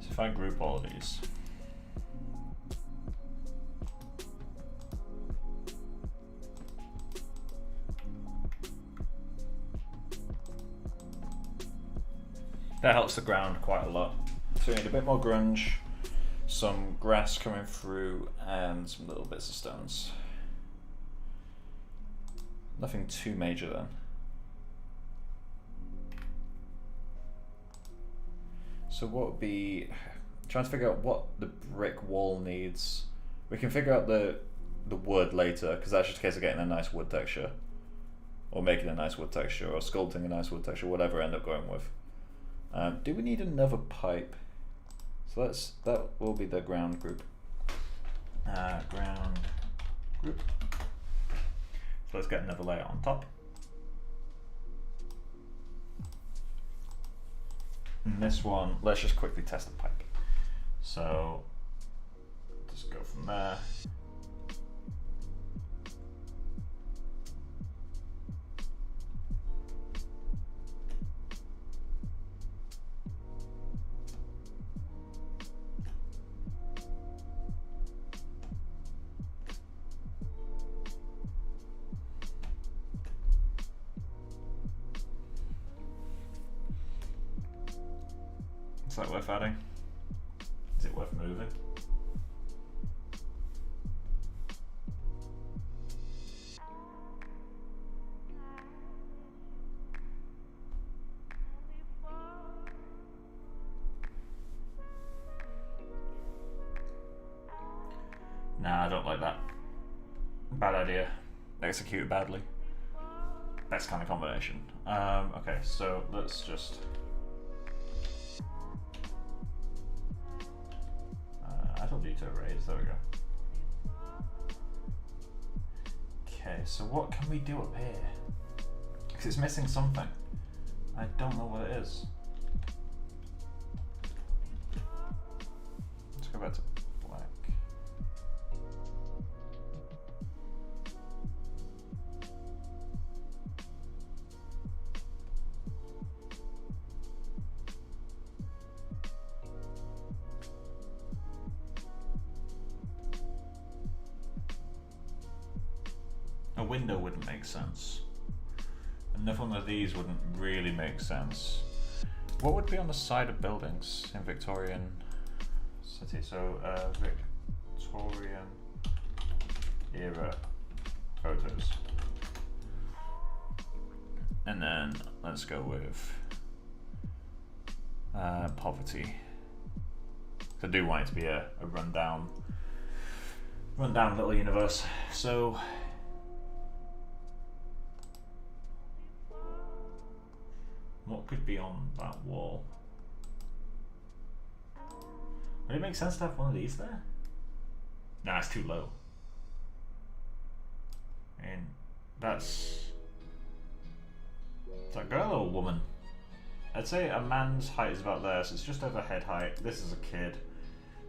If I group all of these, That helps the ground quite a lot. So we need a bit more grunge, some grass coming through, and some little bits of stones. Nothing too major then. So what would be, trying to figure out what the brick wall needs. We can figure out the wood later, because that's just a case of getting a nice wood texture, or making a nice wood texture, or sculpting a nice wood texture, whatever I end up going with. Do we need another pipe? So that will be the ground group. Ground group. So let's get another layer on top. And this one, let's just quickly test the pipe. So just go from there. Is that worth adding? Is it worth moving? Nah, I don't like that. Bad idea. Executed badly. Best kind of combination. Okay, so let's just... you to erase, there we go. Okay, so what can we do up here? Because it's missing something. I don't know what it is. Let's go back to black. A window wouldn't make sense. Another one of these wouldn't really make sense. What would be on the side of buildings in Victorian city? So Victorian era photos. And then let's go with poverty. I do want it to be a rundown little universe. So what could be on that wall? Would it make sense to have one of these there? Nah, it's too low. And that's... Is that girl or woman? I'd say a man's height is about there, so it's just over head height. This is a kid.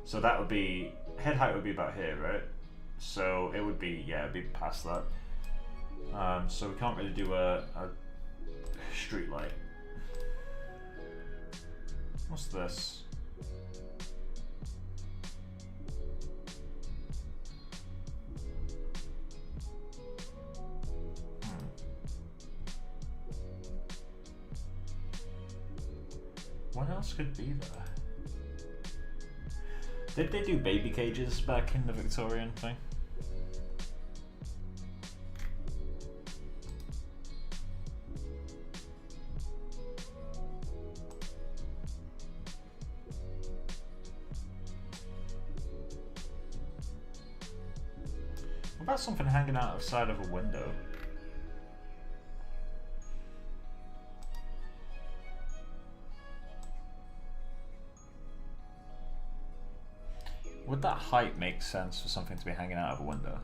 So that would be... Head height would be about here, right? So it would be, yeah, it'd be past that. So we can't really do a street light. What's this? What else could be there? Did they do baby cages back in the Victorian thing? What about something hanging out outside of a window? Would that height make sense for something to be hanging out of a window?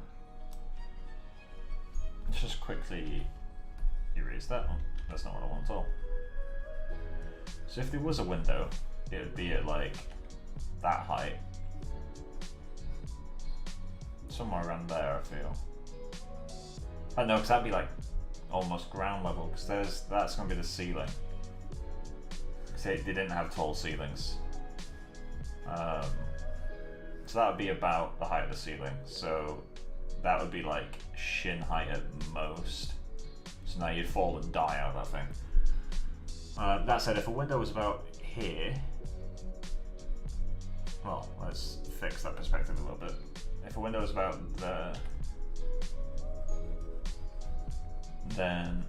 Let's just quickly erase that one. That's not what I want at all. So if there was a window, it would be at like that height. Somewhere around there, I feel. I know, because that'd be like almost ground level, because that's going to be the ceiling. Because they didn't have tall ceilings. So that would be about the height of the ceiling. So that would be like shin height at most. So now you'd fall and die out of that thing. That said, if a window was about here, well, let's fix that perspective a little bit. If a window is about there, then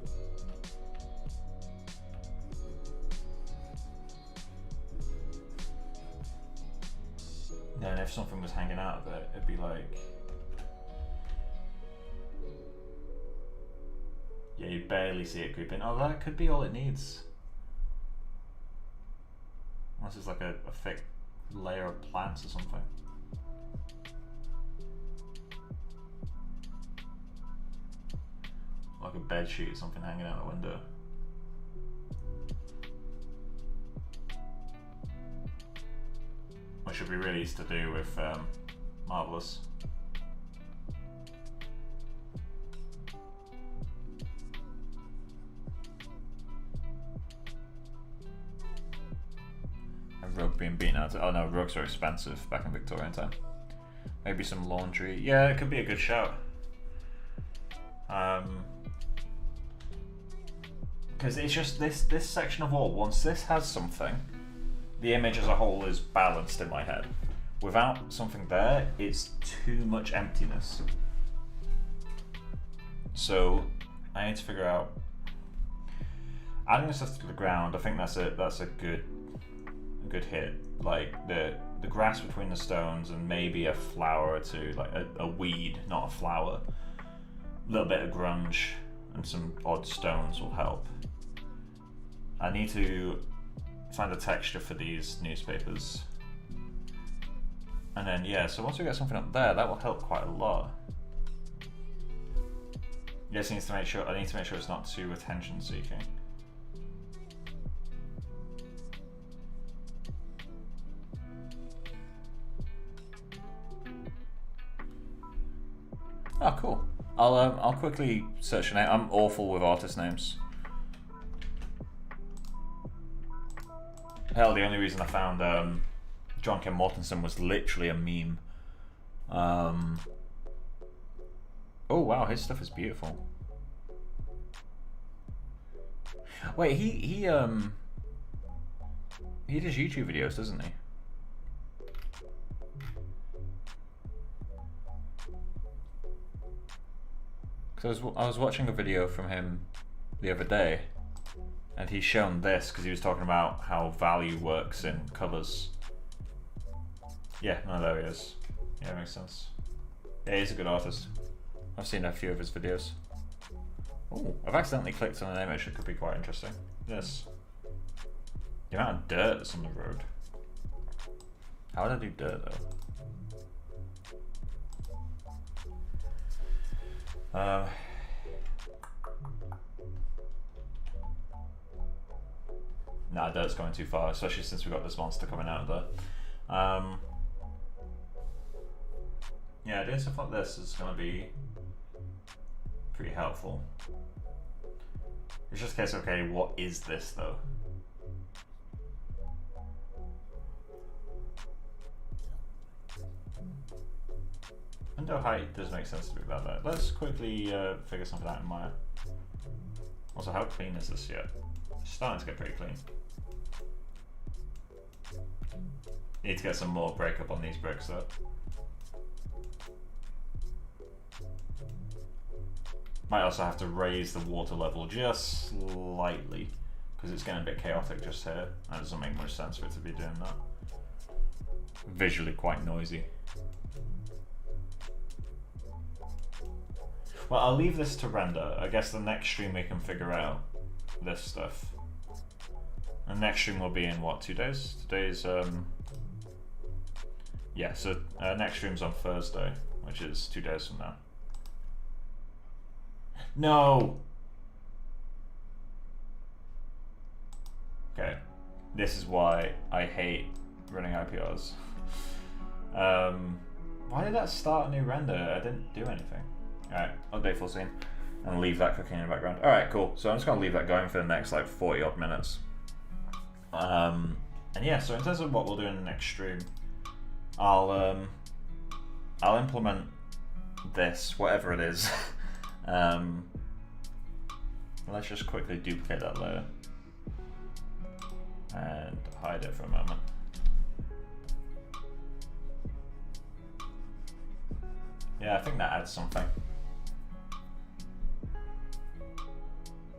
if something was hanging out of it, it'd be like, yeah, you barely see it creeping. Oh, that could be all it needs. Unless it's like a thick layer of plants or something. Like a bed sheet or something hanging out the window. Which should be really easy to do with Marvelous. A rug being beaten out. Oh no, rugs are expensive back in Victorian time. Maybe some laundry. Yeah, it could be a good shout. Because it's just this section of wall, once this has something, the image as a whole is balanced in my head. Without something there, it's too much emptiness. So I need to figure out adding this stuff to the ground. I think that's a good hit. Like the grass between the stones and maybe a flower or two, like a weed, not a flower. A little bit of grunge and some odd stones will help. I need to find a texture for these newspapers. And then yeah, so once we get something up there, that will help quite a lot. Yes, I need to make sure it's not too attention seeking. Oh, cool. I'll quickly search a name. I'm awful with artist names. Hell, the only reason I found John Kenn Mortensen was literally a meme. Oh wow, his stuff is beautiful. Wait, he does YouTube videos, doesn't he? Because I was watching a video from him the other day, and he's shown this because he was talking about how value works in covers. Yeah, no, there he is. Yeah, makes sense. Yeah, he's a good artist. I've seen a few of his videos. Oh, I've accidentally clicked on an image that could be quite interesting. This. The amount of dirt that's on the road. How would I do dirt though? Nah, dirt's going too far, especially since we've got this monster coming out of there. Yeah, doing stuff like this is going to be pretty helpful. It's just a case of, okay, what is this though? Window height does make sense to be about that. Let's quickly figure something out in Maya. Also, how clean is this yet? It's starting to get pretty clean. Need to get some more breakup on these bricks though. Might also have to raise the water level just slightly because it's getting a bit chaotic just here. That doesn't make much sense for it to be doing that. Visually quite noisy. Well, I'll leave this to render. I guess the next stream we can figure out this stuff. The next stream will be in what, 2 days? Today's yeah, so next stream's on Thursday, which is 2 days from now. No! Okay, this is why I hate running IPRs. Why did that start a new render? I didn't do anything. Alright, update full scene and leave that cooking in the background. Alright, cool. So I'm just gonna leave that going for the next like 40 odd minutes. And yeah, so in terms of what we'll do in the next stream, I'll implement this, whatever it is. Let's just quickly duplicate that layer. and hide it for a moment. Yeah, I think that adds something.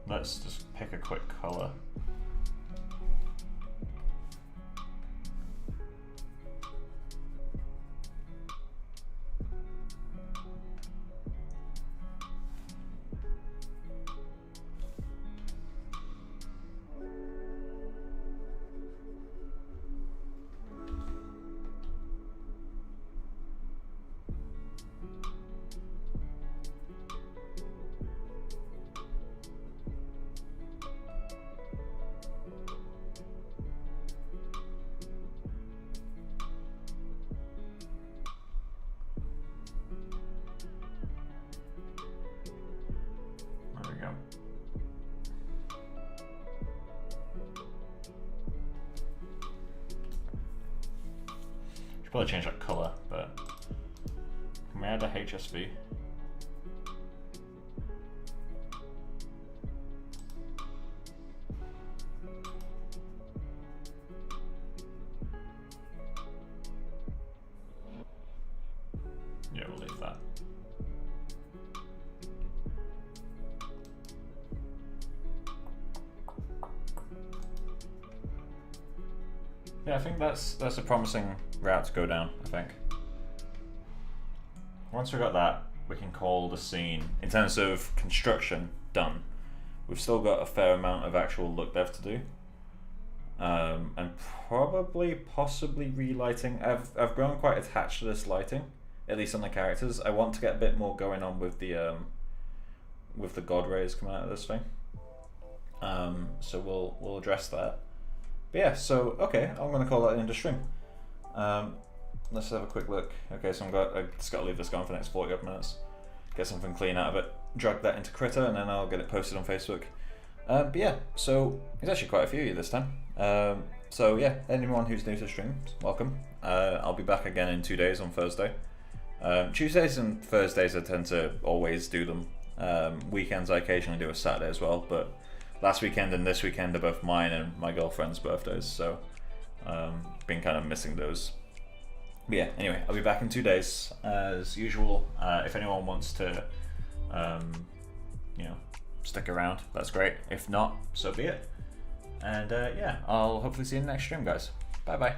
Let's just pick a quick color. Probably change that color, but can we add a HSV? Yeah, we'll leave that. Yeah, I think that's a promising route to go down, I think. Once we've got that, we can call the scene, in terms of construction, done. We've still got a fair amount of actual look dev to do. And possibly relighting. I've grown quite attached to this lighting, at least on the characters. I want to get a bit more going on with the god rays coming out of this thing. So we'll address that. But yeah, so okay, I'm gonna call that an end of stream. Let's have a quick look. Okay, so I just gotta leave this going for the next 40 odd minutes. Get something clean out of it, drag that into Critter, and then I'll get it posted on Facebook. But yeah, so there's actually quite a few of you this time. So yeah, anyone who's new to the stream, welcome. I'll be back again in 2 days on Thursday. Tuesdays and Thursdays I tend to always do them. Weekends I occasionally do a Saturday as well, but last weekend and this weekend are both mine and my girlfriend's birthdays, so been kind of missing those. But yeah, anyway, I'll be back in 2 days as usual. If anyone wants to, stick around, that's great. If not, so be it. And yeah, I'll hopefully see you in the next stream, guys. Bye bye.